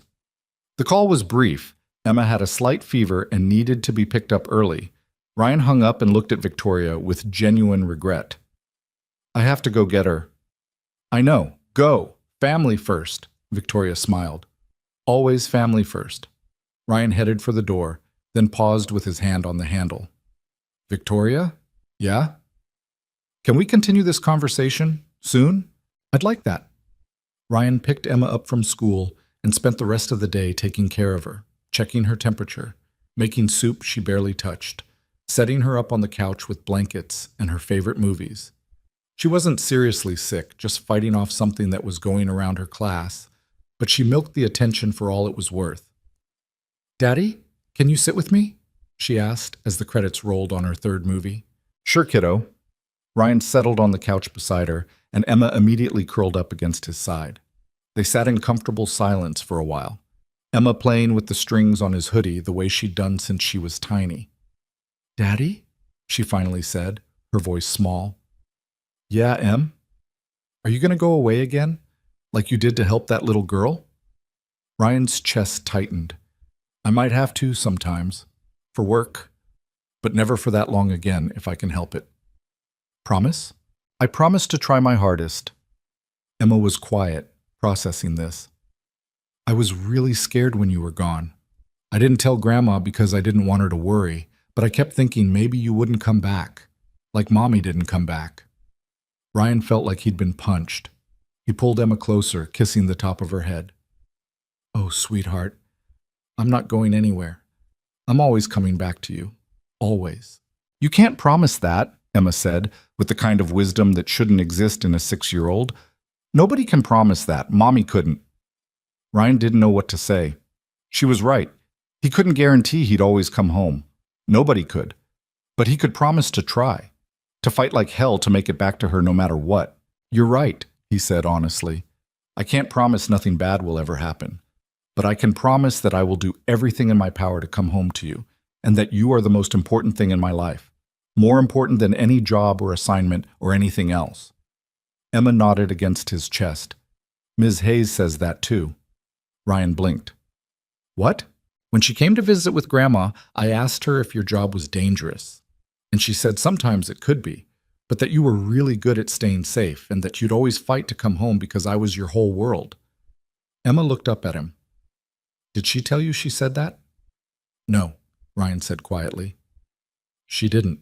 The call was brief. Emma had a slight fever and needed to be picked up early. Ryan hung up and looked at Victoria with genuine regret. I have to go get her. I know. Go. Family first, Victoria smiled. Always family first. Ryan headed for the door, then paused with his hand on the handle. Victoria? Yeah? Can we continue this conversation soon? I'd like that. Ryan picked Emma up from school and spent the rest of the day taking care of her, checking her temperature, making soup she barely touched, setting her up on the couch with blankets and her favorite movies. She wasn't seriously sick, just fighting off something that was going around her class, but she milked the attention for all it was worth. Daddy, can you sit with me? She asked as the credits rolled on her third movie. Sure, kiddo. Ryan settled on the couch beside her, and Emma immediately curled up against his side. They sat in comfortable silence for a while, Emma playing with the strings on his hoodie the way she'd done since she was tiny. Daddy? She finally said, her voice small. Yeah, Em? Are you going to go away again? Like you did to help that little girl? Ryan's chest tightened. I might have to sometimes. For work. But never for that long again, if I can help it. Promise? I promise to try my hardest. Emma was quiet, processing this. I was really scared when you were gone. I didn't tell Grandma because I didn't want her to worry, but I kept thinking maybe you wouldn't come back, like Mommy didn't come back. Ryan felt like he'd been punched. He pulled Emma closer, kissing the top of her head. Oh, sweetheart, I'm not going anywhere. I'm always coming back to you. Always. You can't promise that, Emma said, with the kind of wisdom that shouldn't exist in a 6-year-old. Nobody can promise that. Mommy couldn't. Ryan didn't know what to say. She was right. He couldn't guarantee he'd always come home. Nobody could. But he could promise to try. To fight like hell to make it back to her no matter what. You're right, he said honestly. I can't promise nothing bad will ever happen. But I can promise that I will do everything in my power to come home to you, and that you are the most important thing in my life. More important than any job or assignment or anything else. Emma nodded against his chest. Ms. Hayes says that too. Ryan blinked. What? When she came to visit with Grandma, I asked her if your job was dangerous. And she said sometimes it could be, but that you were really good at staying safe and that you'd always fight to come home because I was your whole world. Emma looked up at him. Did she tell you she said that? No, Ryan said quietly. She didn't.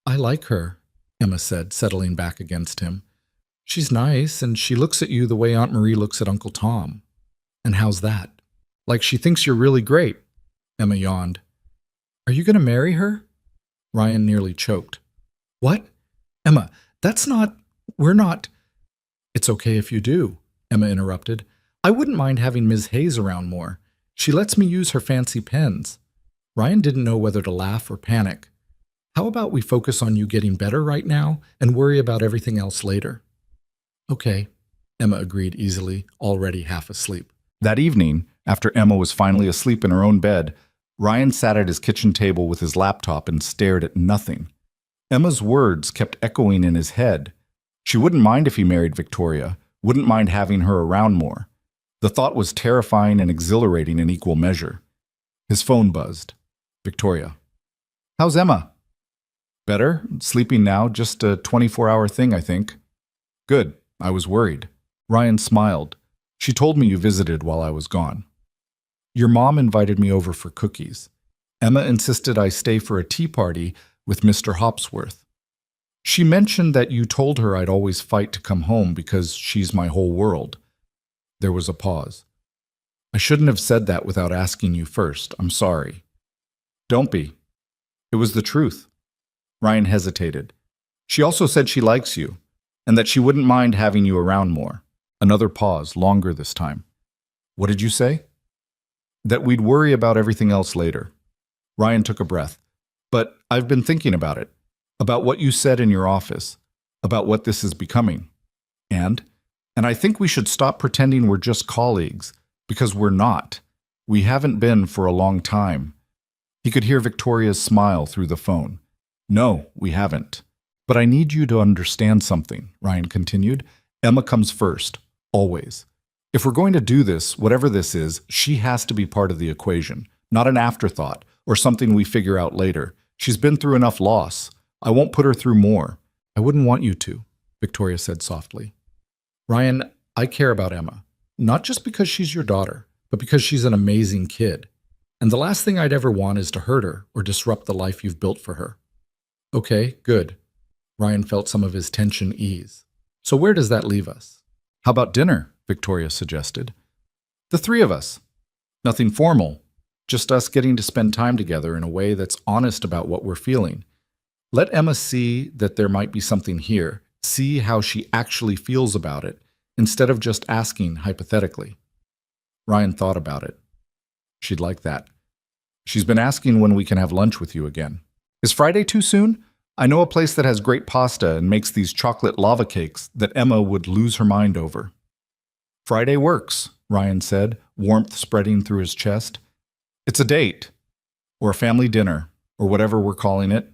I like her, Emma said, settling back against him. She's nice, and she looks at you the way Aunt Marie looks at Uncle Tom. And how's that? Like she thinks you're really great, Emma yawned. Are you going to marry her? Ryan nearly choked. What? Emma, we're not. It's okay if you do, Emma interrupted. I wouldn't mind having Ms. Hayes around more. She lets me use her fancy pens. Ryan didn't know whether to laugh or panic. How about we focus on you getting better right now and worry about everything else later? Okay, Emma agreed easily, already half asleep. That evening, after Emma was finally asleep in her own bed, Ryan sat at his kitchen table with his laptop and stared at nothing. Emma's words kept echoing in his head. She wouldn't mind if he married Victoria, wouldn't mind having her around more. The thought was terrifying and exhilarating in equal measure. His phone buzzed. Victoria. How's Emma? Better. Sleeping now. Just a 24-hour thing, I think. Good. I was worried. Ryan smiled. She told me you visited while I was gone. Your mom invited me over for cookies. Emma insisted I stay for a tea party with Mr. Hopsworth. She mentioned that you told her I'd always fight to come home because she's my whole world. There was a pause. I shouldn't have said that without asking you first. I'm sorry. Don't be. It was the truth. Ryan hesitated. She also said she likes you, and that she wouldn't mind having you around more. Another pause, longer this time. What did you say? That we'd worry about everything else later. Ryan took a breath. But I've been thinking about it. About what you said in your office. About what this is becoming. And I think we should stop pretending we're just colleagues, because we're not. We haven't been for a long time. He could hear Victoria's smile through the phone. No, we haven't. But I need you to understand something, Ryan continued. Emma comes first, always. If we're going to do this, whatever this is, she has to be part of the equation, not an afterthought or something we figure out later. She's been through enough loss. I won't put her through more. I wouldn't want you to, Victoria said softly. Ryan, I care about Emma, not just because she's your daughter, but because she's an amazing kid. And the last thing I'd ever want is to hurt her or disrupt the life you've built for her. Okay, good. Ryan felt some of his tension ease. So where does that leave us? How about dinner? Victoria suggested. The three of us. Nothing formal. Just us getting to spend time together in a way that's honest about what we're feeling. Let Emma see that there might be something here. See how she actually feels about it, instead of just asking hypothetically. Ryan thought about it. She'd like that. She's been asking when we can have lunch with you again. Is Friday too soon? I know a place that has great pasta and makes these chocolate lava cakes that Emma would lose her mind over. Friday works, Ryan said, warmth spreading through his chest. It's a date, or a family dinner, or whatever we're calling it.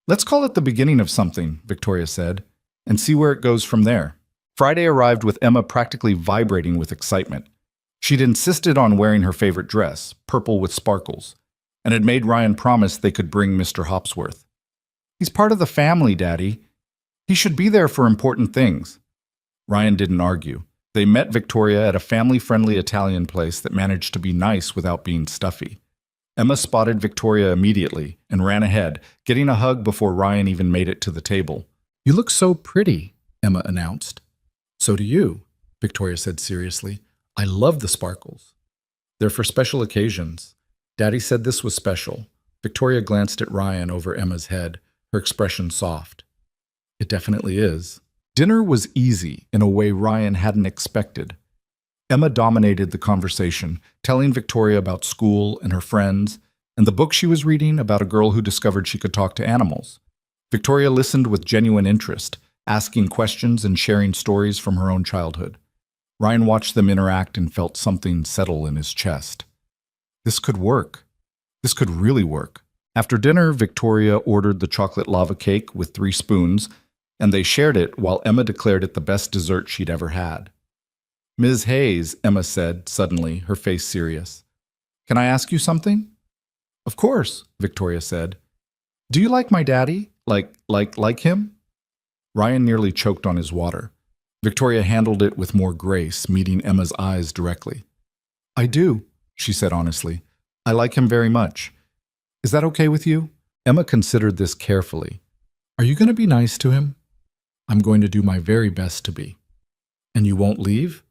Let's call it the beginning of something, Victoria said, and see where it goes from there. Friday arrived with Emma practically vibrating with excitement. She'd insisted on wearing her favorite dress, purple with sparkles, and had made Ryan promise they could bring Mr. Hopsworth. He's part of the family, Daddy. He should be there for important things. Ryan didn't argue. They met Victoria at a family-friendly Italian place that managed to be nice without being stuffy. Emma spotted Victoria immediately and ran ahead, getting a hug before Ryan even made it to the table. You look so pretty, Emma announced. So do you, Victoria said seriously. I love the sparkles. They're for special occasions. Daddy said this was special. Victoria glanced at Ryan over Emma's head, her expression soft. It definitely is. Dinner was easy in a way Ryan hadn't expected. Emma dominated the conversation, telling Victoria about school and her friends, and the book she was reading about a girl who discovered she could talk to animals. Victoria listened with genuine interest, asking questions and sharing stories from her own childhood. Ryan watched them interact and felt something settle in his chest. This could work. This could really work. After dinner, Victoria ordered the chocolate lava cake with 3 spoons, and they shared it while Emma declared it the best dessert she'd ever had. Ms. Hayes, Emma said, suddenly, her face serious. Can I ask you something? Of course, Victoria said. Do you like my daddy? Like him? Ryan nearly choked on his water. Victoria handled it with more grace, meeting Emma's eyes directly. I do, she said honestly. I like him very much. Is that okay with you? Emma considered this carefully. Are you going to be nice to him? I'm going to do my very best to be. And you won't leave?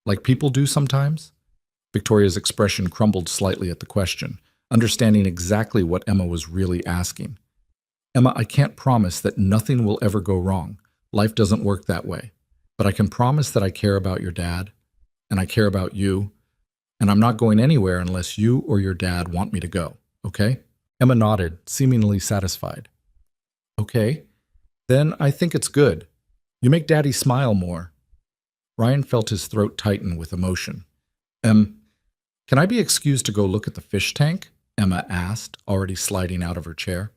Like people do sometimes? Victoria's expression crumbled slightly at the question, understanding exactly what Emma was really asking. Emma, I can't promise that nothing will ever go wrong. Life doesn't work that way. But I can promise that I care about your dad, and I care about you, and I'm not going anywhere unless you or your dad want me to go, okay? Emma nodded, seemingly satisfied. Okay, then I think it's good. You make Daddy smile more. Ryan felt his throat tighten with emotion. Can I be excused to go look at the fish tank? Emma asked, already sliding out of her chair.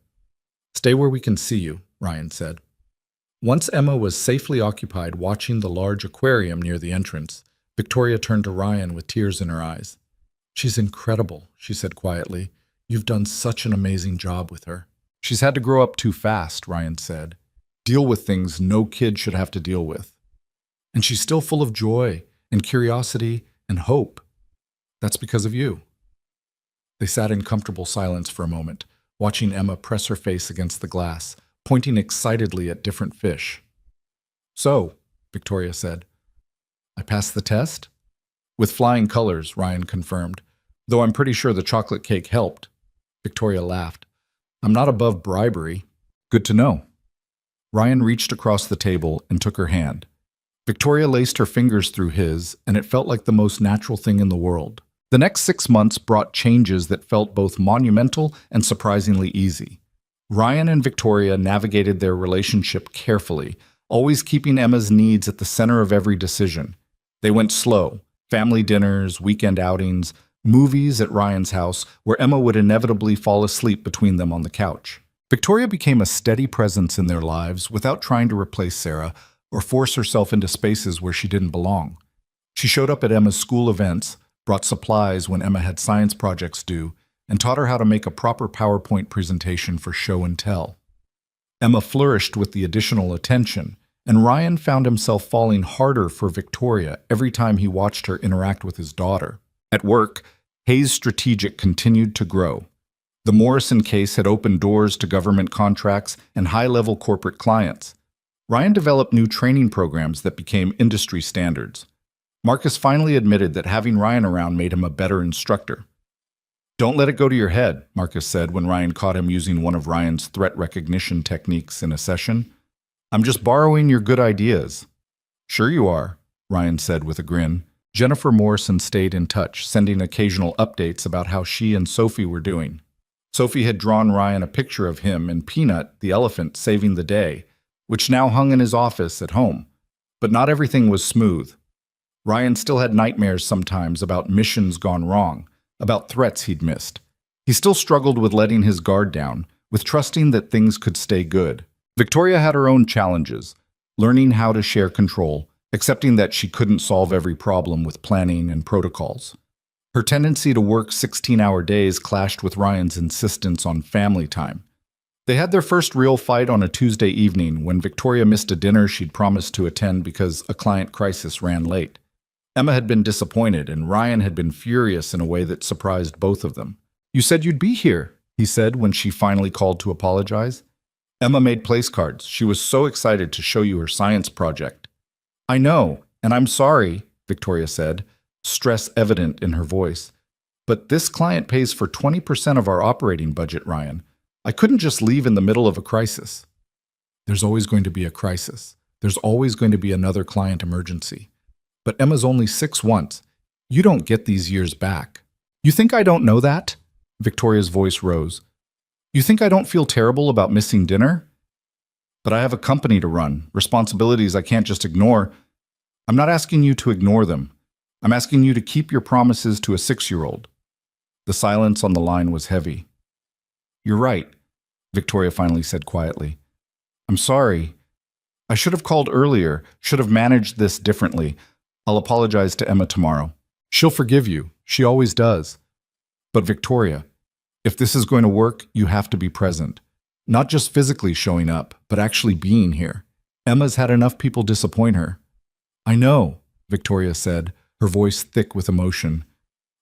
Stay where we can see you, Ryan said. Once Emma was safely occupied watching the large aquarium near the entrance, Victoria turned to Ryan with tears in her eyes. She's incredible, she said quietly. You've done such an amazing job with her. She's had to grow up too fast, Ryan said. Deal with things no kid should have to deal with. And she's still full of joy and curiosity and hope. That's because of you. They sat in comfortable silence for a moment, watching Emma press her face against the glass, pointing excitedly at different fish. So, Victoria said, I passed the test? With flying colors, Ryan confirmed, though I'm pretty sure the chocolate cake helped. Victoria laughed. I'm not above bribery. Good to know. Ryan reached across the table and took her hand. Victoria laced her fingers through his, and it felt like the most natural thing in the world. The next 6 months brought changes that felt both monumental and surprisingly easy. Ryan and Victoria navigated their relationship carefully, always keeping Emma's needs at the center of every decision. They went slow, family dinners, weekend outings, movies at Ryan's house, where Emma would inevitably fall asleep between them on the couch. Victoria became a steady presence in their lives without trying to replace Sarah or force herself into spaces where she didn't belong. She showed up at Emma's school events, brought supplies when Emma had science projects due, and taught her how to make a proper PowerPoint presentation for show and tell. Emma flourished with the additional attention, and Ryan found himself falling harder for Victoria every time he watched her interact with his daughter. At work, Hayes Strategic continued to grow. The Morrison case had opened doors to government contracts and high-level corporate clients. Ryan developed new training programs that became industry standards. Marcus finally admitted that having Ryan around made him a better instructor. Don't let it go to your head, Marcus said when Ryan caught him using one of Ryan's threat recognition techniques in a session. I'm just borrowing your good ideas. Sure you are, Ryan said with a grin. Jennifer Morrison stayed in touch, sending occasional updates about how she and Sophie were doing. Sophie had drawn Ryan a picture of him and Peanut, the elephant, saving the day, which now hung in his office at home. But not everything was smooth. Ryan still had nightmares sometimes about missions gone wrong, about threats he'd missed. He still struggled with letting his guard down, with trusting that things could stay good. Victoria had her own challenges, learning how to share control, accepting that she couldn't solve every problem with planning and protocols. Her tendency to work 16-hour days clashed with Ryan's insistence on family time. They had their first real fight on a Tuesday evening when Victoria missed a dinner she'd promised to attend because a client crisis ran late. Emma had been disappointed, and Ryan had been furious in a way that surprised both of them. You said you'd be here, he said when she finally called to apologize. Emma made place cards. She was so excited to show you her science project. I know, and I'm sorry, Victoria said, stress evident in her voice. But this client pays for 20% of our operating budget, Ryan. I couldn't just leave in the middle of a crisis. There's always going to be a crisis. There's always going to be another client emergency. But Emma's only 6 once. You don't get these years back. You think I don't know that? Victoria's voice rose. You think I don't feel terrible about missing dinner? But I have a company to run, responsibilities I can't just ignore. I'm not asking you to ignore them. I'm asking you to keep your promises to a 6-year-old. The silence on the line was heavy. You're right, Victoria finally said quietly. I'm sorry. I should have called earlier, should have managed this differently. I'll apologize to Emma tomorrow. She'll forgive you. She always does. But Victoria, if this is going to work, you have to be present. Not just physically showing up, but actually being here. Emma's had enough people disappoint her. I know, Victoria said, her voice thick with emotion.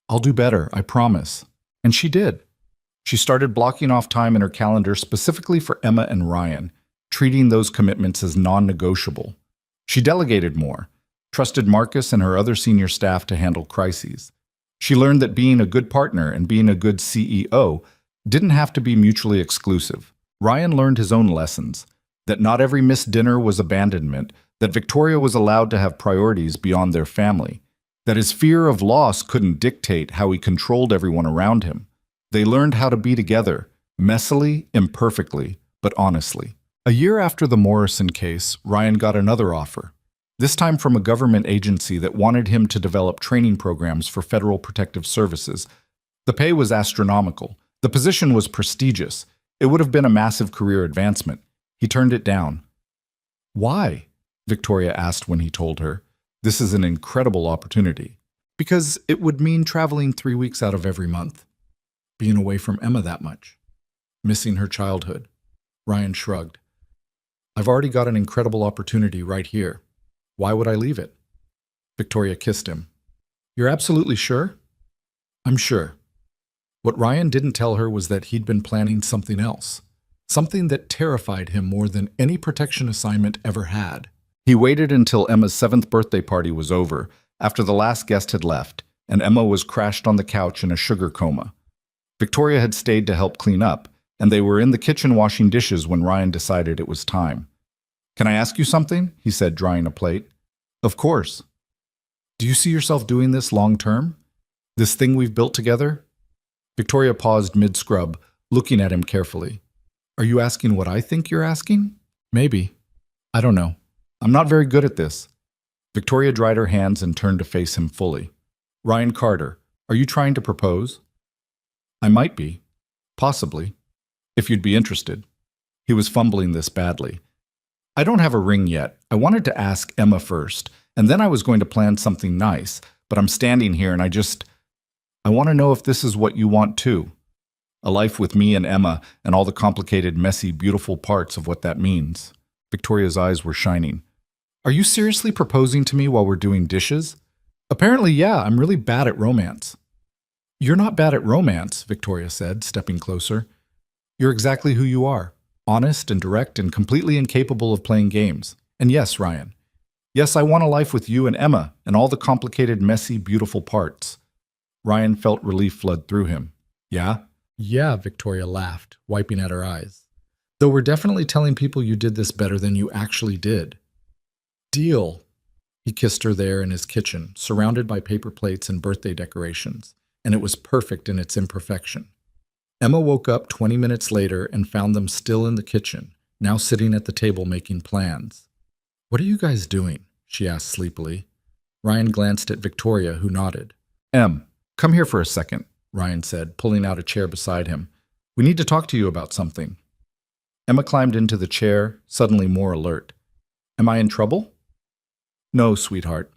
I'll do better, I promise. And she did. She started blocking off time in her calendar specifically for Emma and Ryan, treating those commitments as non-negotiable. She delegated more, trusted Marcus and her other senior staff to handle crises. She learned that being a good partner and being a good CEO didn't have to be mutually exclusive. Ryan learned his own lessons, that not every missed dinner was abandonment, that Victoria was allowed to have priorities beyond their family, that his fear of loss couldn't dictate how he controlled everyone around him. They learned how to be together, messily, imperfectly, but honestly. A year after the Morrison case, Ryan got another offer, this time from a government agency that wanted him to develop training programs for Federal Protective Services. The pay was astronomical, The position was prestigious. It would have been a massive career advancement. He turned it down. Why? Victoria asked when he told her. This is an incredible opportunity. Because it would mean traveling 3 weeks out of every month. Being away from Emma that much. Missing her childhood. Ryan shrugged. I've already got an incredible opportunity right here. Why would I leave it? Victoria kissed him. You're absolutely sure? I'm sure. What Ryan didn't tell her was that he'd been planning something else. Something that terrified him more than any protection assignment ever had. He waited until Emma's 7th birthday party was over, after the last guest had left, and Emma was crashed on the couch in a sugar coma. Victoria had stayed to help clean up, and they were in the kitchen washing dishes when Ryan decided it was time. Can I ask you something? He said, drying a plate. Of course. Do you see yourself doing this long term? This thing we've built together? Victoria paused mid-scrub, looking at him carefully. Are you asking what I think you're asking? Maybe. I don't know. I'm not very good at this. Victoria dried her hands and turned to face him fully. Ryan Carter, are you trying to propose? I might be. Possibly. If you'd be interested. He was fumbling this badly. I don't have a ring yet. I wanted to ask Emma first, and then I was going to plan something nice, but I'm standing here and I want to know if this is what you want too. A life with me and Emma and all the complicated, messy, beautiful parts of what that means. Victoria's eyes were shining. Are you seriously proposing to me while we're doing dishes? Apparently, yeah, I'm really bad at romance. You're not bad at romance, Victoria said, stepping closer. You're exactly who you are. Honest and direct and completely incapable of playing games. And yes, Ryan. Yes, I want a life with you and Emma and all the complicated, messy, beautiful parts. Ryan felt relief flood through him. Yeah? Yeah, Victoria laughed, wiping at her eyes. Though we're definitely telling people you did this better than you actually did. Deal. He kissed her there in his kitchen, surrounded by paper plates and birthday decorations, and it was perfect in its imperfection. Emma woke up 20 minutes later and found them still in the kitchen, now sitting at the table making plans. What are you guys doing? She asked sleepily. Ryan glanced at Victoria, who nodded. Em, come here for a second, Ryan said, pulling out a chair beside him. We need to talk to you about something. Emma climbed into the chair, suddenly more alert. Am I in trouble? No, sweetheart.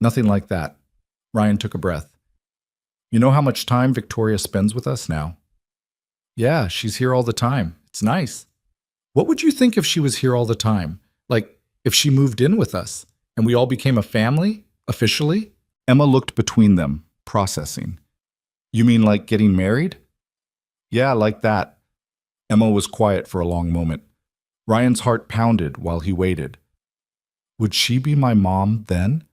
Nothing like that. Ryan took a breath. You know how much time Victoria spends with us now? Yeah, she's here all the time. It's nice. What would you think if she was here all the time? Like, if she moved in with us, and we all became a family, officially? Emma looked between them, processing. You mean like getting married? Yeah, like that. Emma was quiet for a long moment. Ryan's heart pounded while he waited. Would she be my mom then?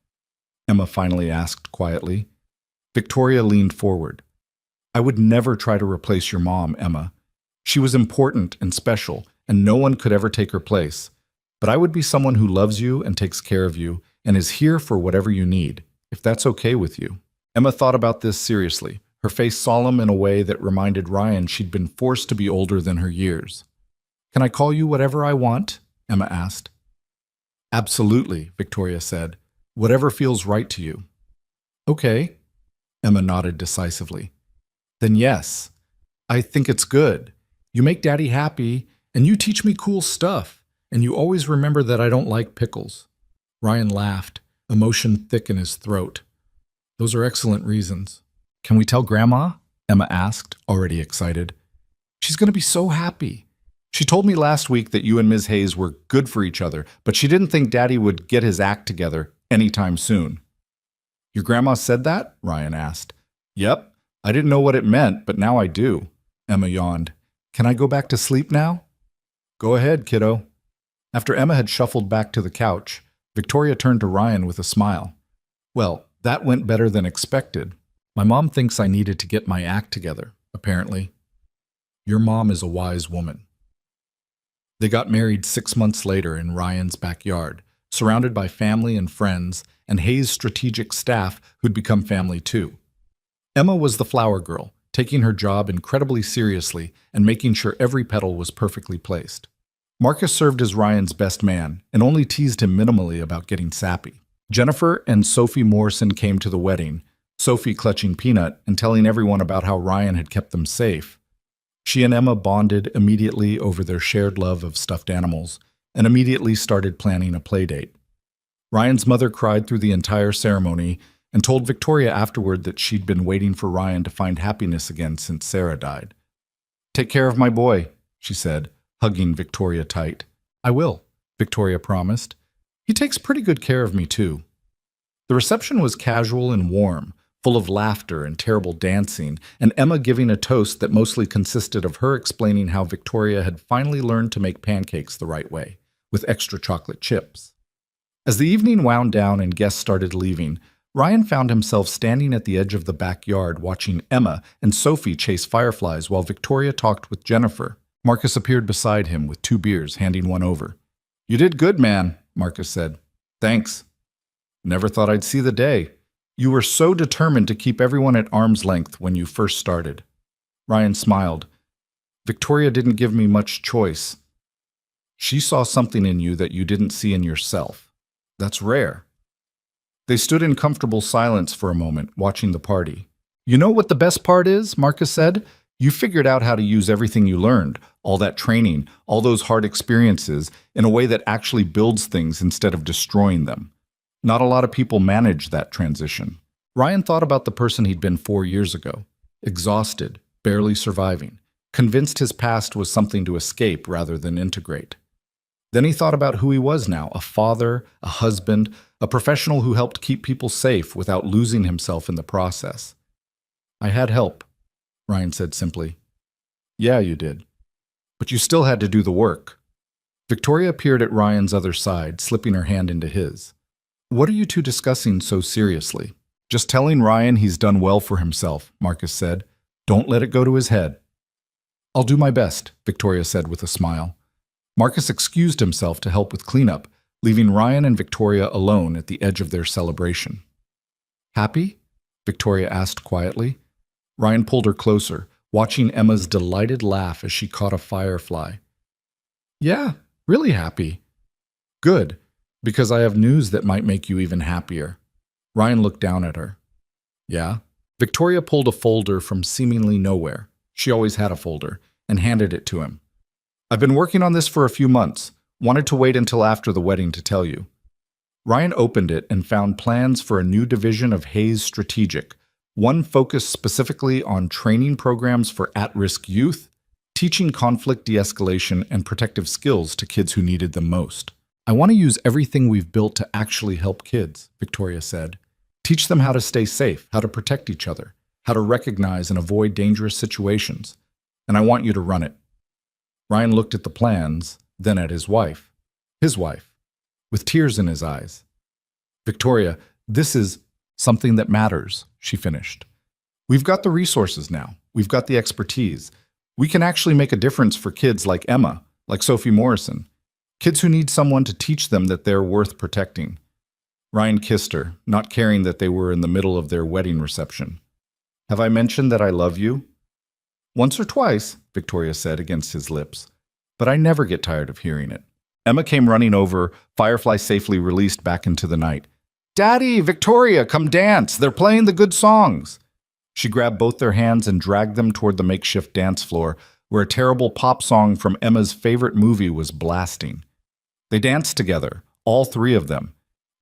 Emma finally asked quietly. Victoria leaned forward. I would never try to replace your mom, Emma. She was important and special, and no one could ever take her place. But I would be someone who loves you and takes care of you and is here for whatever you need, if that's okay with you. Emma thought about this seriously, her face solemn in a way that reminded Ryan she'd been forced to be older than her years. Can I call you whatever I want? Emma asked. Absolutely, Victoria said. Whatever feels right to you. Okay, Emma nodded decisively. Then yes, I think it's good. You make Daddy happy, and you teach me cool stuff, and you always remember that I don't like pickles. Ryan laughed, emotion thick in his throat. Those are excellent reasons. Can we tell Grandma? Emma asked, already excited. She's going to be so happy. She told me last week that you and Ms. Hayes were good for each other, but she didn't think Daddy would get his act together anytime soon. Your grandma said that? Ryan asked. Yep. I didn't know what it meant, but now I do. Emma yawned. Can I go back to sleep now? Go ahead, kiddo. After Emma had shuffled back to the couch, Victoria turned to Ryan with a smile. Well, that went better than expected. My mom thinks I needed to get my act together, apparently. Your mom is a wise woman. They got married 6 months later in Ryan's backyard, surrounded by family and friends and Hayes' strategic staff who'd become family too. Emma was the flower girl, taking her job incredibly seriously and making sure every petal was perfectly placed. Marcus served as Ryan's best man and only teased him minimally about getting sappy. Jennifer and Sophie Morrison came to the wedding, Sophie clutching Peanut and telling everyone about how Ryan had kept them safe. She and Emma bonded immediately over their shared love of stuffed animals and immediately started planning a play date. Ryan's mother cried through the entire ceremony and told Victoria afterward that she'd been waiting for Ryan to find happiness again since Sarah died. "Take care of my boy," she said, hugging Victoria tight. "I will," Victoria promised. "He takes pretty good care of me, too." The reception was casual and warm, full of laughter and terrible dancing, and Emma giving a toast that mostly consisted of her explaining how Victoria had finally learned to make pancakes the right way, with extra chocolate chips. As the evening wound down and guests started leaving, Ryan found himself standing at the edge of the backyard watching Emma and Sophie chase fireflies while Victoria talked with Jennifer. Marcus appeared beside him with 2 beers, handing one over. "You did good, man," Marcus said. "Thanks. Never thought I'd see the day. You were so determined to keep everyone at arm's length when you first started." Ryan smiled. "Victoria didn't give me much choice. She saw something in you that you didn't see in yourself. That's rare." They stood in comfortable silence for a moment, watching the party. "You know what the best part is?" Marcus said. "You figured out how to use everything you learned, all that training, all those hard experiences, in a way that actually builds things instead of destroying them. Not a lot of people manage that transition." Ryan thought about the person he'd been 4 years ago, exhausted, barely surviving, convinced his past was something to escape rather than integrate. Then he thought about who he was now, a father, a husband, a professional who helped keep people safe without losing himself in the process. "I had help," Ryan said simply. "Yeah, you did. But you still had to do the work." Victoria appeared at Ryan's other side, slipping her hand into his. "What are you two discussing so seriously?" "Just telling Ryan he's done well for himself," Marcus said. "Don't let it go to his head." "I'll do my best," Victoria said with a smile. Marcus excused himself to help with cleanup, leaving Ryan and Victoria alone at the edge of their celebration. "Happy?" Victoria asked quietly. Ryan pulled her closer, watching Emma's delighted laugh as she caught a firefly. "Yeah, really happy." "Good, because I have news that might make you even happier." Ryan looked down at her. "Yeah?" Victoria pulled a folder from seemingly nowhere. She always had a folder, and handed it to him. "I've been working on this for a few months. Wanted to wait until after the wedding to tell you." Ryan opened it and found plans for a new division of Hayes Strategic, one focused specifically on training programs for at-risk youth, teaching conflict de-escalation and protective skills to kids who needed them most. "I want to use everything we've built to actually help kids," Victoria said. "Teach them how to stay safe, how to protect each other, how to recognize and avoid dangerous situations. And I want you to run it." Ryan looked at the plans, then at his wife, with tears in his eyes. "Victoria, this is something that matters," she finished. "We've got the resources now. We've got the expertise. We can actually make a difference for kids like Emma, like Sophie Morrison. Kids who need someone to teach them that they're worth protecting." Ryan kissed her, not caring that they were in the middle of their wedding reception. "Have I mentioned that I love you?" "Once or twice," Victoria said against his lips, "but I never get tired of hearing it." Emma came running over, Firefly safely released back into the night. "Daddy, Victoria, come dance! They're playing the good songs!" She grabbed both their hands and dragged them toward the makeshift dance floor, where a terrible pop song from Emma's favorite movie was blasting. They danced together, all 3 of them,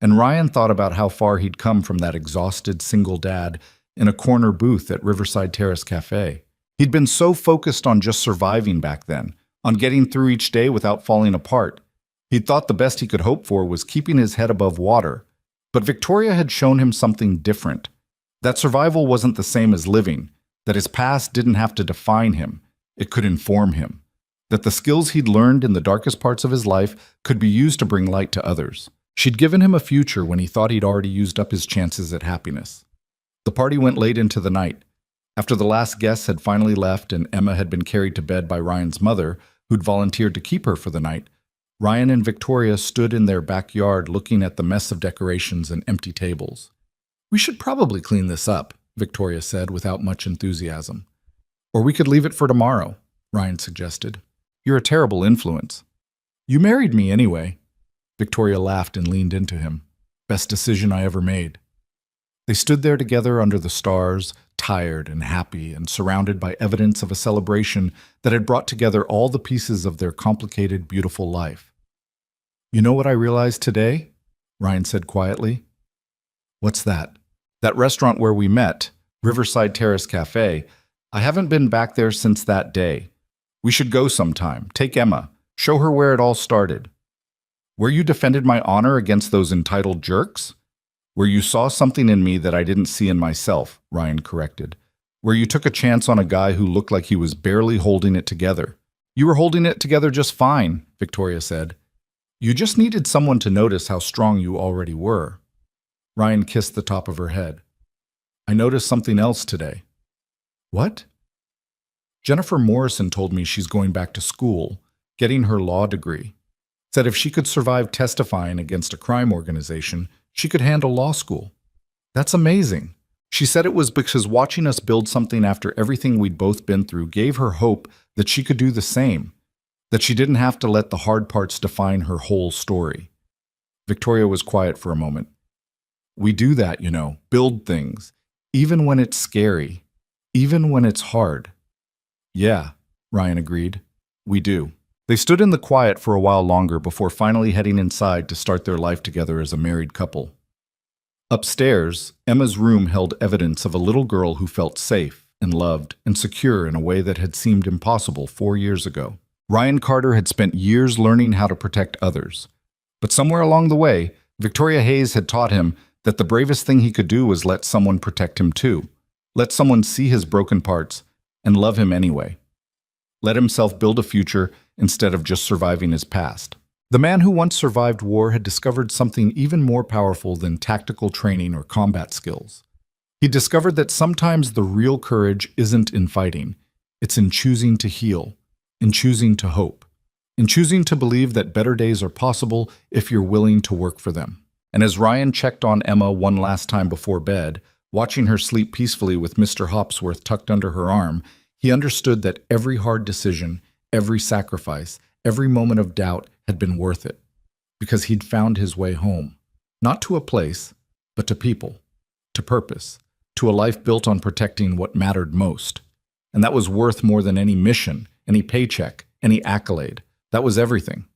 and Ryan thought about how far he'd come from that exhausted single dad in a corner booth at Riverside Terrace Cafe. He'd been so focused on just surviving back then, on getting through each day without falling apart. He'd thought the best he could hope for was keeping his head above water. But Victoria had shown him something different. That survival wasn't the same as living, that his past didn't have to define him, it could inform him. That the skills he'd learned in the darkest parts of his life could be used to bring light to others. She'd given him a future when he thought he'd already used up his chances at happiness. The party went late into the night. After the last guests had finally left and Emma had been carried to bed by Ryan's mother, who'd volunteered to keep her for the night, Ryan and Victoria stood in their backyard looking at the mess of decorations and empty tables. "We should probably clean this up," Victoria said without much enthusiasm. "Or we could leave it for tomorrow," Ryan suggested. "You're a terrible influence." "You married me anyway." Victoria laughed and leaned into him. "Best decision I ever made." They stood there together under the stars, tired and happy and surrounded by evidence of a celebration that had brought together all the pieces of their complicated, beautiful life. "You know what I realized today?" Ryan said quietly. "What's that?" "That restaurant where we met, Riverside Terrace Cafe. I haven't been back there since that day. We should go sometime. Take Emma. Show her where it all started." "Where you defended my honor against those entitled jerks?" "Where you saw something in me that I didn't see in myself," Ryan corrected. "Where you took a chance on a guy who looked like he was barely holding it together." "You were holding it together just fine," Victoria said. "You just needed someone to notice how strong you already were." Ryan kissed the top of her head. "I noticed something else today." "What?" "Jennifer Morrison told me she's going back to school, getting her law degree. Said if she could survive testifying against a crime organization, she could handle law school." "That's amazing." She said it was because watching us build something after everything we'd both been through gave her hope that she could do the same, that she didn't have to let the hard parts define her whole story. Victoria was quiet for a moment. "We do that, build things, even when it's scary, even when it's hard." "Yeah," Ryan agreed. "We do." They stood in the quiet for a while longer before finally heading inside to start their life together as a married couple. Upstairs, Emma's room held evidence of a little girl who felt safe and loved and secure in a way that had seemed impossible 4 years ago. Ryan Carter had spent years learning how to protect others. But somewhere along the way, Victoria Hayes had taught him that the bravest thing he could do was let someone protect him too. Let someone see his broken parts and love him anyway. Let himself build a future instead of just surviving his past. The man who once survived war had discovered something even more powerful than tactical training or combat skills. He discovered that sometimes the real courage isn't in fighting, it's in choosing to heal, in choosing to hope, in choosing to believe that better days are possible if you're willing to work for them. And as Ryan checked on Emma one last time before bed, watching her sleep peacefully with Mr. Hopsworth tucked under her arm, he understood that every hard decision, every sacrifice, every moment of doubt had been worth it, because he'd found his way home, not to a place, but to people, to purpose, to a life built on protecting what mattered most. And that was worth more than any mission, any paycheck, any accolade. That was everything.